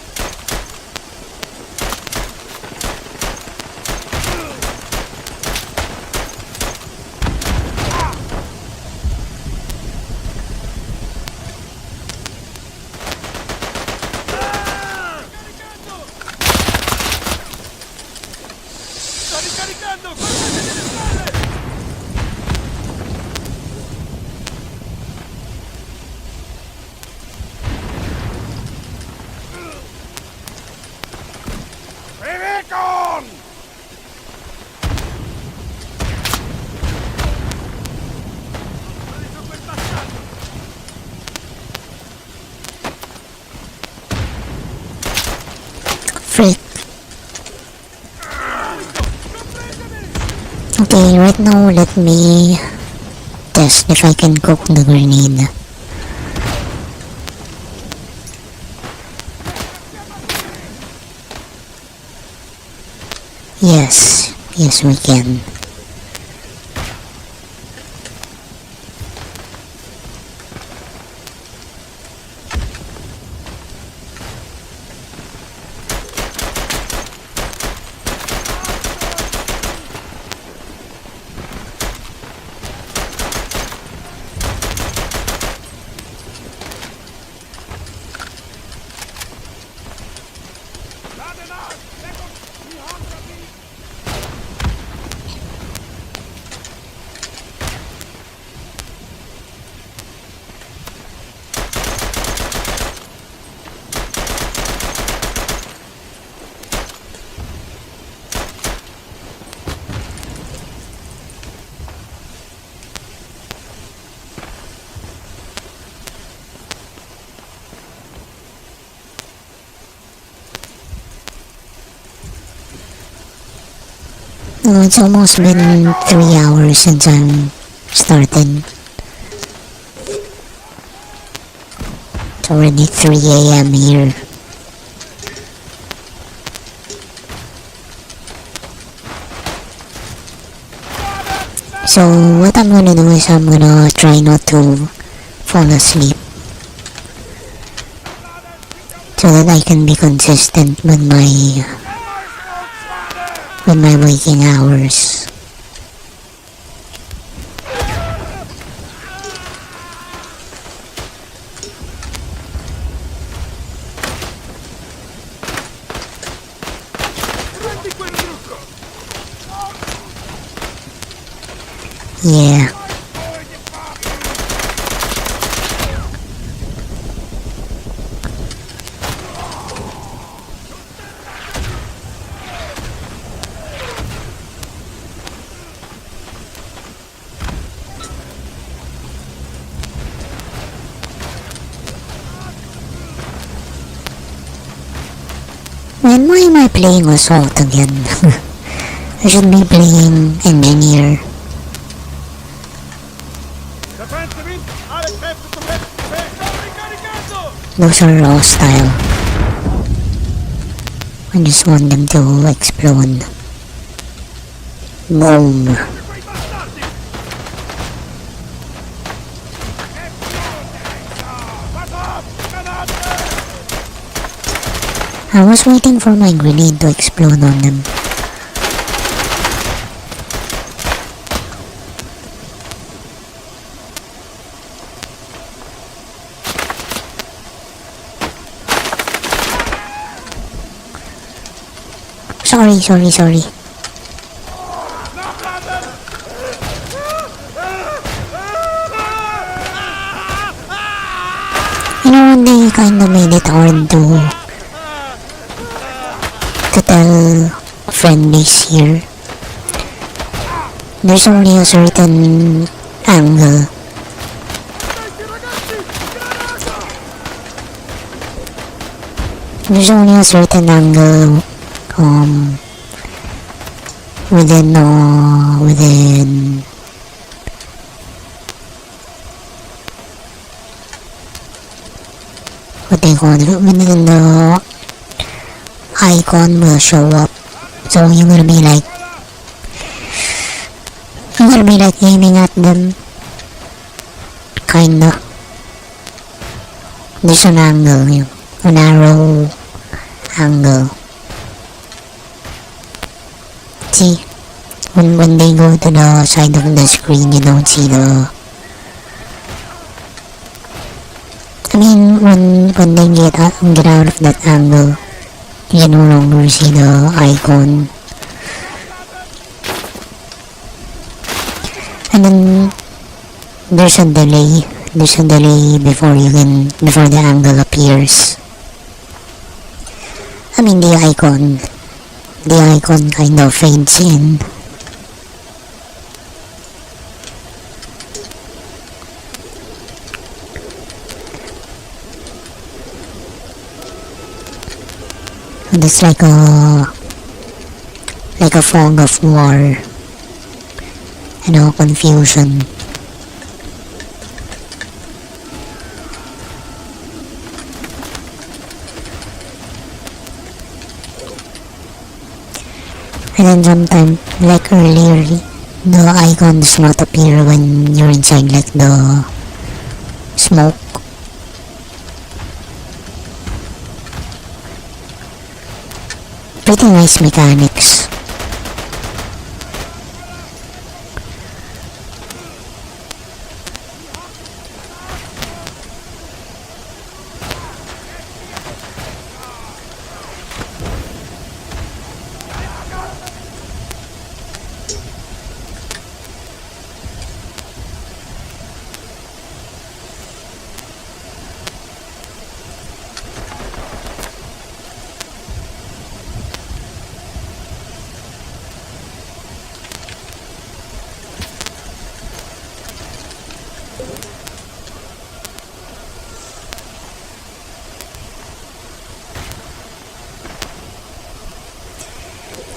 Freak. Okay, right now let me test if I can cook the grenade. Yes, we can. Oh, it's almost been 3 hours since I started. It's already 3 a.m. here. So what I'm gonna do is I'm gonna try not to fall asleep so that I can be consistent with my waking hours. Yeah. Man, why am I playing Assault again? I should be playing Engineer. Those are hostile. I just want them to explode. Boom. I was waiting for my grenade to explode on them. Sorry. You know, they kinda made it hard to tell friendlies here. There's only a certain angle. There's only a certain angle within what they call it, within the icon will show up. So you're gonna be like aiming at them, kinda. There's an angle, an arrow angle. See, when they go to the side of the screen, you don't see the. I mean, when they get out of that angle, you no longer see the icon. And then there's a delay. There's a delay before the angle appears. I mean, the icon kind of fades in. And it's like a fog of war, confusion. And then sometimes, like earlier, the icon does not appear when you're inside like the smoke. Pretty nice mechanics.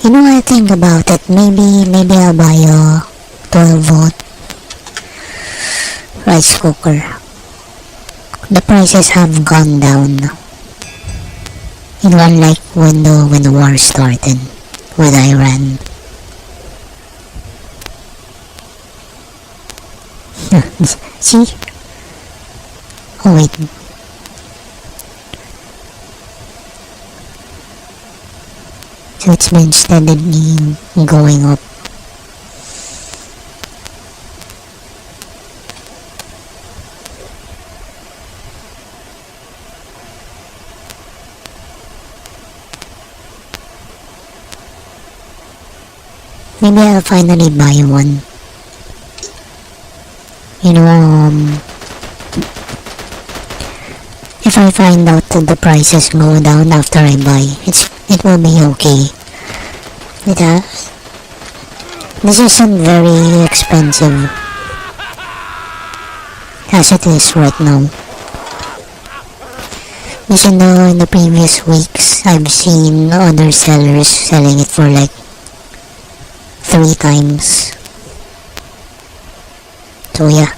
You know, I think about it. Maybe I'll buy a 12-volt rice cooker. The prices have gone down. It wasn't like when the war started with Iran. See? Oh wait. So it's been steadily going up. Maybe I'll finally buy one. You know, if I find out that the prices go down after I buy, it will be okay. This isn't very expensive as it is right now. Because in the previous weeks, I've seen other sellers selling it for like 3 times. So yeah,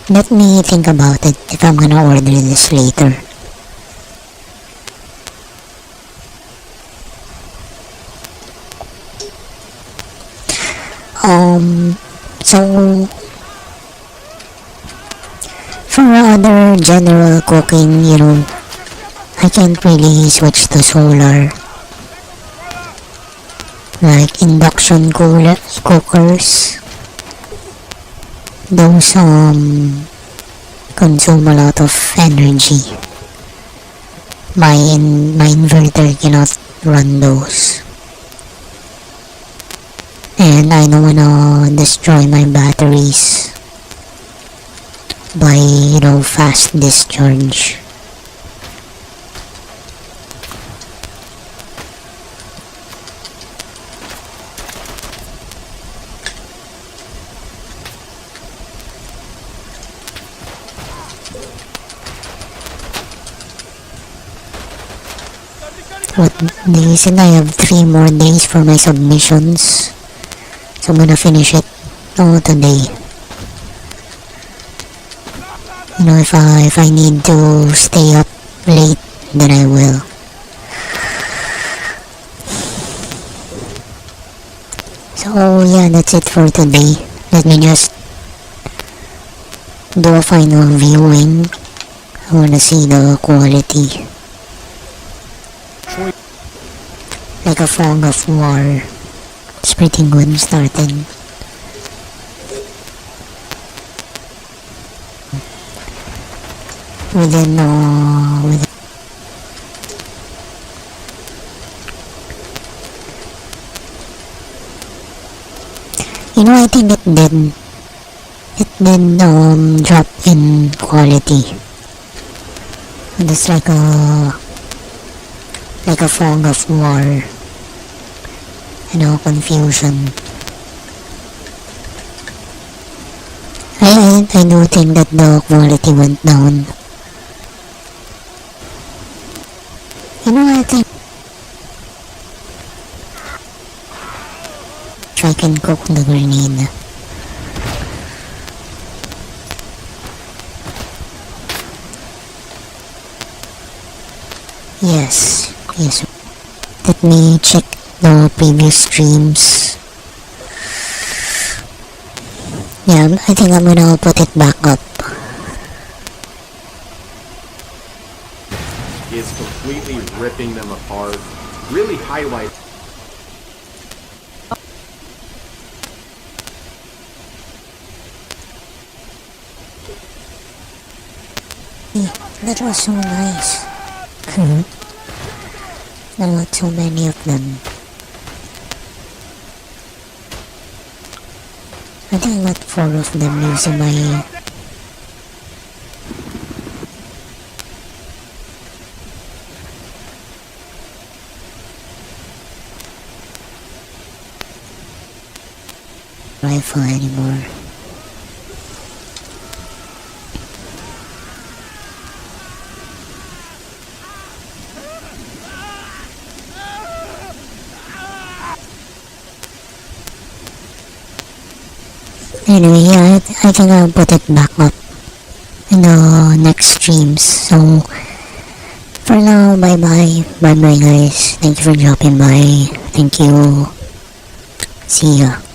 let me think about it if I'm gonna order this later. So for other general cooking, I can't really switch to solar. Like induction cookers, those consume a lot of energy. My inverter cannot run those, and I don't wanna destroy my batteries by fast discharge. What days? And I have 3 more days for my submissions, so I'm gonna finish it all today. If I need to stay up late, then I will. So yeah, that's it for today. Let me just do a final viewing. I wanna see the quality. Like a fog of war. It's pretty good starting. Within I think it did drop in quality. And it's like a fog of war, confusion. I do think that the quality went down. I think I can cook the grenade. Yes. Let me check the previous streams. Yeah, I think I'm gonna put it back up. Is completely ripping them apart. Really highlights. That was so nice. There were so many of them. I think I got 4 of them using my... rifle anymore. Anyway, yeah, I think I'll put it back up in the next streams. So, for now, bye-bye. Bye-bye, guys. Thank you for dropping by. Thank you. See ya.